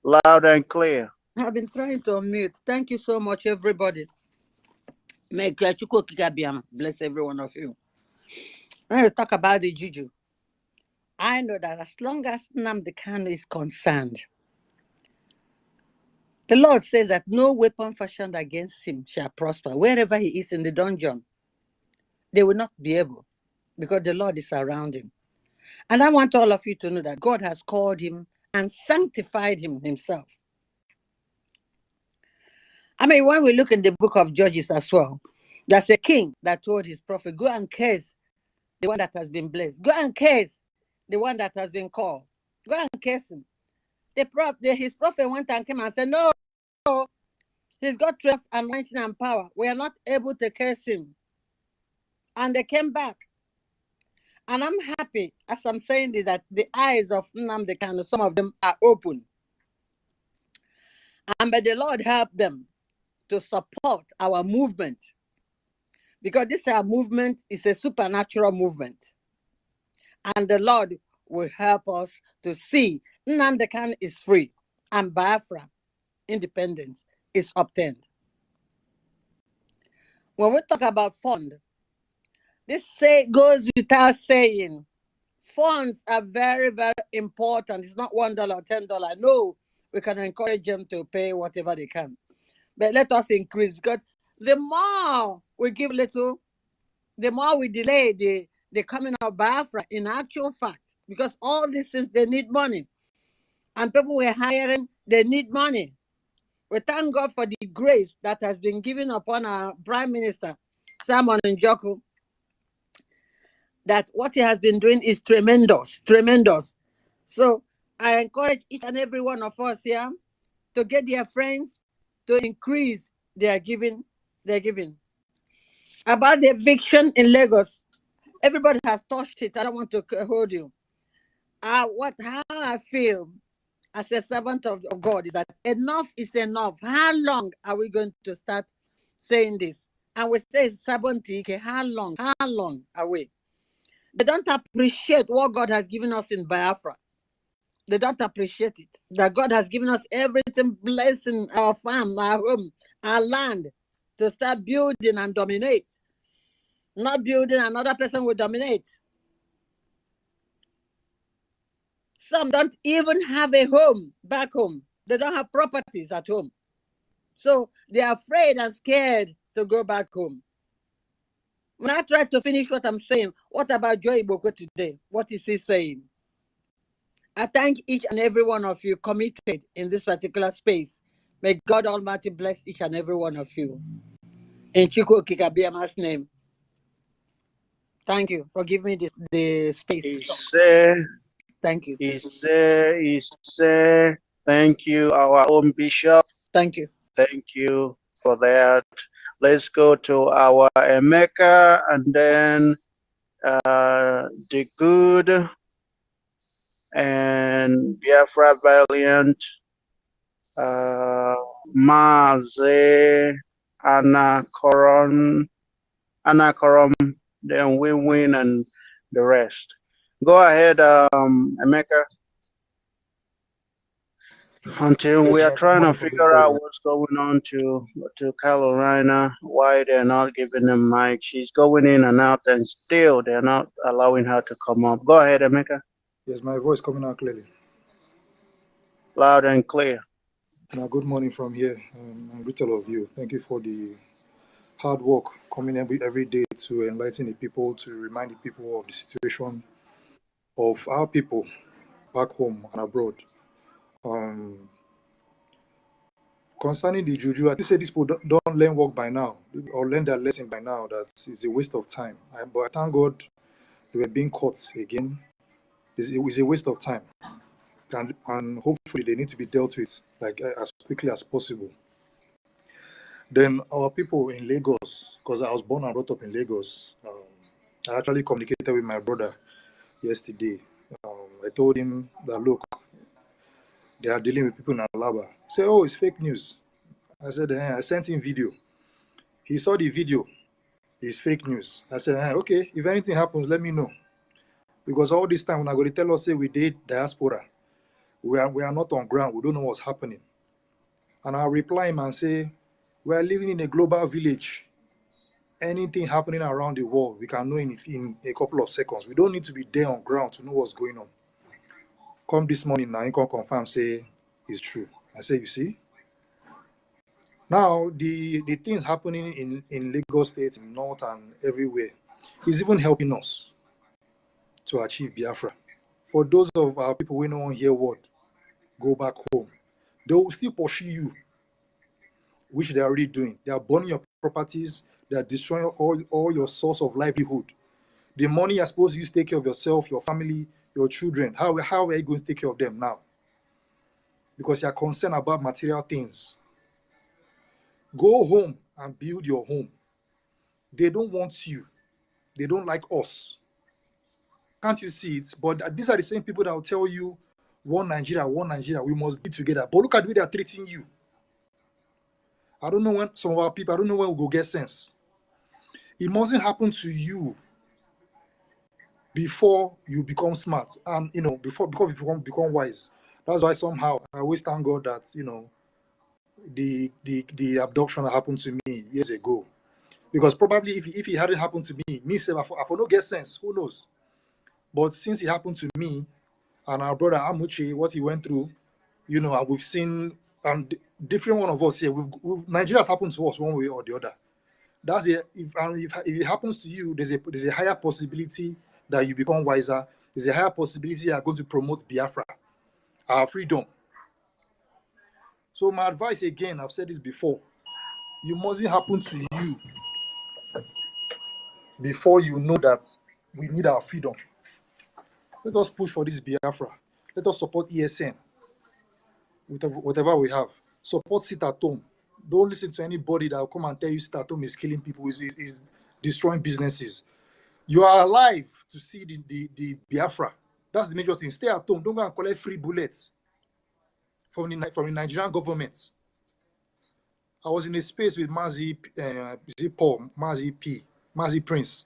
Loud and clear. I've been trying to unmute. Thank you so much, everybody. May Klachuko Kikabiam bless every one of you. Let's talk about the JUJU. I know that as long as Nnamdi Kanu is concerned, the Lord says that no weapon fashioned against him shall prosper. Wherever he is in the dungeon, they will not be able, because the Lord is around him. And I want all of you to know that God has called him and sanctified him himself. I mean, when we look in the book of Judges as well, there's a king that told his prophet, go and curse the one that has been blessed. Go and curse the one that has been called. Go and curse him. His prophet went and came and said, no, he's got trust, anointing, and power. We are not able to curse him. And they came back. And I'm happy, as I'm saying this, that the eyes of Nnamdi Kanu, some of them are open. And may the Lord help them to support our movement. Because this our movement is a supernatural movement. And the Lord will help us to see Nnamdi Kanu is free and Biafra independence is obtained. When we talk about fund, this goes without saying. Funds are very, very important. It's not $1 or $10. No, we can encourage them to pay whatever they can. But let us increase, because the more we give little, the more we delay the coming of Biafra in actual fact. Because all these things, they need money. And people we're hiring, they need money. We thank God for the grace that has been given upon our Prime Minister, Simon Njoku, that what he has been doing is tremendous, tremendous. So I encourage each and every one of us here to get their friends to increase their giving. About the eviction in Lagos, everybody has touched it. I don't want to hold you. How I feel as a servant of God is that enough is enough. How long are we going to start saying this? And we say Sabonti, how long are we? They don't appreciate what God has given us in Biafra. They don't appreciate it. That God has given us everything, blessing our farm, our home, our land, to start building and dominate. Not building, another person will dominate. Some don't even have a home back home. They don't have properties at home. So they're afraid and scared to go back home. When I try to finish what I'm saying, what about Joy Boko today? What is he saying? I thank each and every one of you committed in this particular space. May God Almighty bless each and every one of you. In Chukwu Kikabiama's name. Thank you for giving me the space. He Thank you. said, Thank you, our own bishop. Thank you. Thank you for that. Let's go to our Emeka and then the good and Biafra Valiant, Maze, Anakorom, then Win and the rest. Go ahead, Emeka. Until we are trying to figure out what's going on to Carolina, why they're not giving them mic. She's going in and out, and still they're not allowing her to come up. Go ahead, Emeka. Yes, my voice coming out clearly. Loud and clear. Now, good morning from here. I greet all of you. Thank you for the hard work coming every day to enlighten the people, to remind the people of the situation of our people back home and abroad. Concerning the juju, I think say these people don't learn work by now or learn their lesson by now. That is a waste of time. But I thank God they were being caught again. It's a waste of time. And hopefully they need to be dealt with as quickly as possible. Then our people in Lagos, because I was born and brought up in Lagos, I actually communicated with my brother yesterday. I told him that, look, they are dealing with people in Alaba. He said, oh, it's fake news. I said, I sent him video. He saw the video. It's fake news. I said, okay, if anything happens, let me know. Because all this time, when I go to tell us, say we did diaspora, we are not on ground. We don't know what's happening. And I'll reply him and say, we are living in a global village. Anything happening around the world, we can know in a couple of seconds. We don't need to be there on ground to know what's going on. Come this morning now, you can confirm, say it's true. I say, you see? Now, the things happening in Lagos State, in North and everywhere, is even helping us to achieve Biafra. For those of our people who don't hear word, go back home. They will still pursue you, which they are already doing. They are burning your properties. They are destroying all your source of livelihood. The money you're supposed to use to take care of yourself, your family, your children, how are you going to take care of them now? Because you're concerned about material things. Go home and build your home. They don't want you. They don't like us. Can't you see it? But these are the same people that will tell you, one Nigeria, we must be together. But look at the way they are treating you. I don't know when some of our people, I don't know when we'll go get sense. It mustn't happen to you before you become smart and, before you become wise. That's why somehow I always thank God that, the abduction that happened to me years ago. Because probably if it hadn't happened to me I for no get sense, who knows? But since it happened to me and our brother Amuchi, what he went through, and we've seen, and different one of us here, Nigeria's happened to us one way or the other. That's it. If it happens to you, there's a higher possibility that you become wiser. There's a higher possibility you are going to promote Biafra, our freedom. So my advice again, I've said this before, you mustn't happen to you before you know that we need our freedom. Let us push for this Biafra. Let us support ESN with whatever we have. Support sit at home. Don't listen to anybody that will come and tell you sit at home is killing people, is destroying businesses. You are alive to see the Biafra. That's the major thing. Stay at home. Don't go and collect free bullets from the Nigerian government. I was in a space with Mazi Paul, Mazi P, Mazi Prince.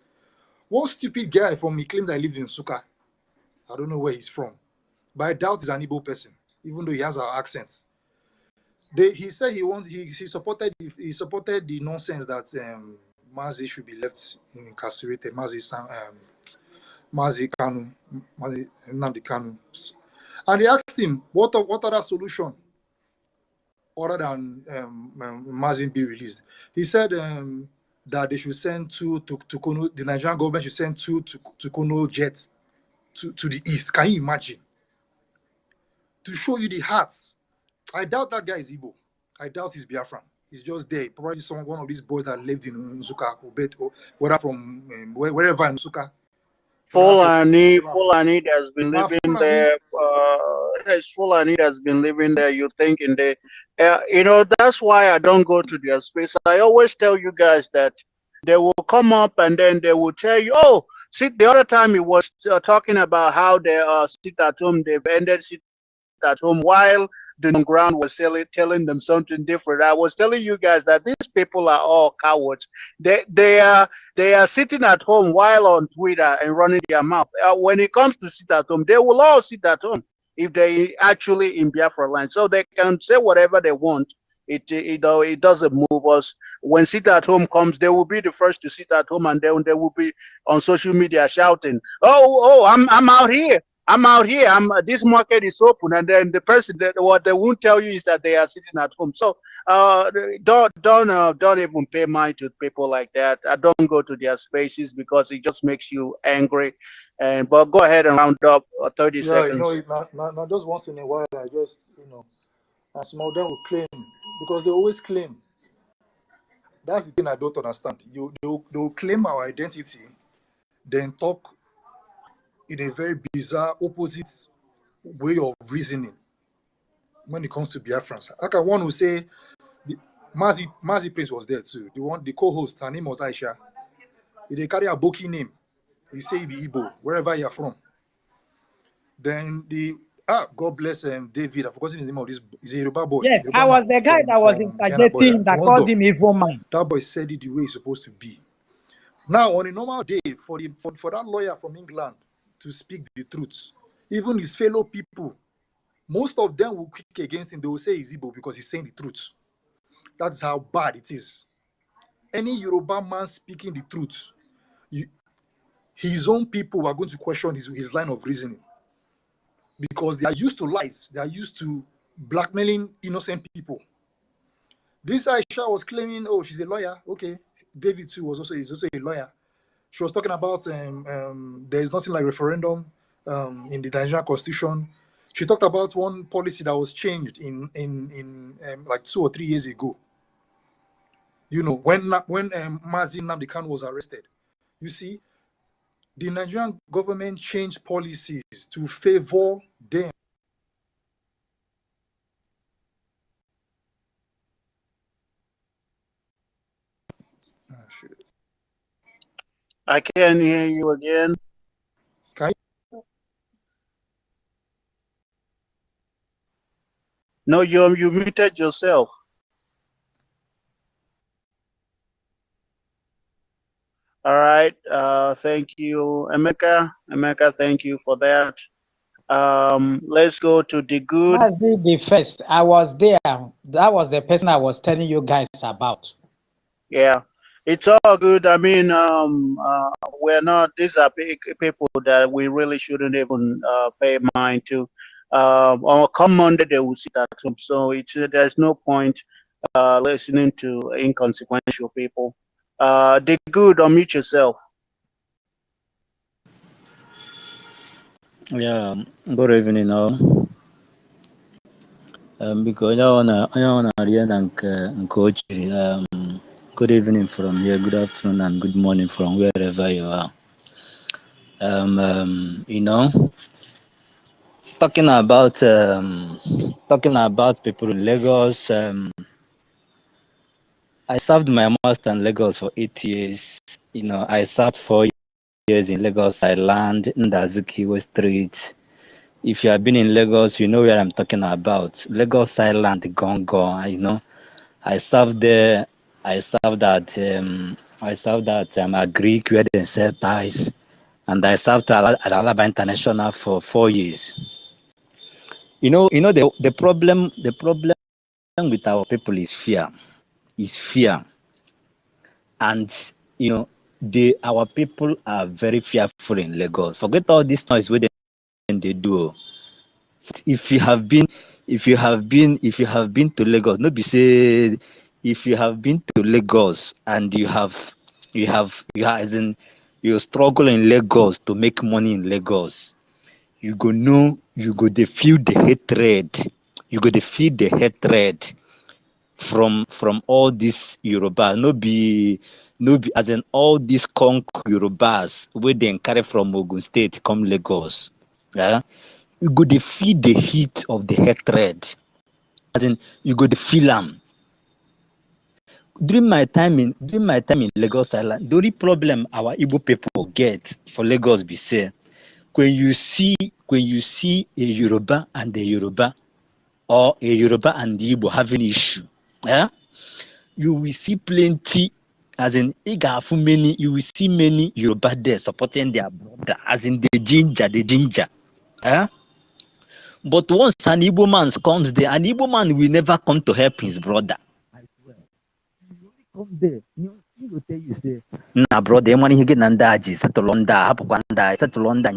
One stupid guy from me claimed I lived in Suka. I don't know where he's from, but I doubt he's an Igbo person, even though he has our accent. He said he supported the nonsense that Mazi should be left incarcerated. Mazi Kanu, Nnamdi Kanu, and they asked him what other solution other than Mazi be released. He said that they should send two to Kono. The Nigerian government should send two to Kono jets to the east. Can you imagine? To show you the hearts. I doubt that guy is Igbo. I doubt he's Biafran. He's just there. Probably one of these boys that lived in Nsuka, or whether from wherever in Nsuka. Fulani has been living there there's Fulani that's been living there, you think in the, that's why I don't go to their space. I always tell you guys that they will come up and then they will tell you, oh, see, the other time he was talking about how they sit at home, they've ended sit at home while the ground was telling them something different. I was telling you guys that these people are all cowards. They are sitting at home while on Twitter and running their mouth. When it comes to sit at home, they will all sit at home if they actually in Biafra land. So they can say whatever they want. It doesn't move us. When sit at home comes, they will be the first to sit at home, and then they will be on social media shouting, I'm out here. I'm out here. This market is open, and then the person that what they won't tell you is that they are sitting at home. So don't even pay mind to people like that. I don't go to their spaces because it just makes you angry. But go ahead and round up 30 Yeah, seconds. not just once in a while. I just and some of them will claim because they always claim. That's the thing I don't understand. They'll claim our identity, then talk in a very bizarre, opposite way of reasoning when it comes to Biafrans. Like I want to say, Mazi Prince was there too. The co-host, her name was Aisha. They carry a Boki name. You say he be Igbo, wherever you're from. Then God bless David. I've forgotten his name. He's a Yoruba boy. Yes, Yoruba I was man the guy that was interjecting that called him evil man. That boy said it the way it's supposed to be. Now, on a normal day, for that lawyer from England to speak the truth, even his fellow people, most of them will kick against him. They will say he's Igbo because he's saying the truth. That's how bad it is. Any Yoruba man speaking the truth, his own people are going to question his line of reasoning because they are used to lies. They are used to blackmailing innocent people. This Aisha was claiming, oh, she's a lawyer. Okay. David too is also a lawyer. She was talking about there is nothing like referendum in the Nigerian constitution. She talked about one policy that was changed in like 2 or 3 years ago. When Mazi Nnamdi Kanu was arrested. You see, the Nigerian government changed policies to favor them. Oh, shit. I can't hear you again. No, you muted yourself. All right. Thank you, Emeka. Emeka, thank you for that. Let's go to the good. The first, I was there. That was the person I was telling you guys about. Yeah, it's all good. I mean, we're not. These are people that we really shouldn't even pay mind to. On come Monday they will sit at home, so there's no point listening to inconsequential people. The good, unmute yourself. Yeah, good evening all. Because I wanna good evening from here, good afternoon and good morning from wherever you are. Talking about people in Lagos. I served my master in Lagos for 8 years. I served 4 years in Lagos Island, in the Azikiwe Street. If you have been in Lagos, you know where I'm talking about. Lagos Island, Gongo. I served there. I served at Greek where they sell ties, and I served at Alaba International for 4 years. The problem with our people is fear. And our people are very fearful in Lagos. Forget all this noise where they do. If you have been to Lagos, no be say if you have been to Lagos and you struggle in Lagos to make money in Lagos, you go feel the hatred. You go feel the hatred from all these Yoruba. No be as in all these conk Yorubas where they carry from Ogun State come Lagos. Yeah. You go to feel the heat of the hatred. As in, you go to feel them. During my time in Lagos Island, the only problem our Igbo people get for Lagos be say when you see a Yoruba and a Yoruba or a Yoruba and the Igbo having issue, you will see plenty, as in you will see many Yoruba there supporting their brother, as in the ginger. But once an Igbo man comes there, an Igbo man will never come to help his brother. I swear. He will only come there. He will tell you, say, nah, brother, you money get nandaji, settle on that, settle on that,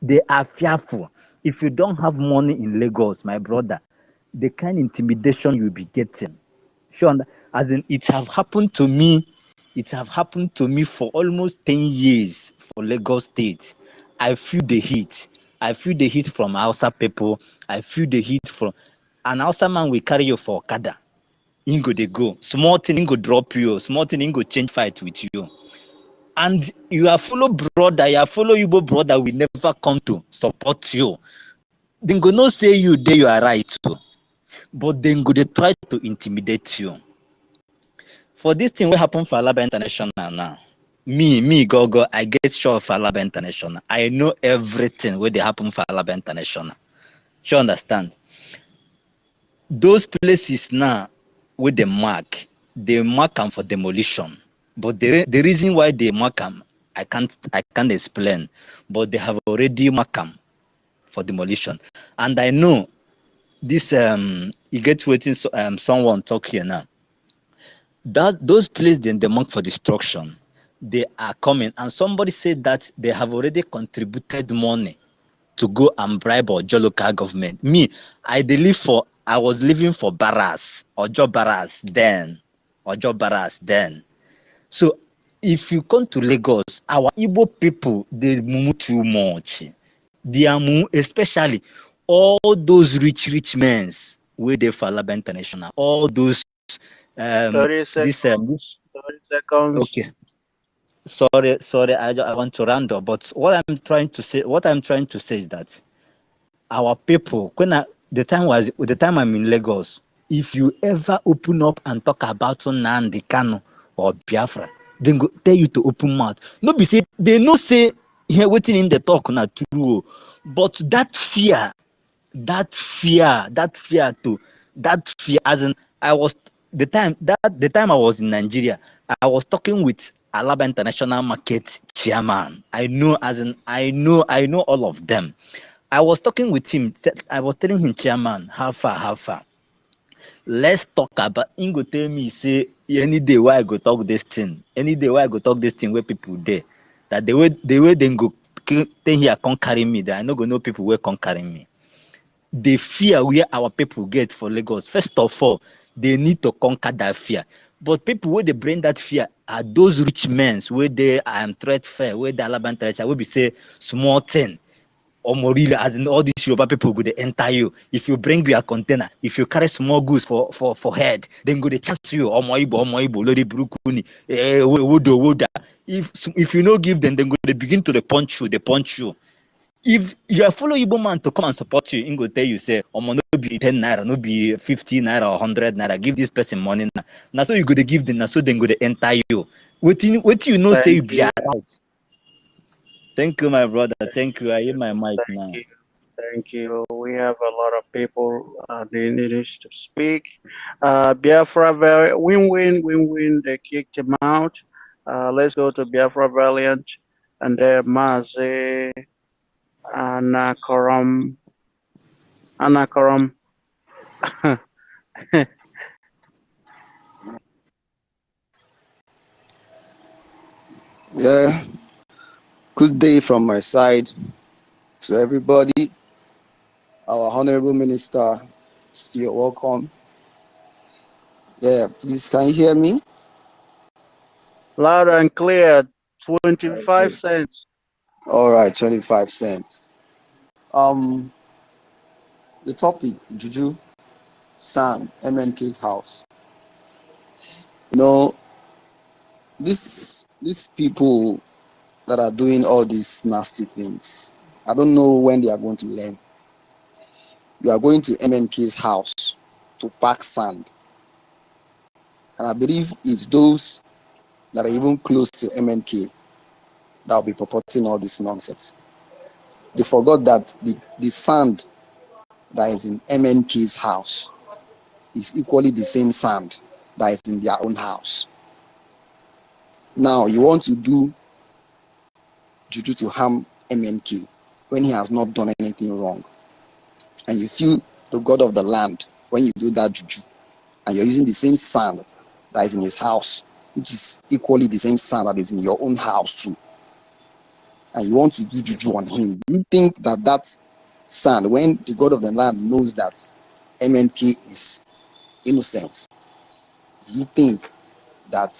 they are fearful. If you don't have money in Lagos, my brother, the kind of intimidation you'll be getting. Sure, as in it have happened to me. It have happened to me for almost 10 years for Lagos State. I feel the heat. I feel the heat from Hausa people. I feel the heat from an Hausa man will carry you for Okada. Ingo they go. Small thing Ingo drop you. Small thing Ingo change fight with you. And your fellow brother, your fellow Igbo brother will never come to support you. They go not say you there you are right too, but then go they try to intimidate you. For this thing what happen for Alaba International now, me go, I get sure for Alaba International. I know everything where they happen for Alaba International. You understand? Those places now where they mark them for demolition. But the reason why they mark them, I can't explain. But they have already marked them for demolition. And I know this you get waiting someone talk here now. Those places then they mark for destruction, they are coming. And somebody said that they have already contributed money to go and bribe Ojo local government. Me, I was living for Ojo Barras then. So if you come to Lagos, our Igbo people, they move too much. They are especially all those rich men where they for Alaba International, all those 30 this seconds. 30 seconds. okay. Sorry, I want to round up, but what I'm trying to say is that our people, the time I'm in Lagos, if you ever open up and talk about Nnamdi Kanu or Biafra, then go tell you to open mouth. No be say they no say here waiting in the talk na true, but that fear as in I was the time I was in Nigeria, I was talking with Alaba International Market chairman. I know all of them. I was talking with him. I was telling him, chairman, how far? Let's talk about. Ingo tell me say any day where I go talk this thing. Where people there, that the way they go then here can't carry me. That I no go know people where can't carry me. The fear where our people get for Lagos. First of all, they need to conquer that fear. But people where they bring that fear are those rich men where they threat fair, where they Alaba International will be say small thing. Or more really, as in all these Yoruba people go they enter you. If you bring your container, if you carry small goods for head, then go they chance you. Omo Lori Brukuni, Woda. If you no give them, then go they begin to punch you. If you are follow Igbo man to come and support you, he go tell you say, no be 10 naira, no be 50 naira or 100 naira. Give this person money now. Now so you go to give them, now so then go to enter you. What you know say you be right. Thank you, my brother. Thank you. I hear my mic now. Thank you. We have a lot of people they need to speak. Biafra win. They kicked him out. Let's go to Biafra Valiant and Mazi Anakaram. Yeah, good day from my side to everybody. Our Honorable Minister, you're welcome. Yeah, please, can you hear me? Loud and clear, 25 cents. All right, 25 cents. The topic, Juju, Sam, MNK's house. You know, these people, that are doing all these nasty things. I don't know when they are going to learn. You are going to MNK's house to pack sand. And I believe it's those that are even close to MNK that will be purporting all this nonsense. They forgot that the sand that is in MNK's house is equally the same sand that is in their own house. Now, you want to do juju to harm MNK when he has not done anything wrong. And you feel the God of the land when you do that juju. And you're using the same sand that is in his house, which is equally the same sand that is in your own house too. And you want to do juju on him. Do you think that that sand, when the God of the land knows that MNK is innocent, do you think that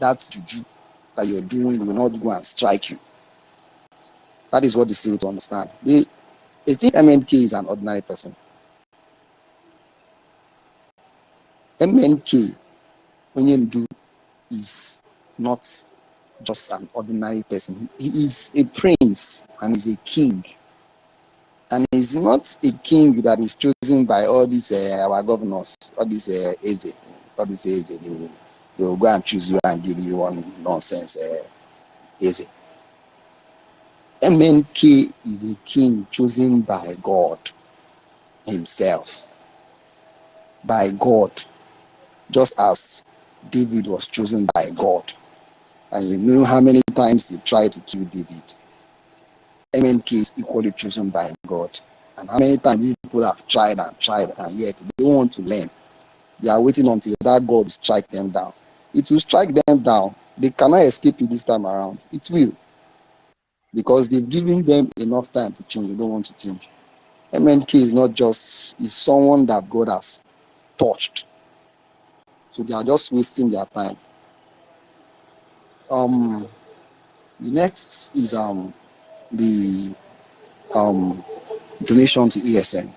that juju that you're doing will not go and strike you? That is what they fail to understand. They think MNK is an ordinary person. MNK, when you do, is not just an ordinary person. He is a prince and he's a king. And he's not a king that is chosen by all these our governors, all these Eze, they will go and choose you and give you one nonsense Eze. MNK is a king chosen by God himself. By God. Just as David was chosen by God. And you know how many times he tried to kill David. MNK is equally chosen by God. And how many times these people have tried and yet they don't want to learn. They are waiting until that God will strike them down. It will strike them down. They cannot escape it this time around. It will. Because they've given them enough time to change. They don't want to change. MNK is not just, is someone that God has touched. So they are just wasting their time. The next is the donation to ESN.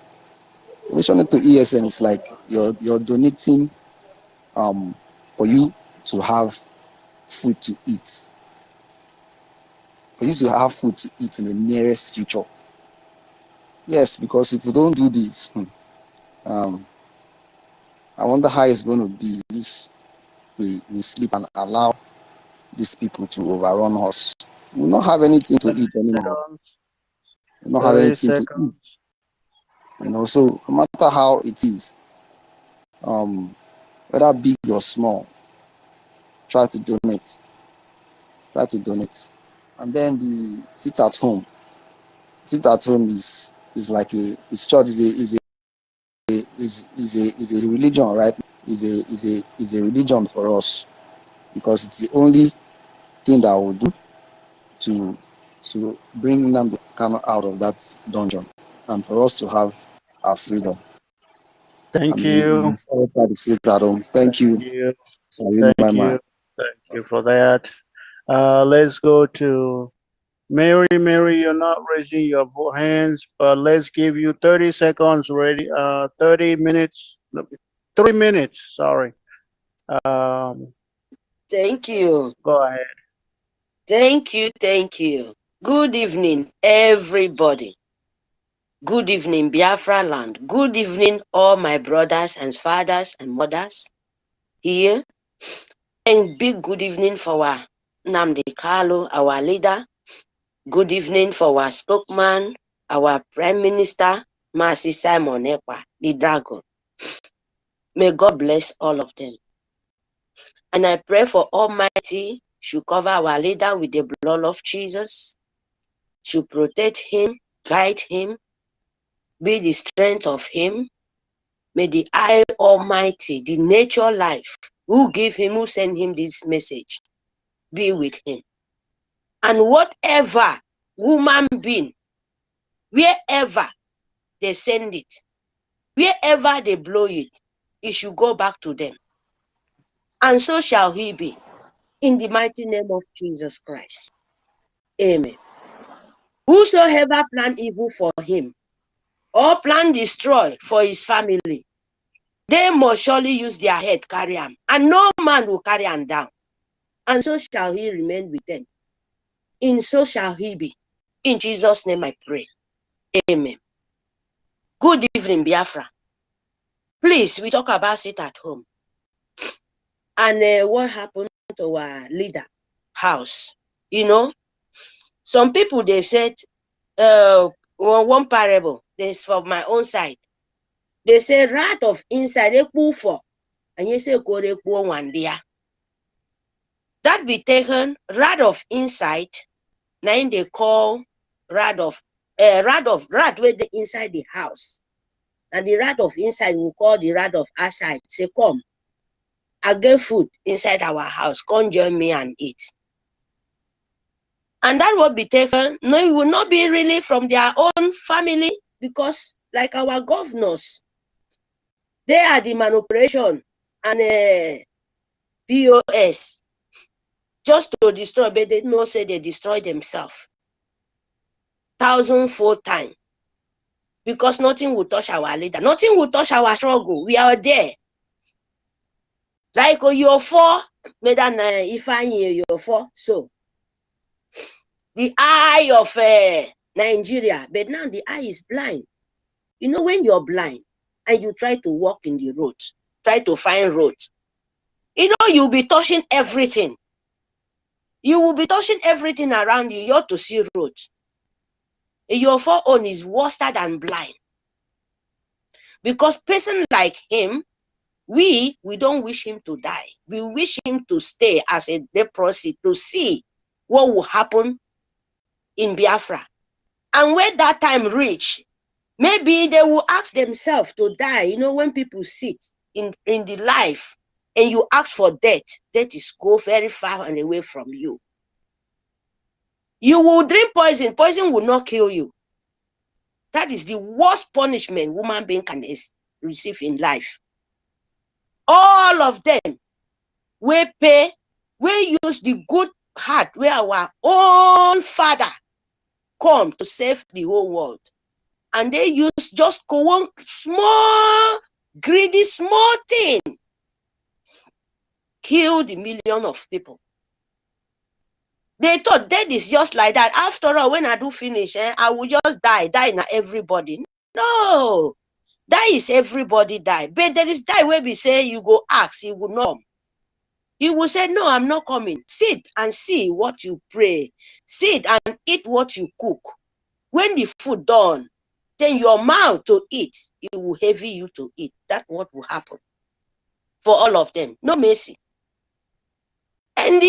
Donation to ESN is like you're donating for you to have food to eat. For you to have food to eat in the nearest future. Yes, because if you don't do this, I wonder how it's going to be if we sleep and allow these people to overrun us. We will not have anything to eat anymore. We will not have 30 anything to eat. seconds. So no matter how it is, whether big or small, try to donate. Try to donate. And then the sit at home. Sit at home is like it's church is a religion, right? Is a religion for us because it's the only thing that will do to bring Nnamdi Kanu out of that dungeon and for us to have our freedom. Thank And you. we start to sit at home. Thank you. Thank you for that. Let's go to Mary. Mary, you're not raising your hands, but let's give you 30 seconds ready. 30 minutes. 3 minutes. Sorry. Thank you. Go ahead. Thank you. Thank you. Good evening, everybody. Good evening, Biafra land. Good evening, all my brothers and fathers and mothers here. And big good evening for our Nnamdi Kanu, our leader. Good evening for our spokesman, our Prime Minister, Mercy Simon Ekpa, the dragon. May God bless all of them. And I pray for Almighty should cover our leader with the blood of Jesus, should protect him, guide him, be the strength of him. May the I Almighty, the nature life, who give him, who send him this message, be with him. And whatever woman being, wherever they send it, wherever they blow it, it should go back to them. And so shall he be, in the mighty name of Jesus Christ. Amen. Whosoever plan evil for him, or plan destroy for his family, they must surely use their head carry him, and no man will carry him down. And so shall he remain with them. in so shall he be. In Jesus' name I pray. Amen. Good evening, Biafra. Please, we talk about it at home. And what happened to our leader house? You know, some people, they said, one parable, this from my own side. They say, rat of inside, a poo for, and you say, go de poor one dear. That be taken, rat of inside, now they call rat where the inside the house. And the rat of inside we call the rat of outside. Say, come, I get food inside our house. Come join me and eat. And that will be taken. No, it will not be really from their own family, because like our governors, they are the manipulation and POS just to destroy, but they know say they destroy themselves 1,000-fold time, because nothing will touch our leader, nothing will touch our struggle. We are there. Like you're for, Medan if I you're for, so the eye of Nigeria, but now the eye is blind. You know, when you're blind and you try to walk in the road, try to find road, you know, you'll be touching everything. You will be touching everything around you. You ought to see road. Your foreown is worse than blind. Because person like him, we don't wish him to die. We wish him to stay as a leprosy to see what will happen in Biafra. And when that time reach, maybe they will ask themselves to die. You know, when people sit in the life and you ask for death, death is go very far and away from you. You will drink poison. Poison will not kill you. That is the worst punishment human being can receive in life. All of them, we pay, we use the good heart where our own father come to save the whole world. And they use just one small, greedy, small thing, kill the million of people. They thought death is just like that. After all, when I do finish, I will just die na everybody. No, that is everybody die. But there is die where we say you go ask, he will not come. He will say, no, I'm not coming. Sit and see what you pray. Sit and eat what you cook. When the food done, then your mouth to eat, it will heavy you to eat. That's what will happen for all of them. No mercy. And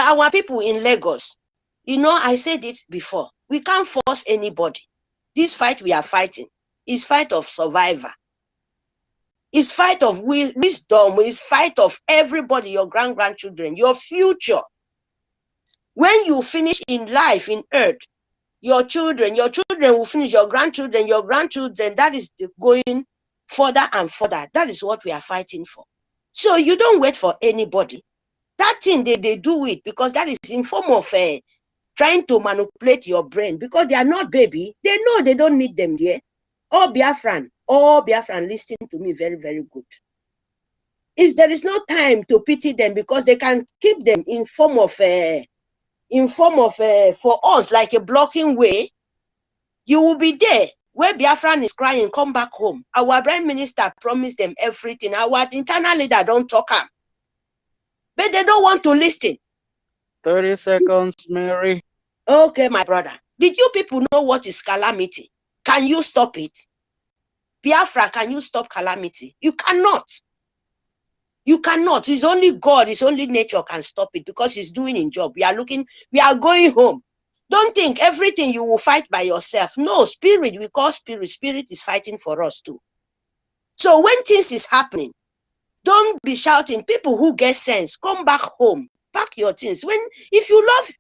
our people in Lagos, you know, I said it before. We can't force anybody. This fight we are fighting is fight of survivor. It's fight of wisdom. It's fight of everybody, your grandchildren, your future. When you finish in life, in earth, your children will finish, your grandchildren, that is going further and further. That is what we are fighting for. So you don't wait for anybody. That thing, they do it because that is in form of trying to manipulate your brain, because they are not baby. They know they don't need them there. All Biafran, listen to me very, very good. There is no time to pity them, because they can keep them in form of for us, like a blocking way. You will be there where Biafran is crying, come back home. Our prime minister promised them everything. Our internal leader don't talk up. But they don't want to listen. 30 seconds, Mary. Okay, my brother. Did you people know what is calamity? Can you stop it? Biafra, can you stop calamity? You cannot. You cannot. It's only God, it's only nature can stop it, because he's doing his job. We are going home. Don't think everything you will fight by yourself. No, spirit, we call spirit. Spirit is fighting for us too. So when things is happening, don't be shouting. People who get sense, come back home. Pack your things. If you love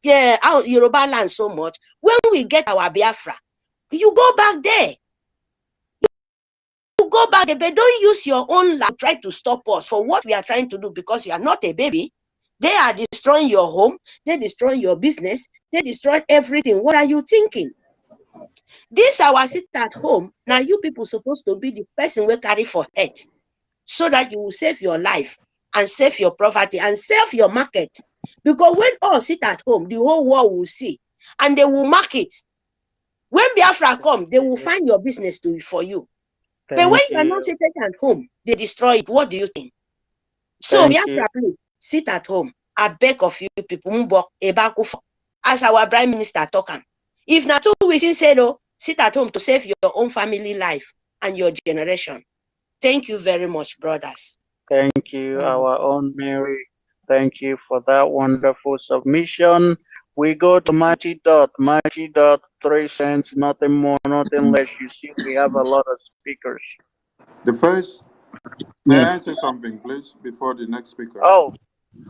our Yoruba land so much, when we get our Biafra, you go back there. You go back there, but don't use your own land to try to stop us for what we are trying to do, because you are not a baby. They are destroying your home. They destroy your business. They destroy everything. What are you thinking? This our sit at home. Now you people supposed to be the person we carry for head, so that you will save your life and save your property and save your market. Because when all sit at home, the whole world will see. and they will mark it. When Biafra come, they will find your business for you. But when you are not seated at home, they destroy it. What do you think? So Biafra, please sit at home. I beg of you people, as our Prime Minister talk. If not 2 weeks, he said, oh, sit at home to save your own family life and your generation. Thank you very much, brothers. Thank you, our own Mary. Thank you for that wonderful submission. We go to Mighty Dot. Mighty Dot, 3 cents, nothing more, nothing less. You see, we have a lot of speakers. The first, may I say something, please, before the next speaker?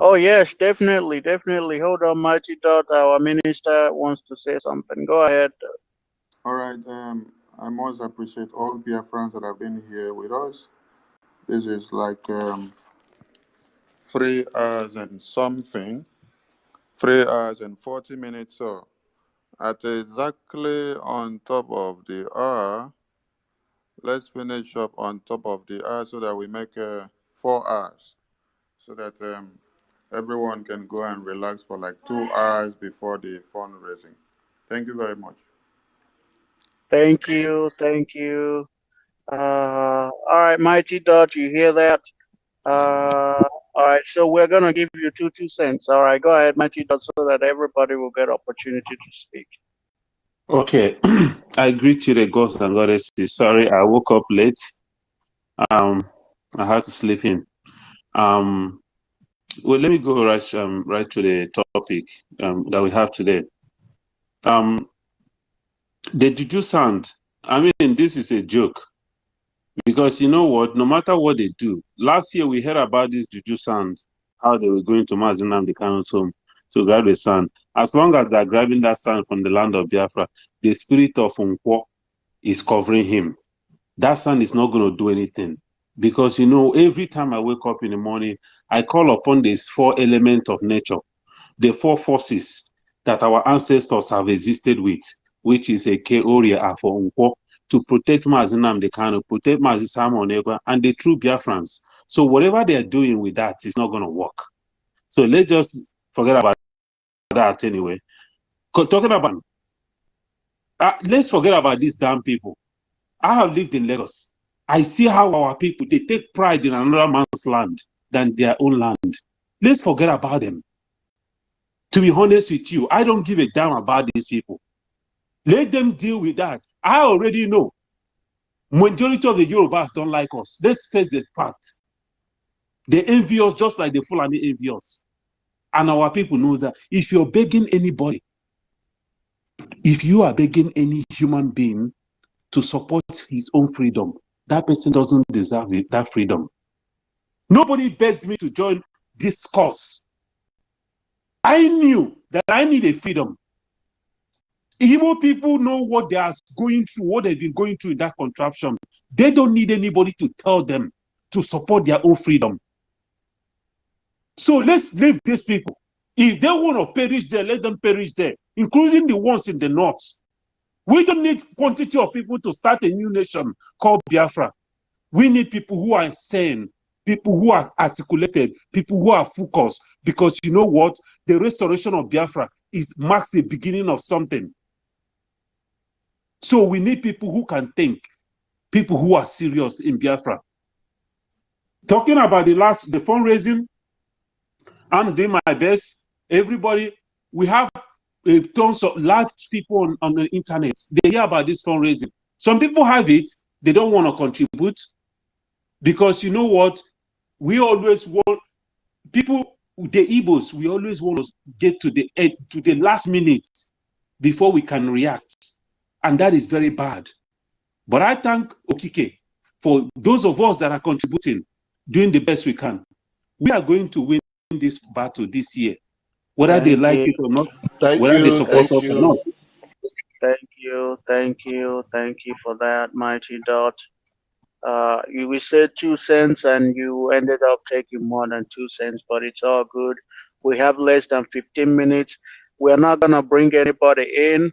Oh yes, definitely, definitely. Hold on, Mighty Dot. Our minister wants to say something. Go ahead. All right. I must appreciate all Biafrans that have been here with us. This is like 3 hours and something. 3 hours and 40 minutes. So at exactly on top of the hour, let's finish up on top of the hour so that we make 4 hours, so that everyone can go and relax for like 2 hours before the fundraising. Thank you very much. Thank you, thank you. All right, Mighty Dot, you hear that? All right, so we're gonna give you 2 cents. All right, go ahead, Mighty Dot, so that everybody will get opportunity to speak. Okay, I greet you, the gods and goddesses. Sorry, I woke up late. I had to sleep in. Well, let me go right to the topic that we have today. The JUJU sound. I mean, this is a joke, because you know what? No matter what they do, last year we heard about this JUJU sound, how they were going to Mazinam the Kano's home to grab the sand. As long as they're grabbing that sand from the land of Biafra, the spirit of Nkwo is covering him. That sand is not going to do anything, because you know, every time I wake up in the morning, I call upon these 4 elements of nature, the 4 forces that our ancestors have existed with, which is a Keoria Afo Nkwo, to protect Mazinam the Kano, protect Mazisam Onegwa, and the true Biafrans. So whatever they are doing with that is not going to work. So let's just forget about that anyway. Talking about, let's forget about these damn people. I have lived in Lagos. I see how our people, they take pride in another man's land than their own land. Let's forget about them. To be honest with you, I don't give a damn about these people. Let them deal with that. I already know. Majority of the Yorubas don't like us. Let's face the fact. They envy us just like the Fulani envy us. And our people knows that if you're begging anybody, if you are begging any human being to support his own freedom, that person doesn't deserve that freedom. Nobody begged me to join this cause. I knew that I needed freedom. Igbo people know what they are going through, what they've been going through in that contraption. They don't need anybody to tell them to support their own freedom. So let's leave these people. If they want to perish there, let them perish there, including the ones in the north. We don't need quantity of people to start a new nation called Biafra. We need people who are sane, people who are articulated, people who are focused, because you know what? The restoration of Biafra marks the beginning of something. So we need people who can think, people who are serious in Biafra. Talking about the fundraising, I'm doing my best. Everybody, we have tons of large people on the internet. They hear about this fundraising. Some people have it, they don't want to contribute, because you know what? We always want people, the Igbos, we always want to get to the last minute before we can react. And that is very bad. But I thank Okike for those of us that are contributing, doing the best we can. We are going to win this battle this year, whether they like it or not, whether they support us or not. Thank you for that, Mighty Dot. We said 2 cents and you ended up taking more than 2 cents, but it's all good. We have less than 15 minutes. We're not gonna bring anybody in.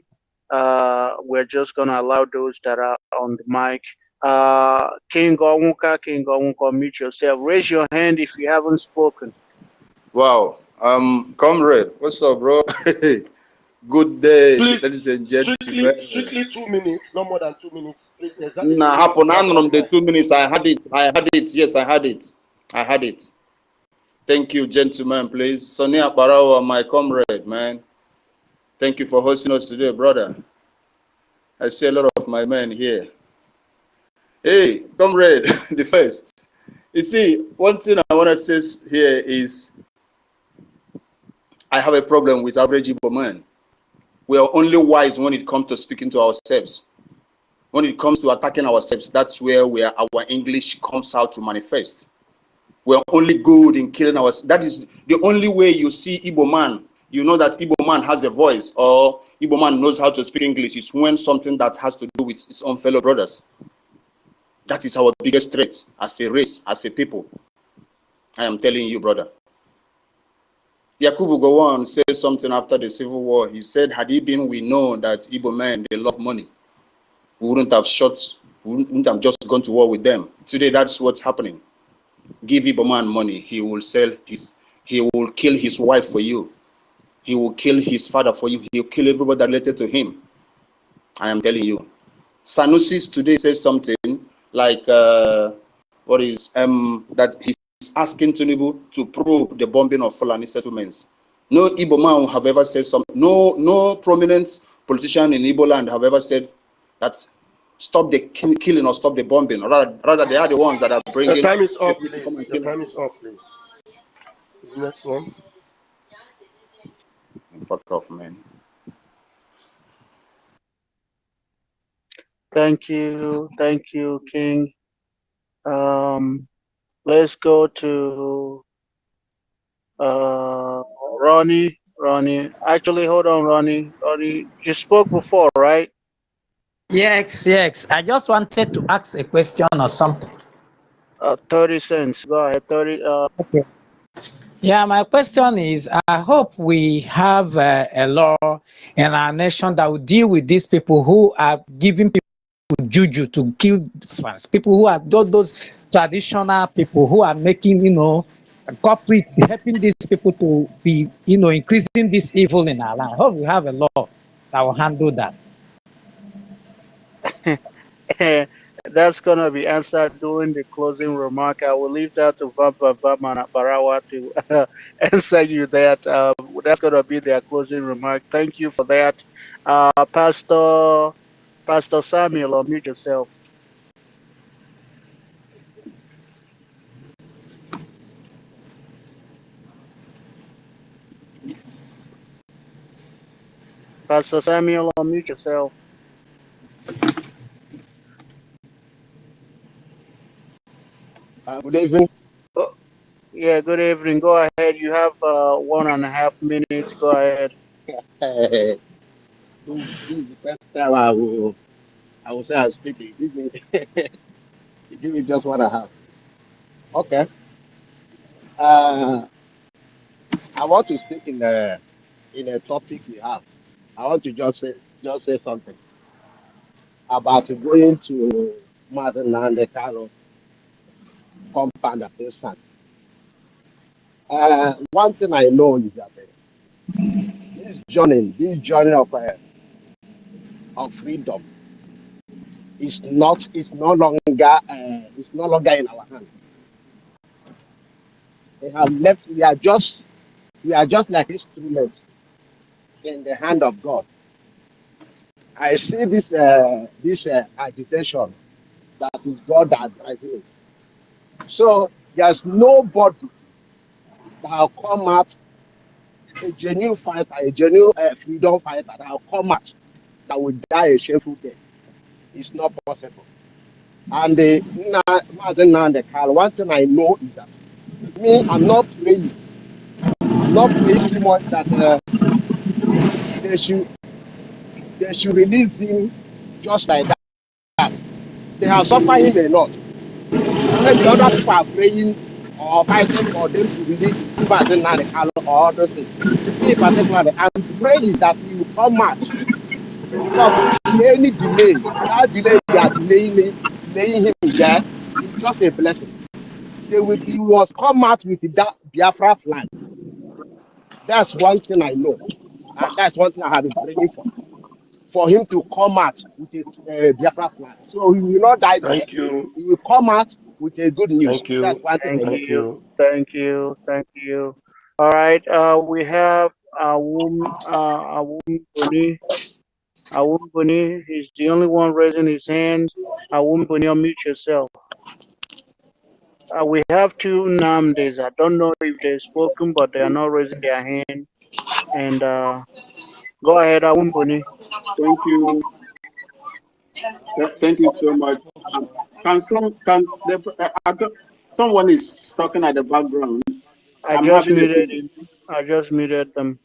We're just gonna allow those that are on the mic. King Onwuka, mute yourself. Raise your hand if you haven't spoken. Wow. Comrade, what's up, bro? Good day, Please, ladies and gentlemen. strictly 2 minutes, no more than 2 minutes. Please, exactly 2 Nah, minutes. happen. On the 2 minutes. I had it. Yes, I had it. Thank you, gentlemen. Please, Sonny Aparawa, my comrade, man. Thank you for hosting us today, brother. I see a lot of my men here. Hey, comrade, the first. You see, one thing I want to say here is I have a problem with average Igbo man. We are only wise when it comes to speaking to ourselves. When it comes to attacking ourselves, that's where our English comes out to manifest. We are only good in killing ourselves. That is the only way you see Igbo man. You know that Igbo man has a voice, or Igbo man knows how to speak English. Is when something that has to do with his own fellow brothers. That is our biggest threat as a race, as a people. I am telling you, brother. Yakubu Gowon said something after the Civil War. He said, had it been we know that Igbo men, they love money, we wouldn't have just gone to war with them. Today, that's what's happening. Give Igbo man money, he will kill his wife for you. He will kill his father for you. He will kill everybody related to him. I am telling you. Sanusi today says something like, that he's asking Tinubu to probe the bombing of Fulani settlements. No Igbo man have ever said something. No prominent politician in Igbo land have ever said that stop the killing or stop the bombing. Rather, they are the ones that are bringing. Your time is up, please. Your time is up, please. Is the next one? Fuck off, man. Thank you, King. Let's go to Ronnie. Actually, hold on, Ronnie. You spoke before, right? Yes. I just wanted to ask a question or something. 30 cents. Go ahead. 30. Okay. Yeah, my question is, I hope we have a law in our nation that will deal with these people who are giving people juju to kill fans. People who are those traditional people who are making, corporates, helping these people to be, increasing this evil in our land. I hope we have a law that will handle that. That's going to be answered during the closing remark. I will leave that to Baba Barawa to answer you that. That's going to be their closing remark. Thank you for that. Pastor Samuel, unmute yourself. Pastor Samuel, unmute yourself. Good evening. Oh, yeah, good evening. Go ahead. You have 1.5 minutes. Go ahead. This is the first time I will say I'm speaking. Give me just 1.5. Okay. I want to speak in a topic we have. I want to just say something about going to Martin and the Carol compound at this time. One thing I know is that this journey of freedom is no longer in our hands. They have left. We are just like instruments in the hand of God. I see this agitation that is God that driving it. So there's nobody that will come out, a genuine fighter, a genuine freedom fighter that will come out that will die a shameful death. It's not possible. And one thing I know is that I'm not praying. I'm not praying too much that they should release him just like that. They have suffered him a lot. Maybe other people are praying or fighting for them to release or other things. Me particularly, I'm praying that he will come out, because any delay, that delay they are delaying him there is just a blessing. He was come out with that Biafra flag. That's one thing I know. And that's one thing I have been praying for him to come out with a Biafra flag. So he will not die there. Thank you. He will come out with a good news. Thank That's you. one thing Thank I know. Thank you, you. thank you, thank you. All right, we have Awum Buni. Awum Buni is the only one raising his hand. Awum Buni, unmute yourself. We have two Namdes. I don't know if they've spoken, but they are not raising their hand. And go ahead, Awum Buni. Thank you. Thank you so much. Someone is talking at the background. I I'm just having a muted feedback. him. I just muted them.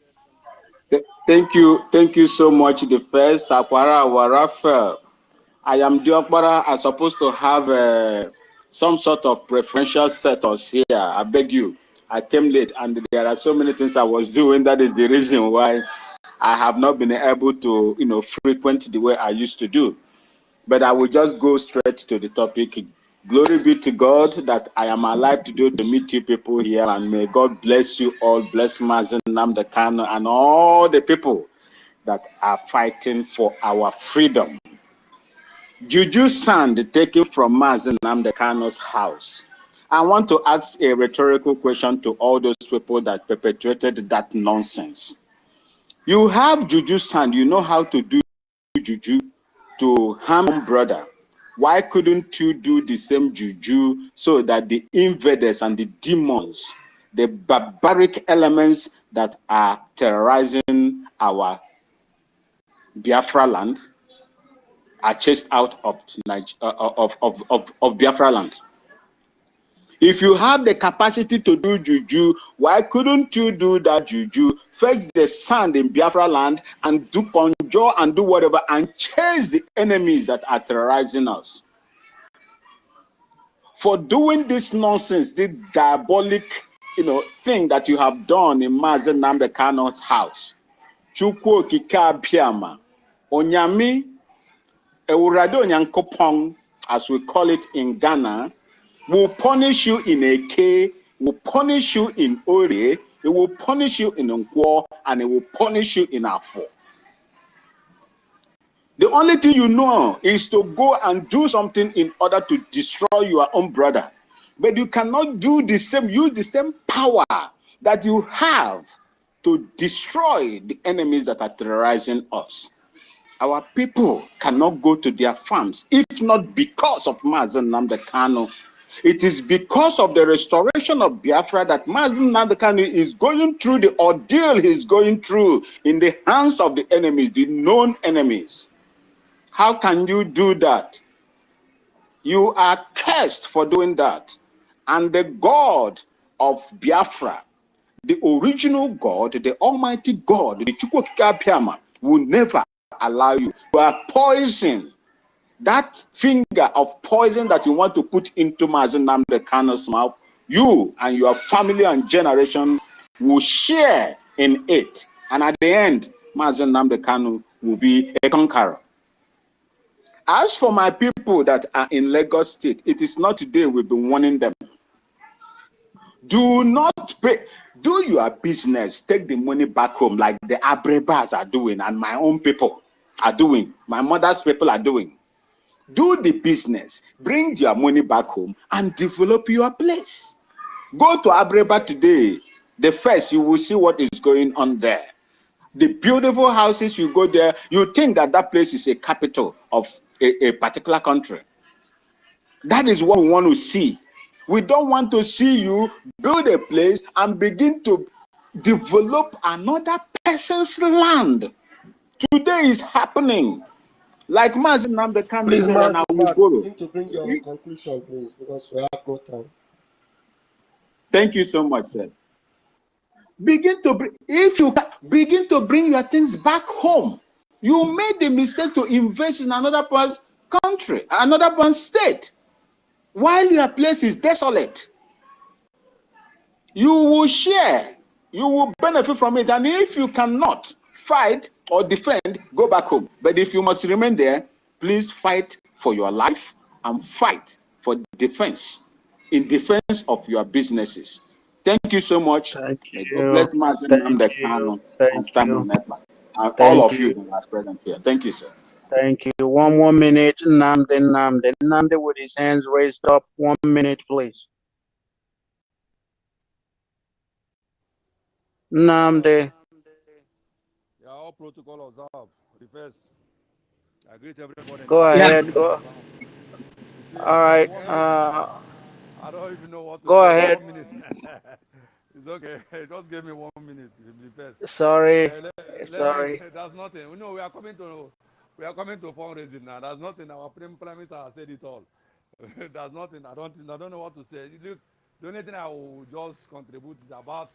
Thank you so much. The first Aquara Warafel. I am Diokbara. I'm supposed to have some sort of preferential status here. I beg you. I came late, and there are so many things I was doing. That is the reason why I have not been able to, frequent the way I used to do. But I will just go straight to the topic. Glory be to God that I am alive today to meet you people here, and may God bless you all. Bless Mazen Namdekano and all the people that are fighting for our freedom. Juju sand taken from Mazen Namdekano's house. I want to ask a rhetorical question to all those people that perpetuated that nonsense. You have Juju sand, you know how to do Juju to harm brother. Why couldn't you do the same Juju so that the invaders and the demons, the barbaric elements that are terrorizing our Biafra land, are chased out of Biafra land? If you have the capacity to do Juju, why couldn't you do that Juju, fetch the sand in Biafra land and do conjure and do whatever and chase the enemies that are terrorizing us? For doing this nonsense, this diabolic, thing that you have done in Mazen Namdekano's house, Chukwu Okike Abiama, Onyami, Ewurade Onyankopon, as we call it in Ghana, will punish you in Eke, will punish you in Ore, it will punish you in Nkwo, and it will punish you in Afo. The only thing you know is to go and do something in order to destroy your own brother. But you cannot do the same, use the same power that you have to destroy the enemies that are terrorizing us. Our people cannot go to their farms, if not because of Mazen Namdekano. It is because of the restoration of Biafra that Mazen Namdekano is going through the ordeal he's going through in the hands of the enemies, the known enemies. How can you do that? You are cursed for doing that. And the God of Biafra, the original God, the Almighty God, the Chukwu Okike Abiama, will never allow you. You are poison. That finger of poison that you want to put into Mazen Namdekano's mouth, you and your family and generation will share in it. And at the end, Mazen Namdekano will be a conqueror. As for my people that are in Lagos State, it is not today we've been warning them. Do not pay. Do your business. Take the money back home like the Abrebas are doing and my own people are doing. My mother's people are doing. Do the business. Bring your money back home and develop your place. Go to Abreba today. The first, you will see what is going on there. The beautiful houses, you go there, you think that that place is a capital of a particular country. That is what we want to see. We don't want to see you build a place and begin to develop another person's land. Today is happening. Like Mazen Namdekano Please, said, and I will Matt, borrow. begin to bring your conclusion, please, because we have no time. Thank you so much, sir. Begin to bring, if you begin to bring your things back home. You made the mistake to invest in another person's country, another person's state, while your place is desolate. You will share, you will benefit from it, and if you cannot fight or defend, go back home. But if you must remain there, please fight for your life and fight for defense, in defense of your businesses. Thank you so much. Thank May God you. bless Master Thank Nnamdi you. Kanu and Thank stand you. in Nepal. And all Thank of you you. who are present here. Thank you, sir. Thank you. One more minute. Nnamdi with his hands raised up. 1 minute, please. Nnamdi. Yeah, all protocol observed. The first, I greet everybody in the Go house. ahead. Go. You see, All right. 1 minute. I don't even know what to Go say. ahead. 1 minute. It's okay. Just give me 1 minute. The first. Sorry. Let me. Sorry. That's nothing. No, we are coming to fundraising now. That's nothing. Our prime minister has said it all. That's nothing. I don't know what to say. Look, the only thing I will just contribute is about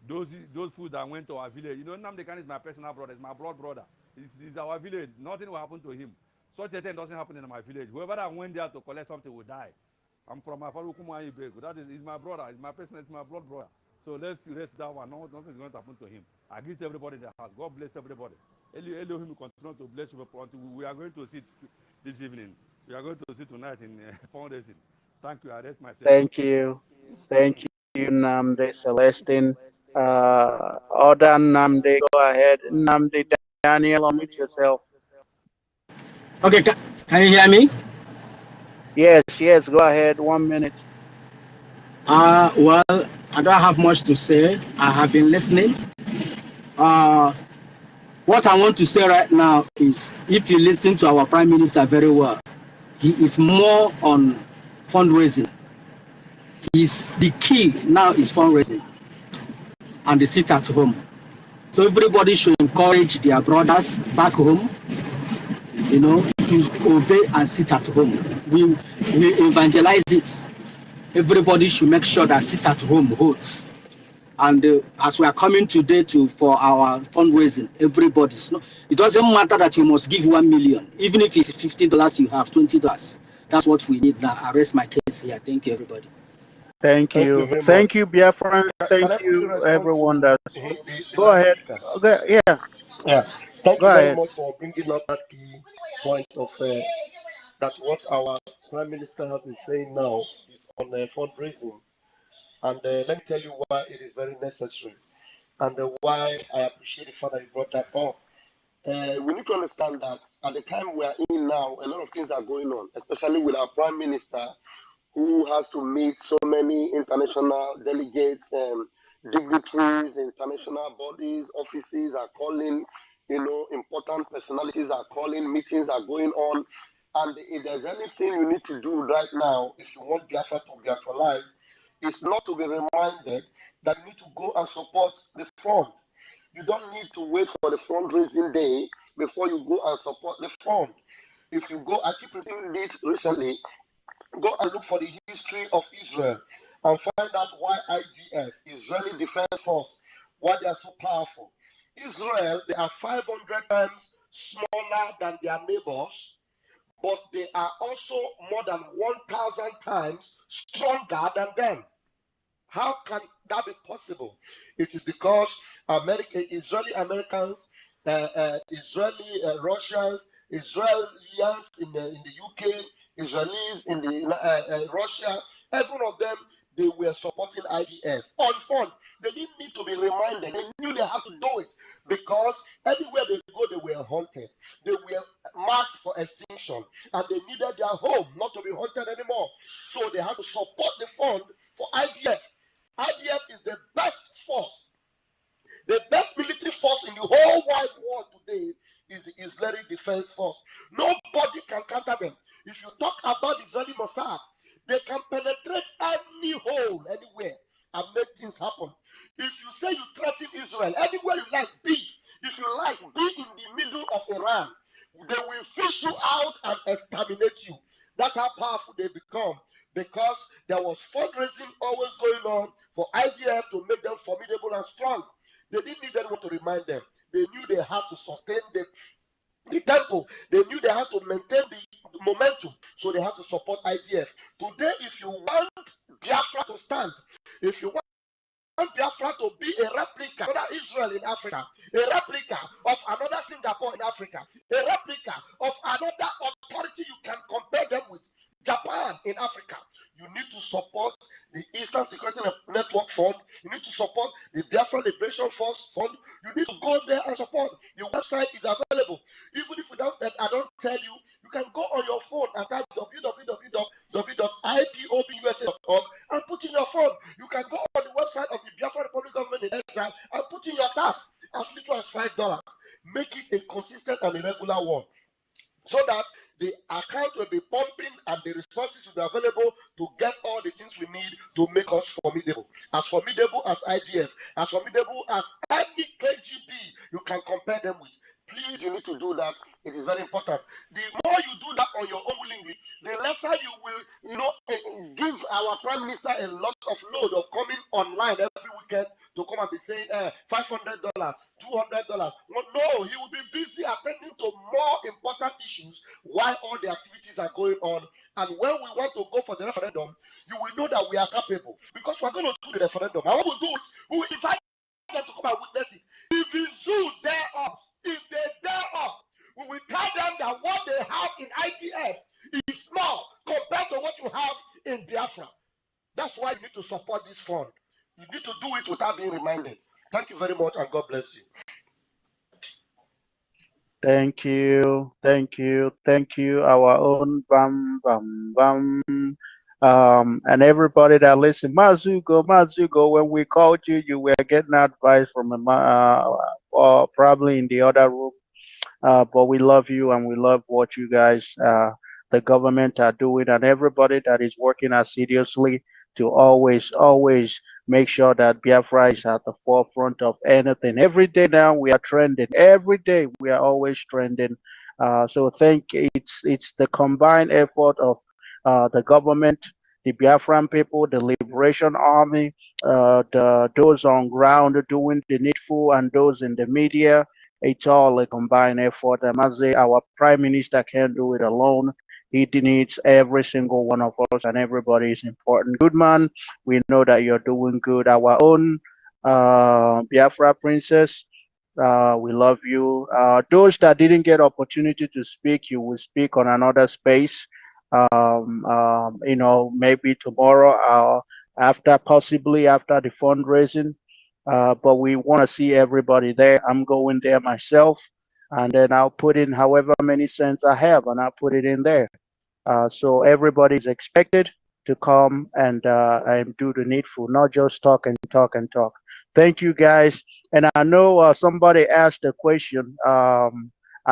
those food that went to our village. You know, Nnamdi Kanu is my personal brother. It's my blood brother. It's our village. Nothing will happen to him. Such a thing doesn't happen in my village. Whoever that went there to collect something will die. I'm from Afarukuma Ibeko. That is, he's my brother. He's my person. It's my blood brother. So let's rest that one. No, nothing is going to happen to him. I greet everybody in the house. God bless everybody. Elohim will continue to bless you until we are going to sit this evening. We are going to sit tonight in fundraising. Thank you. I rest myself. Thank you. Thank you, Nnamdi Celestine. Other Nnamdi, go ahead. Nnamdi Daniel, unmute yourself. Okay, can you hear me? Yes, go ahead. 1 minute. Well, I don't have much to say. I have been listening. What I want to say right now is, if you listen to our Prime Minister very well, he is more on fundraising. The key now is fundraising and the sit at home. So everybody should encourage their brothers back home, you know, to obey and sit at home. We evangelize it. Everybody should make sure that sit at home holds. And as we are coming today for our fundraising, everybody's no, it doesn't matter that you must give 1 million, even if it's $50 you have $20. That's what we need now. I rest my case here. Thank you, everybody. Thank Thank you you. very much. Thank you, Biafrans. Can Thank I quickly you, respond everyone to that the go last ahead. speaker? Okay, yeah. Yeah. Thank Go you very ahead. much for bringing up that key point of that what our Prime Minister has been saying now is on fundraising. And let me tell you why it is very necessary and why I appreciate the fact that you brought that up. We need to understand that at the time we are in now, a lot of things are going on, especially with our Prime Minister, who has to meet so many international delegates, dignitaries, international bodies, offices are calling, you know, important personalities are calling, meetings are going on. And if there's anything you need to do right now, if you want Biafra to be actualized, it's not to be reminded that you need to go and support the fund. You don't need to wait for the fundraising day before you go and support the fund. If you go, I keep repeating this recently, go and look for the history of Israel and find out why IGF, Israeli Defense Force, why they are so powerful. Israel, they are 500 times smaller than their neighbors, but they are also more than 1,000 times stronger than them. How can that be possible? It is because Israeli Americans, Israeli Russians, Israelis in the UK, Israelis in the Russia, every one of them, they were supporting IDF on fund. They didn't need to be reminded. They knew they had to do it because anywhere they go, they were hunted. They were marked for extinction, and they needed their home not to be hunted anymore. So they had to support the fund for IDF. IDF is the best force, the best military force in the whole wide world today is the Israeli Defense Force. Nobody can counter them. If you talk about Israeli Mossad, they can penetrate any hole, anywhere, and make things happen. If you say you threaten Israel, anywhere you like, be. If you like, be in the middle of Iran. They will fish you out and exterminate you. That's how powerful they become, because there was fundraising always going on for IDF to make them formidable and strong. They didn't need anyone to remind them. They knew they had to sustain the tempo. They knew they had to maintain the momentum, so they had to support IDF. Today, if you want Biafra to stand, if you want Biafra to be a replica of another Israel in Africa, a replica of another Singapore in Africa, a replica of another authority you can compare them with, Japan in Africa, You need to support the Eastern Security Network Fund. You need to support the Biafra Liberation Force Fund. You need to go there and support. The website is available. Even if I don't tell you, you can go on your phone and type www.ipobUSA.org and put in your phone. You can go on the website of the Biafra Republic Government in Exile and put in your tax as little as $5. Make it a consistent and a regular one, so that the account will be pumping and the resources will be available to get all the things we need to make us formidable as IGF, as formidable as any KGB you can compare them with. Please, you need to do that. It is very important. The more you do that on your own willingly, the lesser you will, give our Prime Minister a lot of load of coming online every weekend to come and be saying $500, $200. Well, no, he will be busy attending to more important issues while all the activities are going on. And when we want to go for the referendum, you will know that we are capable, because we're going to do the referendum. And what we'll do is we will invite them to come and witness it. If the zoo dare us, if they dare us, we will tell them that what they have in IDF is small compared to what you have in Biafra. That's why you need to support this fund. You need to do it without being reminded. Thank you very much, and God bless you. Thank you, our own Bam Bam Bam. And everybody that listen, Mazugo, when we called you, you were getting advice from or probably in the other room. But we love you and we love what you guys, the government are doing, and everybody that is working assiduously to always make sure that Biafra is at the forefront of anything. Every day now we are trending. Every day we are always trending. So it's the combined effort of the government, the Biafran people, the Liberation Army, those on ground doing the needful, and those in the media. It's all a combined effort. I must say, our Prime Minister can't do it alone. He needs every single one of us, and everybody is important. Good man, we know that you're doing good. Our own Biafra Princess, we love you. Those that didn't get opportunity to speak, you will speak on another space. Maybe tomorrow, possibly after the fundraising. But we want to see everybody there. I'm going there myself, and then I'll put in however many cents I have, and I'll put it in there. So everybody is expected to come and do the needful, not just talk and talk and talk. Thank you, guys. And I know somebody asked a question. I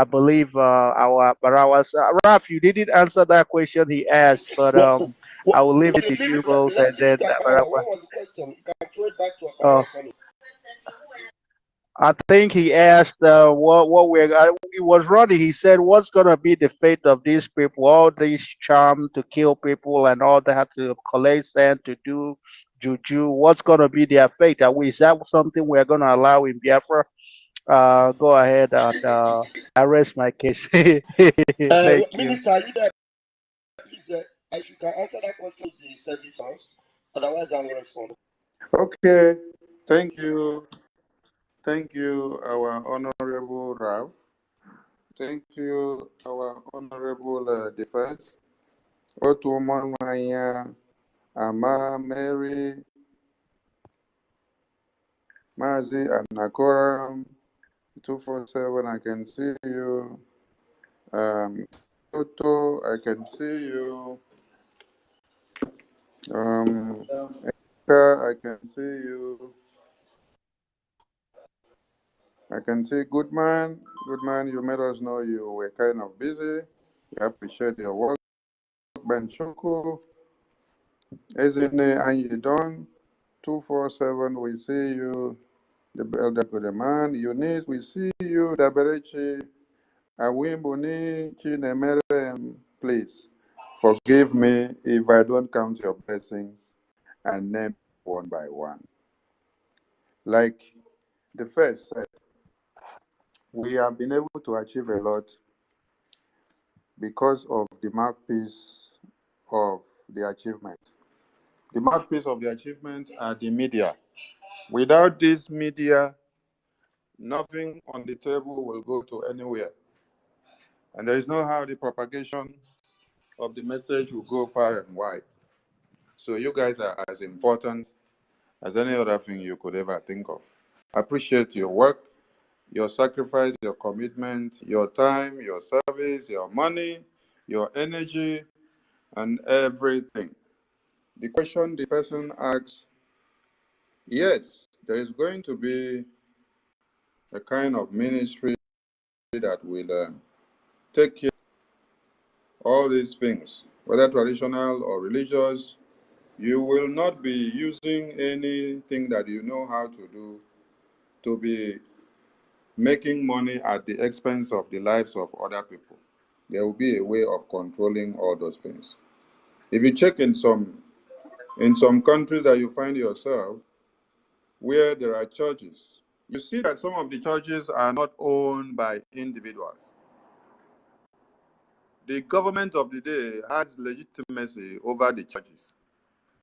believe our Barawas, Raf, you didn't answer that question he asked, but I will leave it to you both, and then What was the question? You can throw it back to Barawa. I think he asked what he was running. He said, "What's gonna be the fate of these people? All these charm to kill people and all that to collect sand to do juju. What's gonna be their fate? Is that something we're gonna allow in Biafra?" Go ahead and I rest my case. Thank you. Minister, are you there? Please, if you can answer that question, the service house. Otherwise, I will respond. Okay, thank you. Thank you, our Honorable Ralph. Thank you, our Honorable Defense. Otuman Maya, Ama Mary, Mazi Anakoram, 247, I can see you. Toto, I can see you. I can see you. I can see Goodman. Goodman, you made us know you were kind of busy. We appreciate your work. Ben Chuku, Ezine Anyidon, 247, we see you. The Elder Goodman, Eunice, we see you. Daberechi, Awimbuni, Chinemerem, please forgive me if I don't count your blessings and name one by one. Like the first said, we have been able to achieve a lot because of the mouthpiece of the achievement. The mouthpiece of the achievement are the media. Without this media, nothing on the table will go to anywhere. And there is no how the propagation of the message will go far and wide. So you guys are as important as any other thing you could ever think of. I appreciate your work, your sacrifice, your commitment, your time, your service, your money, your energy, and everything. The question the person asks, yes, there is going to be a kind of ministry that will take care of all these things, whether traditional or religious. You will not be using anything that you know how to do to be making money at the expense of the lives of other people. There will be a way of controlling all those things. If you check in some countries that you find yourself where there are churches, you see that some of the churches are not owned by individuals. The government of the day has legitimacy over the churches.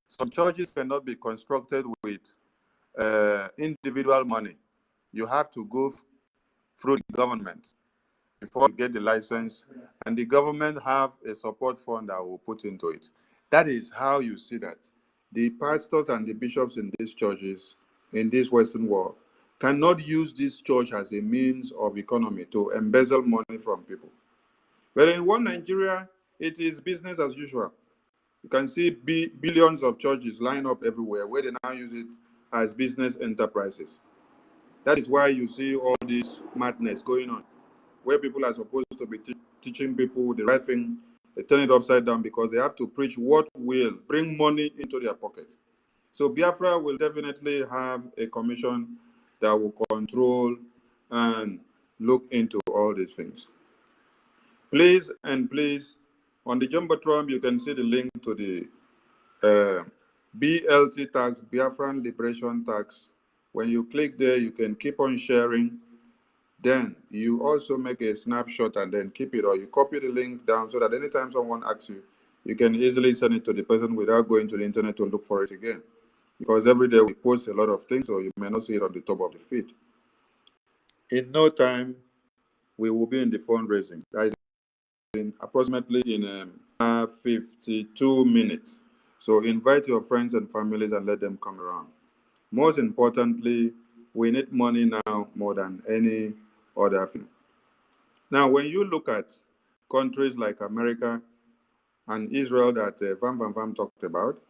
Some churches cannot be constructed with individual money. You have to go through the government before you get the license, and the government have a support fund that will put into it. That is how you see that the pastors and the bishops in these churches in this Western world cannot use this church as a means of economy to embezzle money from people. But in one Nigeria, it is business as usual. You can see billions of churches line up everywhere where they now use it as business enterprises. That is why you see all this madness going on, where people are supposed to be teaching people the right thing. They turn it upside down because they have to preach what will bring money into their pocket. So Biafra will definitely have a commission that will control and look into all these things. Please and please, on the Jumbotron, you can see the link to the BLT tax, Biafran Liberation Tax. When you click there, you can keep on sharing. Then you also make a snapshot and then keep it, or you copy the link down so that anytime someone asks you, you can easily send it to the person without going to the internet to look for it again. Because every day we post a lot of things, so you may not see it on the top of the feed. In no time, we will be in the fundraising. That is in approximately in 52 minutes. So invite your friends and families and let them come around. Most importantly, we need money now more than any other thing. Now, when you look at countries like America and Israel that Vam talked about,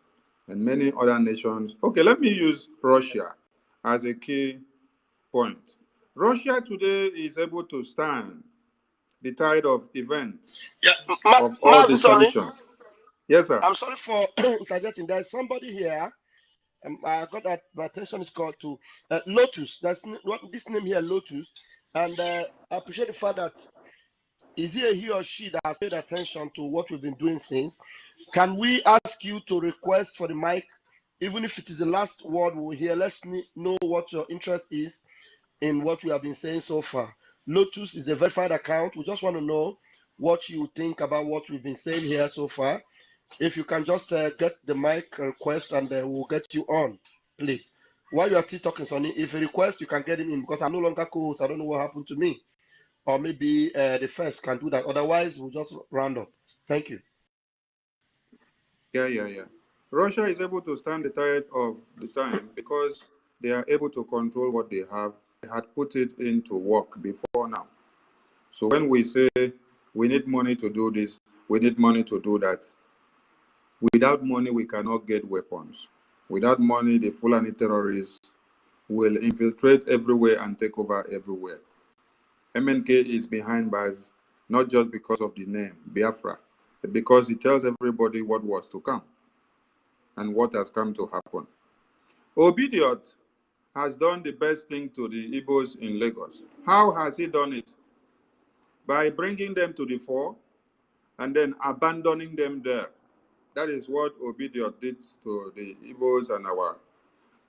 and many other nations, okay, let me use Russia as a key point. Russia today is able to stand the tide of events of all the sanctions. Yes, sir. I'm sorry for interjecting. There's somebody here. I got that my attention is called to Lotus. That's what this name here, Lotus. And I appreciate the fact that is it he or she that has paid attention to what we've been doing since. Can we ask you to request for the mic, even if it is the last word we'll hear? Let's know what your interest is in what we have been saying so far. Lotus is a verified account. We just want to know what you think about what we've been saying here so far. If you can just get the mic request and we'll get you on, please. While you are still talking, Sonny, if you request, you can get him in because I'm no longer co-host. I don't know what happened to me. Or maybe the first can do that. Otherwise, we'll just round up. Thank you. Yeah. Russia is able to stand the tide of the time because they are able to control what they have. They had put it into work before now. So when we say we need money to do this, we need money to do that, without money, we cannot get weapons. Without money, the Fulani terrorists will infiltrate everywhere and take over everywhere. MNK is behind bars, not just because of the name, Biafra, but because it tells everybody what was to come and what has come to happen. Obidiot has done the best thing to the Igbos in Lagos. How has he done it? By bringing them to the fore and then abandoning them there. That is what Obidiot did to the Igbos and our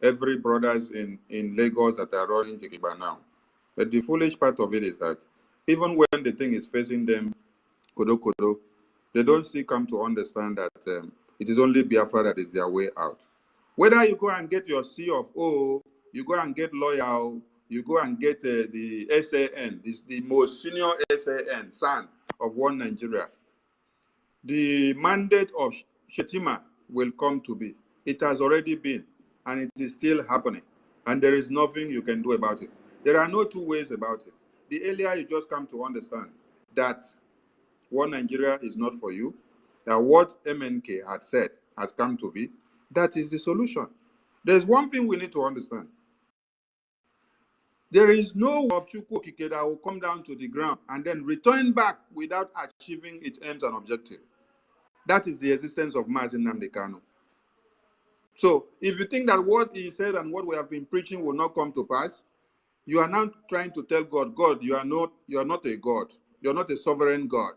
every brothers in Lagos that are running Jigiba now. But the foolish part of it is that even when the thing is facing them, kodo, they don't still come to understand that it is only Biafra that is their way out. Whether you go and get your C of O, you go and get lawyer, you go and get the SAN, the most senior SAN, son of one Nigeria. The mandate of Shetima will come to be. It has already been, and it is still happening. And there is nothing you can do about it. There are no two ways about it. The earlier you just come to understand that what Nigeria is not for you, that what MNK had said has come to be, that is the solution. There's one thing we need to understand. There is no of Chukwu that will come down to the ground and then return back without achieving its aims and objectives. That is the existence of Mazi Nnamdi Kanu. So if you think that what he said and what we have been preaching will not come to pass, you are now trying to tell God, God, you are not a God. You're not a sovereign God.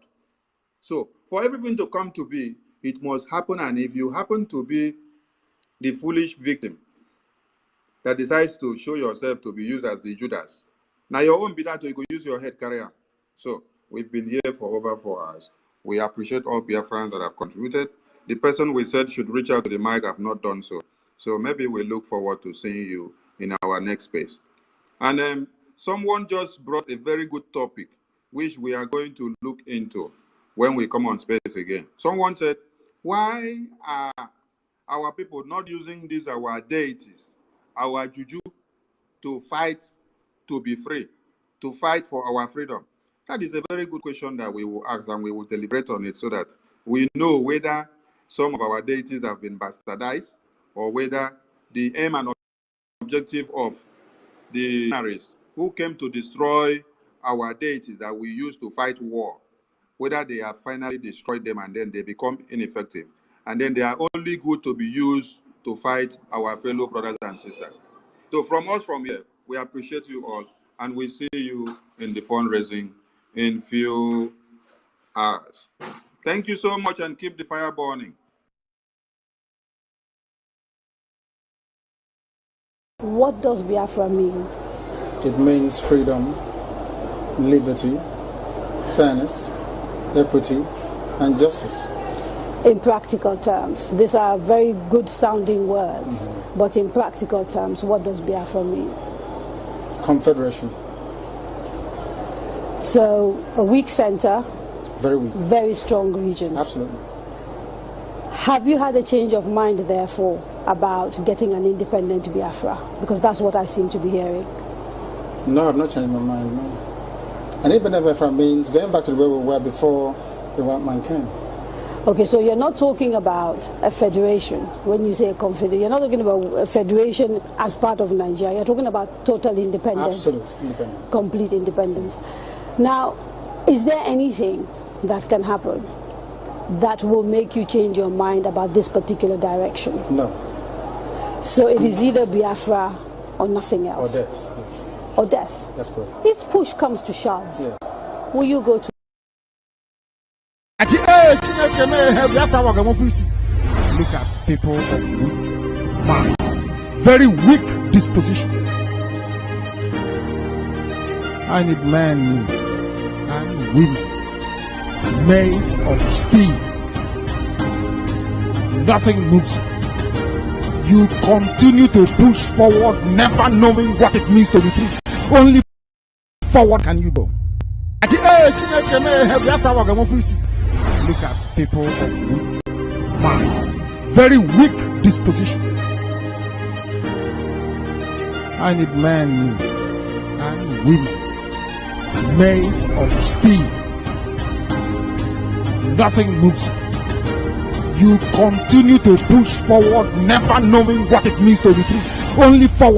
So for everything to come to be, it must happen. And if you happen to be the foolish victim that decides to show yourself to be used as the Judas, now your own be that you could use your head carrier. So we've been here for over 4 hours. We appreciate all Biafrans that have contributed. The person we said should reach out to the mic have not done so. So maybe we look forward to seeing you in our next space. And someone just brought a very good topic, which we are going to look into when we come on space again. Someone said, why are our people not using these, our deities, our JUJU, to fight to be free, to fight for our freedom? That is a very good question that we will ask, and we will deliberate on it so that we know whether some of our deities have been bastardized or whether the aim and objective of the missionaries who came to destroy our deities that we use to fight war, whether they have finally destroyed them and then they become ineffective, and then they are only good to be used to fight our fellow brothers and sisters. So from us from here, we appreciate you all, and we see you in the fundraising in few hours. Thank you so much, and keep the fire burning. What does Biafra mean? It means freedom, liberty, fairness, equity, and justice. In practical terms, these are very good sounding words, but in practical terms, what does Biafra mean? Confederation. So a weak center, very weak, very strong regions. Absolutely. Have you had a change of mind, therefore, about getting an independent Biafra? Because that's what I seem to be hearing. No, I've not changed my mind, no. An independent Biafra means going back to where we were before the white man came. Okay, so you're not talking about a federation when you say a confederation. You're not talking about a federation as part of Nigeria. You're talking about total independence. Absolute independence. Complete independence. Now, is there anything that can happen that will make you change your mind about this particular direction? No. So it is either Biafra or nothing else? Or death, yes. Or death? That's correct. If push comes to shove, yes, will you go to? Look at people, man, very weak disposition. I need men and women made of steel. Nothing moves. You continue to push forward, never knowing what it means to be free. Only forward can you go. Look at people, man, very weak disposition. I need men and women made of steel. Nothing moves. You continue to push forward, never knowing what it means to be free. Only forward.